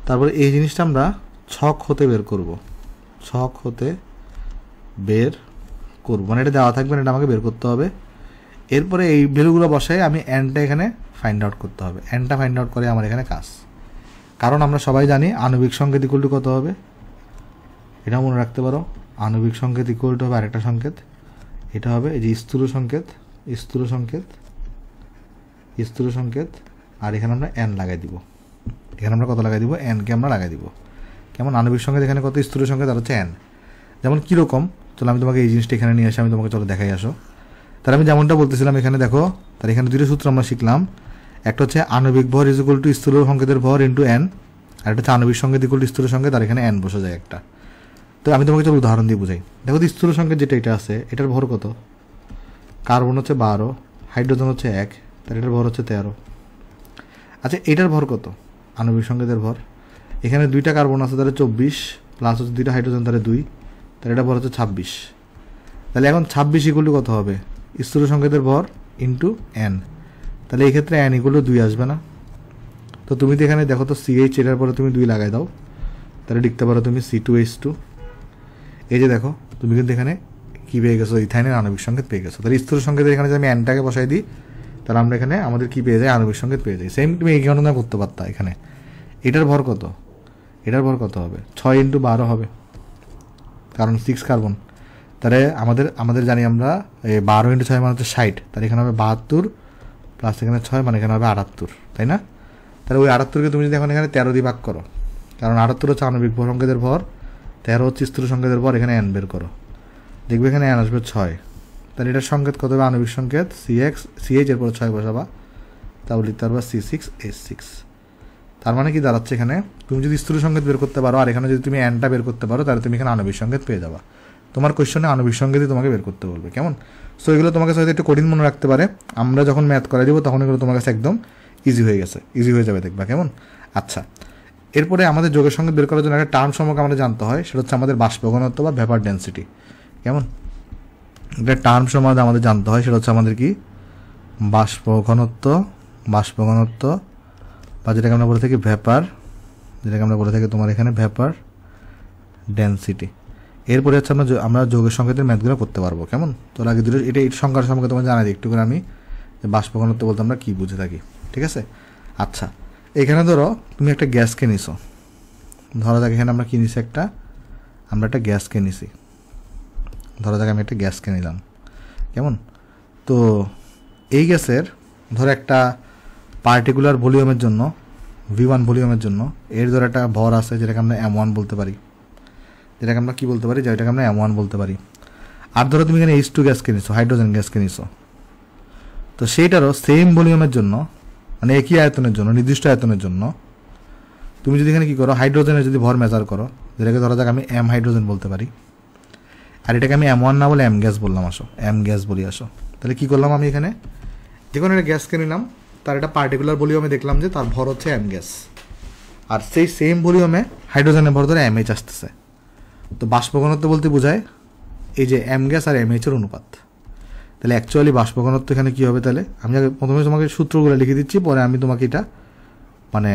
S1: তারপরে এই জিনিসটা আমরা ছক হতে বের করব, মানে এটা দেওয়া থাকবে, এটা আমাকে বের করতে হবে। এরপরে এই ভ্যালুগুলো বসাই আমি এনটা এখানে ফাইন্ড আউট করতে হবে, এনটা ফাইন্ড আউট করে আমার এখানে কাজ। কারণ আমরা সবাই জানি আণবিক সংকেত ইকুয়াল টু কত হবে, এটা মনে রাখতে পারো। আণবিক সংকেত ইকুয়াল টু হবে আরেকটা সংকেত, এটা হবে এই যে স্থূল সংকেত, আর এখানে আমরা এন লাগাই দিব। এখানে আমরা কত লাগাই দিব, এনকে আমরা লাগাই দিব। কেমন আণবিক সংকেত এখানে কত, স্থূল সংকেত আর হচ্ছে এন। যেমন কীরকম, চলো আমি তোমাকে এই জিনিসটা এখানে নিয়ে আসি, আমি তোমাকে চলো দেখাই আসো। তাহলে আমি যেমনটা বলতেছিলাম এখানে দেখো, তাহলে এখানে দুটো সূত্র আমরা শিখলাম। একটা হচ্ছে আণবিক ভর ইজ ইকুয়াল টু স্থূল সংকেতের ভর ইন্টু এন, আর একটা হচ্ছে আণবিক সংকেত ইকুয়াল টু স্থূল সংকেত, আর এখানে এন বসে যায় একটা। তো আমি তোমাকে চলো উদাহরণ দিয়ে বুঝাই। দেখো স্থূল সংকেত যেটা এটা আছে, এটার ভর কত, কার্বন হচ্ছে 12, হাইড্রোজেন হচ্ছে 1, তাহলে এটার ভর হচ্ছে 13। আচ্ছা এটার ভর কত, আণবিক সংকেতের ভর, এখানে 2টা কার্বন আছে তাহলে 24, প্লাস হচ্ছে 2টা হাইড্রোজেন তাহলে 2, তাহলে এটার ভর হচ্ছে 26। তাহলে এখন 26 ইকুয়াল টু কত হবে, স্থূল সংকেতের ভর ইন্টু এন, তাহলে এই ক্ষেত্রে এন ইকুয়াল টু 2 আসবে না। তো তুমি তো এখানে দেখো তো CH, এটার পরে তুমি 2 লাগাই দাও, তাহলে লিখতে পারো তুমি C2H2। এই যে দেখো তুমি কিন্তু এখানে কী পেয়ে গেছো, ইথাইনের আণবিক সংকেত পেয়ে গেছো। তাহলে স্থূল সংকেতের এখানে যদি আমি এনটাকে বসাই দিই, তাহলে আমরা এখানে আমাদের কী পেয়ে যাই, আণবিক সংকেত পেয়ে যাই। সেম তুমি এই গণনা করতে পারতা। এখানে এটার ভর কত, এটার ভর কত হবে, 6 × 12 হবে, কারণ 6 কার্বন। তাহলে আমাদের জানি আমরা 12 × 6 মানে হচ্ছে 60, তাহলে এখানে হবে 72, প্লাস এখানে 6 মানে এখানে হবে 78, তাই না? তাহলে ওই 78কে তুমি যদি এখন এখানে 13 দিয়ে ভাগ করো, কারণ 78 হচ্ছে আণবিক সংকেতের ভর, 13 হচ্ছে স্থূল সংকেতের ভর, এখানে এন বের করো, দেখবে এখানে এন আসবে 6। তাহলে এটার সংকেত কত হবে, আণবিক সংকেত CH, এরপর 6 বসাবা, তাহলে লিখতে পারবা C6H6। তার মানে কি দাঁড়াচ্ছে, এখানে তুমি যদি স্থূল সংকেত বের করতে পারো আর এখানে যদি তুমি এনটা বের করতে পারো, তাহলে তুমি এখানে আণবিক সংকেত পেয়ে যাবা। তোমার কোশ্চেনে আণবিক সংকেতই তোমাকে বের করতে বলবে। কেমন? সো এগুলো তোমার কাছে হয়তো একটু কঠিন মনে রাখতে পারে, আমরা যখন ম্যাথ করাই দিব তখন এগুলো তোমার কাছে একদম ইজি হয়ে যাবে দেখবা। কেমন? আচ্ছা, এরপরে আমাদের যোগের সংকেত বের করার জন্য একটা টার্ম সম্পর্কে আমাদের জানতে হয়, সেটা হচ্ছে আমাদের বাষ্প ঘনত্ব বা ভেপার ডেন্সিটি। কেমন? একটা টার্ম সম্বন্ধে আমাদের জানতে হয়, সেটা হচ্ছে আমাদের কি বাষ্প ঘনত্ব বা যেটাকে আমরা বলে থাকি ভেপার, তোমার এখানে ভেপার ডেন্সিটি। এরপরে হচ্ছে আমরা যোগের সংকেতের ম্যাথগুলো করতে পারবো। কেমন? তো আগে দুটো এটা সংখ্যার সম্পর্কে তোমার জানা দিই একটু করে আমি, যে বাষ্প ঘনত্ব বলতে আমরা কী বুঝে থাকি। ঠিক আছে? আচ্ছা, এখানে ধরো তুমি একটা গ্যাসকে নিছো, ধরা যাক এখানে আমরা কি নিছি, আমরা একটা গ্যাসকে নিছি, ধরা যাক আমি একটা গ্যাসকে নিলাম। কেমন? তো এই গ্যাসের ধরো একটা পার্টিকুলার ভলিউমের জন্য, V1 ভলিউমের জন্য এর ধরো একটা ভর আছে, যেটাকে আমরা M1 বলতে পারি, যেটাকে আমরা কী বলতে পারি, যেটাকে আমরা M1 বলতে পারি। আর ধরো তুমি এখানে H2 গ্যাসকে নিছো, হাইড্রোজেন গ্যাসকে নিছো, তো সেইটারও সেম ভলিউমের জন্য, মানে একই আয়তনের জন্য, নির্দিষ্ট আয়তনের জন্য তুমি যদি এখানে কী করো, হাইড্রোজেনের যদি ভর মেজার করো, যেটাকে ধরা যাক আমি M হাইড্রোজেন বলতে পারি, আর এটাকে আমি M1 না বলে M গ্যাস বললাম, M গ্যাস বলি। তাহলে কী করলাম, আমি এখানে যে কোনো একটা গ্যাসকে নিলাম, তার একটা পার্টিকুলার ভলিউমে দেখলাম যে তার ভর হচ্ছে M গ্যাস, আর সেই সেম ভলিউমে হাইড্রোজেনের ভর ধরে MH আসতেছে। তো বাষ্প ঘনত্ব বলতে বোঝায় এই যে M গ্যাস আর MH এর অনুপাত। তাহলে অ্যাকচুয়ালি বাষ্প ঘনত্ব এখানে কী হবে, তাহলে আমি আগে প্রথমে তোমাকে সূত্রগুলো লিখে দিচ্ছি, পরে আমি তোমাকে এটা মানে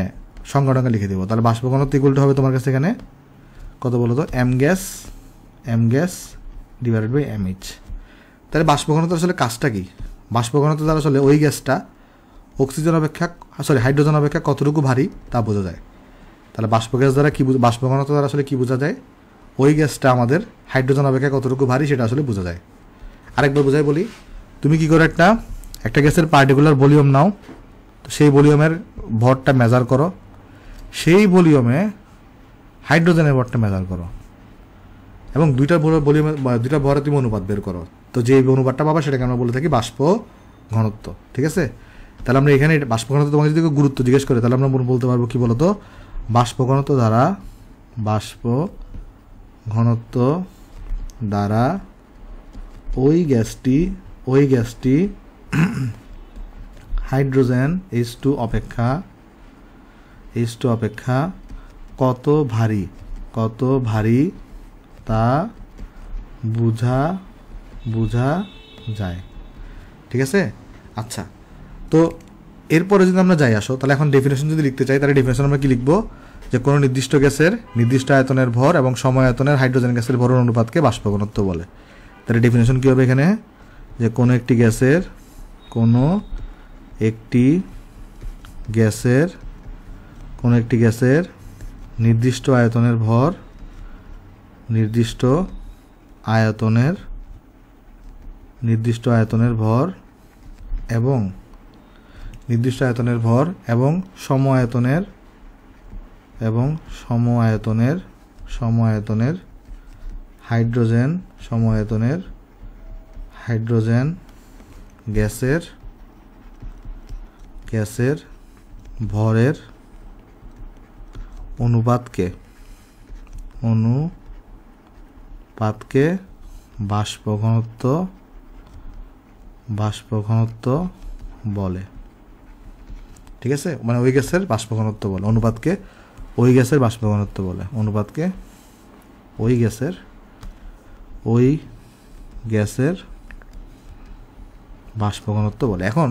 S1: সংখ্যাটা লিখে দেবো। তাহলে বাষ্প ঘনত্ব ইকুয়াল টু হবে তোমার কাছে এখানে কত বলো তো, M gas divided by MH। তাহলে বাষ্প ঘনত্ব আসলে কাজটা কি, বাষ্প ঘনত্ব দ্বারা আসলে ওই গ্যাসটা হাইড্রোজেন অপেক্ষা কতটুকু ভারী তা বোঝা যায়। তাহলে বাষ্প গ্যাস দ্বারা বাষ্প ঘনত্ব দ্বারা আসলে কী বোঝা যায়, ওই গ্যাসটা আমাদের হাইড্রোজেন অপেক্ষা কতটুকু ভারী সেটা আসলে বোঝা যায়। আরেকবার বোঝাই বলি, তুমি কী করো, একটা গ্যাসের পার্টিকুলার ভলিউম নাও, তো সেই ভলিউমের ভরটা মেজার করো, সেই ভলিউমে হাইড্রোজেনের ভরটা মেজার করো, এবং দুইটা ভরে তুমি অনুপাত বের করো। তো যে অনুপাতটা পাবা সেটাকে আমরা বলে থাকি বাষ্প ঘনত্ব। ঠিক আছে? তাহলে আমরা এখানে বাষ্প ঘনত্ব তোমাকে যদি গুরুত্ব জিজ্ঞেস করে, তাহলে আমরা বলতে পারবো কি বলতো, বাষ্প ঘনত্ব দ্বারা ওই গ্যাসটি হাইড্রোজেন H2 অপেক্ষা কত ভারী তা বোঝা যায়। ঠিক আছে। আচ্ছা, তো এরপরে যদি আমরা যাই আসো, তাহলে এখন ডেফিনেশন যদি লিখতে চাই, তাহলে ডেফিনেশন আমরা কি লিখবো, যে কোনো নির্দিষ্ট গ্যাসের নির্দিষ্ট আয়তনের ভর এবং সময় আয়তনের হাইড্রোজেন গ্যাসের ভরের অনুপাতকে বাষ্প ঘনত্ব বলে। তাহলে ডেফিনেশন কী হবে এখানে, যে কোনো একটি গ্যাসের নির্দিষ্ট আয়তনের ভর এবং সম আয়তনের হাইড্রোজেন গ্যাসের ভরের অনুপাতকে বাষ্প ঘনত্ব বলে। ঠিক আছে, মানে ওই গ্যাসের বাষ্প ঘনত্ব বলে, অনুপাতকে ওই গ্যাসের বাষ্প ঘনত্ব বলে, বাষ্প ঘনত্ব বলে। এখন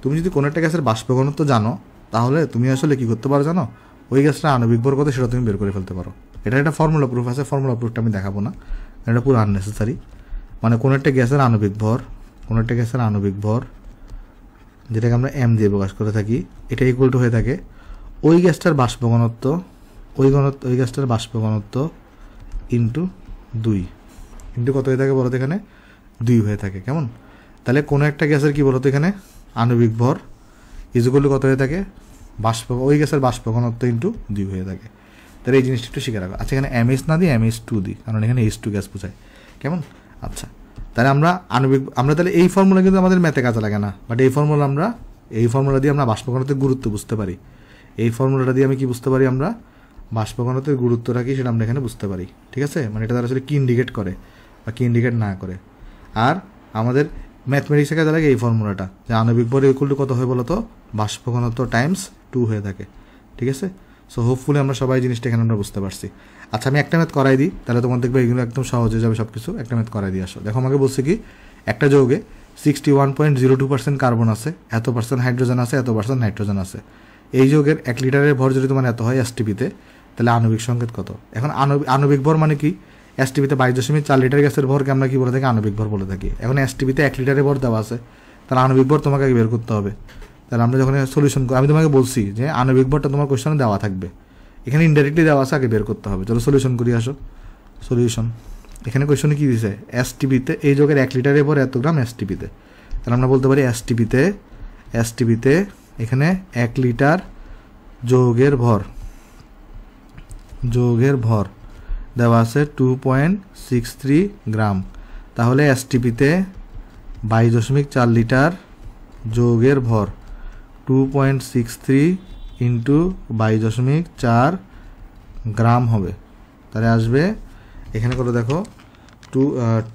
S1: তুমি যদি কোনো একটা গ্যাসের বাষ্প ঘনত্ব জানো, তাহলে তুমি আসলে কি করতে পারো জানো, ওই গ্যাসটা আণবিক ভর কত সেটা তুমি বের করে ফেলতে পারো। এটা একটা ফর্মুলা প্রুফ আছে, ফর্মুলা প্রুফটা আমি দেখাবো না, এটা পুরো আননেসেসারি। মানে কোনো একটা গ্যাসের আণবিক ভর যেটাকে আমরা এম দিয়ে প্রকাশ করে থাকি, এটা ইকুয়াল টু হয়ে থাকে ওই গ্যাসটার বাষ্প ঘনত্ব ইন্টু 2 ইন্টু কত হয়ে থাকে বলো তো, এখানে 2 হয়ে থাকে। কেমন, তাহলে কোনো একটা গ্যাসের কি বলতো এখানে আণবিক ভর ইকুয়াল টু কত হয়ে থাকে, ওই গ্যাসের বাষ্প ঘনত্ব ইন্টু 2 হয়ে থাকে। তাহলে এই জিনিসটা একটু শিখে রাখো। আচ্ছা, এখানে এমএস না দিই MH2 দিই, কারণ এখানে H2 গ্যাস বোঝায়। কেমন, আচ্ছা, তাহলে আমরা তাহলে এই ফর্মুলা কিন্তু আমাদের ম্যাথে কাজে লাগে না, বাট এই ফর্মুলা দিয়ে আমরা বাষ্প ঘনত্বের গুরুত্ব বুঝতে পারি। এই ফর্মুলাটা দিয়ে আমি কি বুঝতে পারি, আমরা বাষ্প ঘনত্বের গুরুত্বটা কি সেটা আমরা এখানে বুঝতে পারি। ঠিক আছে, মানে এটা তারা আসলে কি ইন্ডিকেট করে বা কি ইন্ডিকেট না করে। আর আমাদের ম্যাথমেটিক্সে কাজে লাগে এই ফর্মুলাটা, যে আণবিক ভর ইকুয়াল টু কত হয় বলো তো, বাষ্প ঘনত্ব টাইমস 2 হয়ে থাকে। ঠিক আছে, সো হোপফুলি আমরা সবাই জিনিসটা এখানে আমরা বুঝতে পারছি। আচ্ছা, আমি একটা ম্যাথ করাই দিই, তাহলে তোমার দেখবে এগুলো একদম সহজ হয়ে যাবে সব কিছু। একটা ম্যাথ করাই দিয়ে আসো। দেখো, আমাকে বলছে কি, একটা যৌগে 61.02% কার্বন আছে, এত পার্সেন্ট হাইড্রোজেন আছে, এত পার্সেন্ট নাইট্রোজেন আছে। এই যৌগের 1 লিটারের ভর যদি তোমার এত হয় এসটিপিতে, তাহলে আণবিক সংকেত কত? এখন আণবিক ভর মানে কি, এসটিপিতে 22.4 লিটার গ্যাসের ভরকে আমরা কি বলে থাকি, আণবিক ভর বলে থাকি। এখন এসটিপিতে 1 লিটারের ভর দেওয়া আছে, তাহলে আণবিক ভর তোমাকে বের করতে হবে। তাহলে আমরা যখন সলিউশন, আমি তোমাকে বলছি যে আণবিক ভরটা তোমার কোশ্চেনে দেওয়া থাকবে, এখানে ইনডাইরেক্টলি দেওয়া আছে, আগে বের করতে হবে। চলো সলিউশন করি, আসো সলিউশন। এখানে কোশ্চেনে কি দিয়েছে, এসটিপিতে এই যৌগের 1 লিটারের ভর এত গ্রাম এসটিপিতে, তাহলে আমরা বলতে পারি এসটিপিতে এখানে 1 লিটার যৌগের ভর দেওয়া আছে 2.63 গ্রাম। তাহলে এসটিপিতে 22.4 লিটার যৌগের ভর 2.63 ইন্টু 22.4 গ্রাম হবে। তাহলে আসবে এখানে কত দেখো,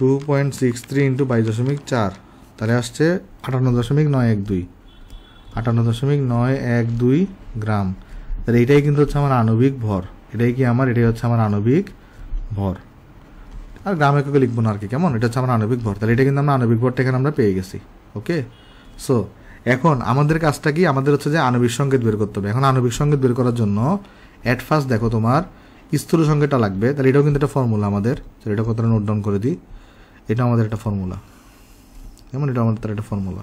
S1: 2.63 ইন্টু 22.4, তাহলে আসছে 58.912 গ্রাম। তাহলে এটাই কিন্তু হচ্ছে আমার আণবিক ভর, এটাই হচ্ছে আমার আণবিক ভর। আর গ্রাম এককে লিখবো না আর কি, কেমন, এটা হচ্ছে আমার আণবিক ভর। তাহলে এটা কিন্তু আমরা আণবিক ভরটা এখানে আমরা পেয়ে গেছি। ওকে, সো এখন আমাদের কাজটা কি, আমাদের হচ্ছে যে আণবিক সংকেত বের করতে হবে। এখন আণবিক সংকেত বের করার জন্য অ্যাট ফার্স্ট দেখো তোমার স্থূল সংকেতটা লাগবে। তাহলে এটাও কিন্তু একটা ফর্মুলা আমাদের, এটা কতটা নোট ডাউন করে দিই। এটা আমাদের একটা ফর্মুলা, কেমন, এটা আমাদের তার একটা ফর্মুলা।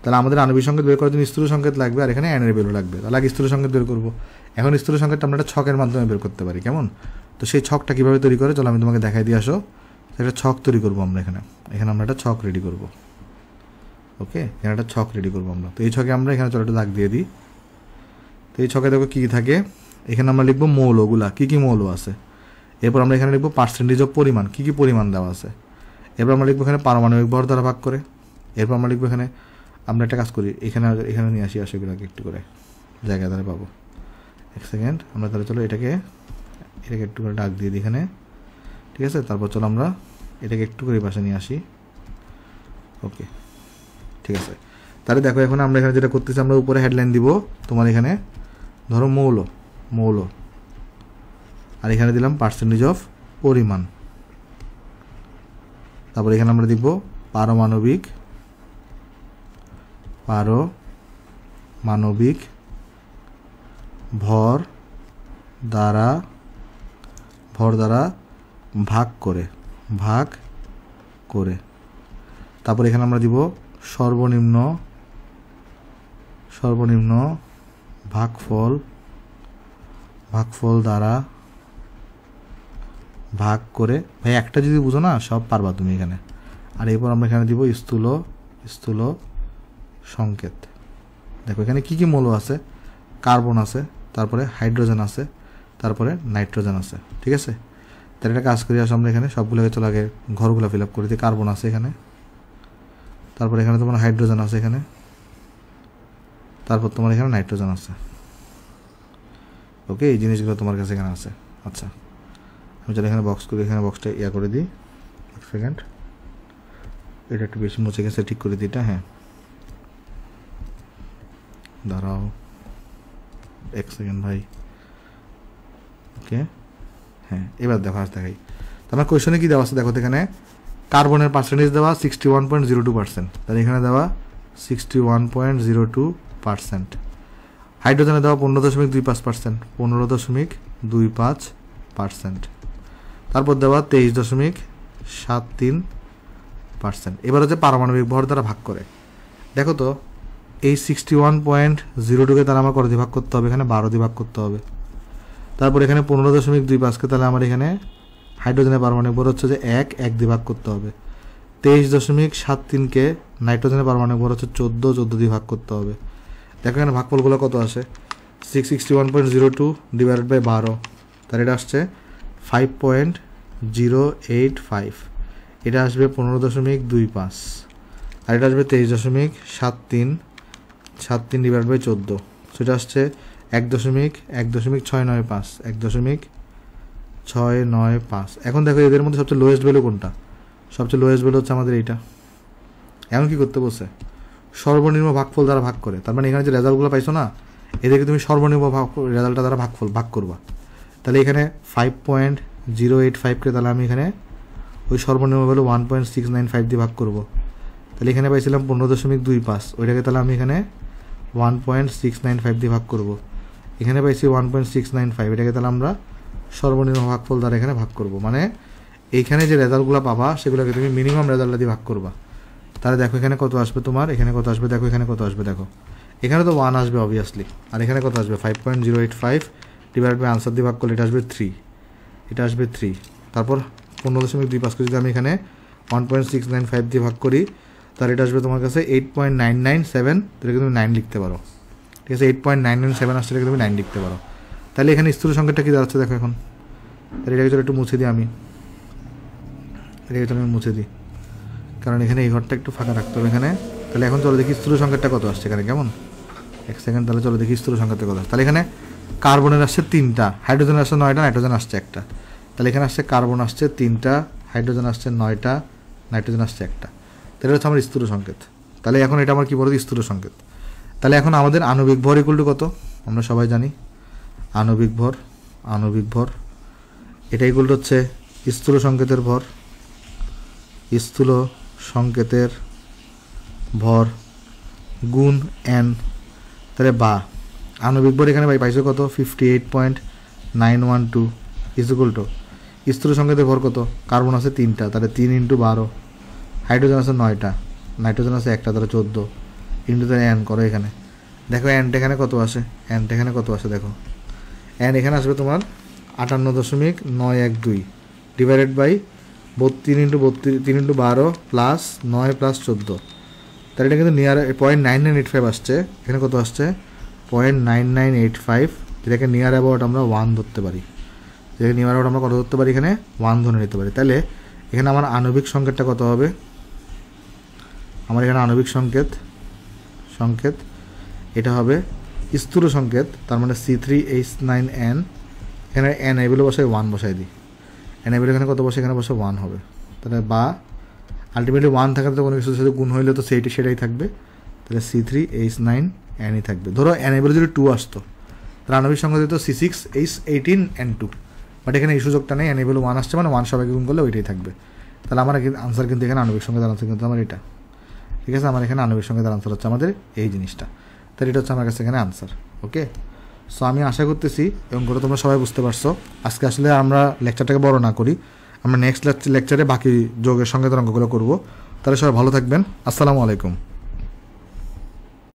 S1: তাহলে আমাদের আণবিক সংকেত বের করার জন্য স্থূল সংকেত লাগবে, আর এখানে এনের ভ্যালু লাগবে। তাহলে আগে স্থূল সংকেত বের করবো। এখন স্থূল সংকেতটা আমরা একটা ছকের মাধ্যমে বের করতে পারি, কেমন। তো সেই ছকটা কীভাবে তৈরি করে, চলো আমি তোমাকে দেখাই দিয়ে আসো। একটা ছক তৈরি করবো আমরা এখানে আমরা একটা ছক রেডি করবো। ওকে, এখানে একটা ছক রেডি করবো আমরা। তো এই ছকে আমরা এখানে চলো একটা দাগ দিয়ে দিই। তো এই ছকে দেখো কী থাকে, এখানে আমরা লিখবো মৌলগুলা, কী কী মৌল আছে। এরপর আমরা এখানে লিখবো পার্সেন্টেজ অফ পরিমাণ, কী কী পরিমাণ দেওয়া আছে। এরপর আমরা লিখবো এখানে পারমাণবিক ভর দ্বারা ভাগ করে। এরপর আমরা লিখবো এখানে, আমরা একটা কাজ করি, এখানে নিয়ে আসি এগুলোকে একটু করে জায়গা দ্বারা পাবো। এক সেকেন্ড, আমরা তাহলে চলো এটাকে একটু করে ডাক দিয়ে দিই এখানে। ঠিক আছে, তারপর চলো আমরা এটাকে একটু করে পাশে নিয়ে আসি। ওকে, ঠিক আছে। তাহলে দেখো, এখন আমরা এখানে যেটা করতেছি, আমরা উপরে হেডলাইন দিব তোমার এখানে ধরো মৌল, আর এখানে দিলাম পার্সেন্টেজ অফ পরিমাণ। তারপর এখানে আমরা দিব পারমাণবিক ভর দ্বারা ভাগ করে তারপর এখানে আমরা দিব সর্বনিম্ন ভাগফল দ্বারা ভাগ করে। ভাই একটা যদি বুঝো না সব পারবা তুমি এখানে। আর এরপর আমরা এখানে দিব স্থূল সংকেত। দেখো এখানে কি কি মৌল আছে, কার্বন আছে, তারপরে হাইড্রোজেন আছে, তারপরে নাইট্রোজেন আছে, ঠিক আছে। তাহলে একটা কাজ করি, আসলে আমরা এখানে সবগুলোকে চলে আগে ঘরগুলো ফিল আপ করে দিই। কার্বন আছে এখানে, তারপর এখানে তোমার হাইড্রোজেন আছে এখানে, তারপর তোমার এখানে নাইট্রোজেন আছে। ওকে, এই জিনিসগুলো তোমার কাছে এখানে আছে। আচ্ছা, আমি চলো এখানে বক্স করি, এখানে বক্সটা করে দিই। এক সেকেন্ড, এটা একটু বেশি মুছে গেছে, ঠিক করে দিই এটা। হ্যাঁ দাঁড়াও এক সেকেন্ড ভাই। ওকে, হ্যাঁ এবার দেখো, আজ দেখাই। তোমার কোয়েশনে কি দেওয়া আছে দেখো, এখানে কার্বনের পার্সেন্টেজ দেওয়া 61.02%, তাহলে এখানে দেওয়া 61.02%। হাইড্রোজেনে দেওয়া 15.25%, 15.25%। তারপর দেওয়া 23.73%। এবার হচ্ছে পারমাণবিক ভর দ্বারা ভাগ করে। দেখো তো এই 61.02কে তাহলে আমার কত দিয়ে ভাগ করতে হবে, এখানে 12 দিয়ে ভাগ করতে হবে। তারপর এখানে 15.25কে তাহলে আমার এখানে হাইড্রোজেনের পারমাণবিক ভর হচ্ছে যে 1 দিয়ে ভাগ করতে হবে। 23.73কে নাইট্রোজেনের পারমাণবিক ভর হচ্ছে 14 দিয়ে ভাগ করতে হবে। দেখো এখানে ভাগফলগুলো কত আসে, 61.02 ডিভাইডেড বাই 12, তাহলে এটা আসছে 5.085। এটা আসবে 15.25, আর এটা আসবে 23.73 ডিভাইড বাই 14, সেটা আসছে 1.695, 1.695। এখন দেখো এদের মধ্যে সবচেয়ে লোয়েস্ট ভ্যালু কোনটা, সবচেয়ে লোয়েস্ট ভ্যালু হচ্ছে আমাদের এইটা। এখন কি করতে বলছে, সর্বনিম্ন ভাগফল দ্বারা ভাগ করে। তার মানে এখানে যে রেজাল্টগুলো পাইছো না, এদেরকে তুমি সর্বনিম্ন রেজাল্টটা দ্বারা ভাগ করবা। তাহলে এখানে 5.085কে তাহলে আমি এখানে ওই সর্বনিম্ন ভ্যালু 1.695 দিয়ে ভাগ করব। তাহলে এখানে পাইছিলাম 15.25, ওইটাকে তাহলে আমি এখানে 1.695 দিয়ে ভাগ করব। এখানে পাইছি 1.695, এটাকে তাহলে আমরা সর্বনিম্ন ভাগফল দ্বারা এখানে ভাগ করব। মানে এইখানে যে রেজাল্টগুলো পাবা সেগুলোকে তুমি মিনিমাম রেজাল্টটা দিয়ে ভাগ করবা। তাহলে দেখো এখানে কত আসবে তোমার, এখানে কত আসবে দেখো, এখানে কত আসবে দেখো, এখানে তো 1 আসবে অবভিয়াসলি, আর এখানে কত আসবে 5.085 ডিভাইড বাই আনসার দিয়ে ভাগ করলে এটা আসবে 3, এটা আসবে 3। তারপর 15.25কে যদি আমি এখানে 1.695 দিয়ে ভাগ করি তাহলে এটা আসবে তোমার কাছে 8.997, এটাকে তুমি 9 লিখতে পারো, ঠিক আছে। 8.997 আসছে, এটাকে তুমি 9 লিখতে পারো। তাহলে এখানে স্থূল সংখ্যাটা কি দাঁড়াচ্ছে দেখো এখন, তাহলে এটাকে চলো একটু মুছে দিই আমি, এটাকে চলো আমি মুছে দিই, কারণ এখানে এই ঘরটা একটু ফাঁকা রাখতে হবে এখানে। তাহলে এখন চলো দেখি স্থূল সংখ্যাটা কত আসছে এখানে, কেমন, এক সেকেন্ড। তাহলে চলো দেখি স্থূল সংখ্যাটা কত। তাহলে এখানে কার্বনের আসছে 3টা, হাইড্রোজেন আসছে 9টা, নাইট্রোজেন আসছে 1টা। তাহলে এখানে আসছে কার্বন আসছে 3টা, হাইড্রোজেন আসছে 9টা, নাইট্রোজেন আসছে 1টা। তাহলে হচ্ছে আমার স্থূল সংকেত। তাহলে এখন এটা আমার কি বলতো, স্থূল সংকেত। তাহলে এখন আমাদের আণবিক ভর ইকুয়াল টু কত, আমরা সবাই জানি আণবিক ভর এটা ইকুয়াল টু হচ্ছে স্থূল সংকেতের ভর গুণ n। তাহলে বা আণবিক ভর এখানে পাইছো কত, 58.912 ইজ ইকুয়াল টু স্থূল সংকেতের ভর কত, কার্বন আছে 3টা, তাহলে 3 × 12, হাইড্রোজেন আছে 9টা, নাইট্রোজেন আছে 1টা, তাহলে 14 ইন্টু তাহলে n করো এখানে। দেখো nটা এখানে কত আসে, nটা এখানে কত আসে দেখো, n এখানে আসবে তোমার 58.912 ডিভাইডেড বাই 3 × 12 প্লাস 9 প্লাস 14, তাহলে এটা কিন্তু নিয়ার 0.9985 আসছে। এখানে কত আসছে 0.9985, যেটাকে নিয়ার অ্যাবাউট আমরা 1 ধরতে পারি, যেটাকে নিয়ার অ্যাবাউট আমরা কত ধরতে পারি, এখানে 1 ধরে নিতে পারি। তাহলে এখানে আমার আণবিক সংকেতটা কত হবে, আমার এখানে আণবিক সংকেত এটা হবে স্থূল সংকেত, তার মানে C3H9n, এখানে n এগুলো বসাই 1 বসাই দিই, n এগুলো এখানে কত বসে, এখানে বসে 1 হবে। তাহলে বা আলটিমেটলি 1 থাকার তো কোনো কিছুর সাথে গুণ হইলে তো সেটাই থাকবে, তাহলে C3H9nই থাকবে। ধরো n এগুলো যদি 2 আসতো তাহলে আণবিক সংকেত দিত C6H18n2, বাট এখানে এই সুযোগটা নেই, n এগুলো 1 আসছে মানে 1 সবাইকে গুণ করলে ওইটাই থাকবে। তাহলে আমার আনসার কিন্তু এখানে আণবিক সংকেতের আনসার কিন্তু আমার এটা, ঠিক আছে। আমার এখানে আণবিক সংকেতের আনসার হচ্ছে আমাদের এই জিনিসটা, তাহলে এটা হচ্ছে আমার কাছে এখানে আনসার। ওকে, সো আমি আশা করতেছি অঙ্কটা তোমরা সবাই বুঝতে পারছো। আজকে আসলে আমরা লেকচারটাকে বড় না করি, আমরা নেক্সট লেকচারে বাকি যোগের সংকেতের অঙ্কগুলো করবো। তাহলে সবাই ভালো থাকবেন, আসসালামু আলাইকুম।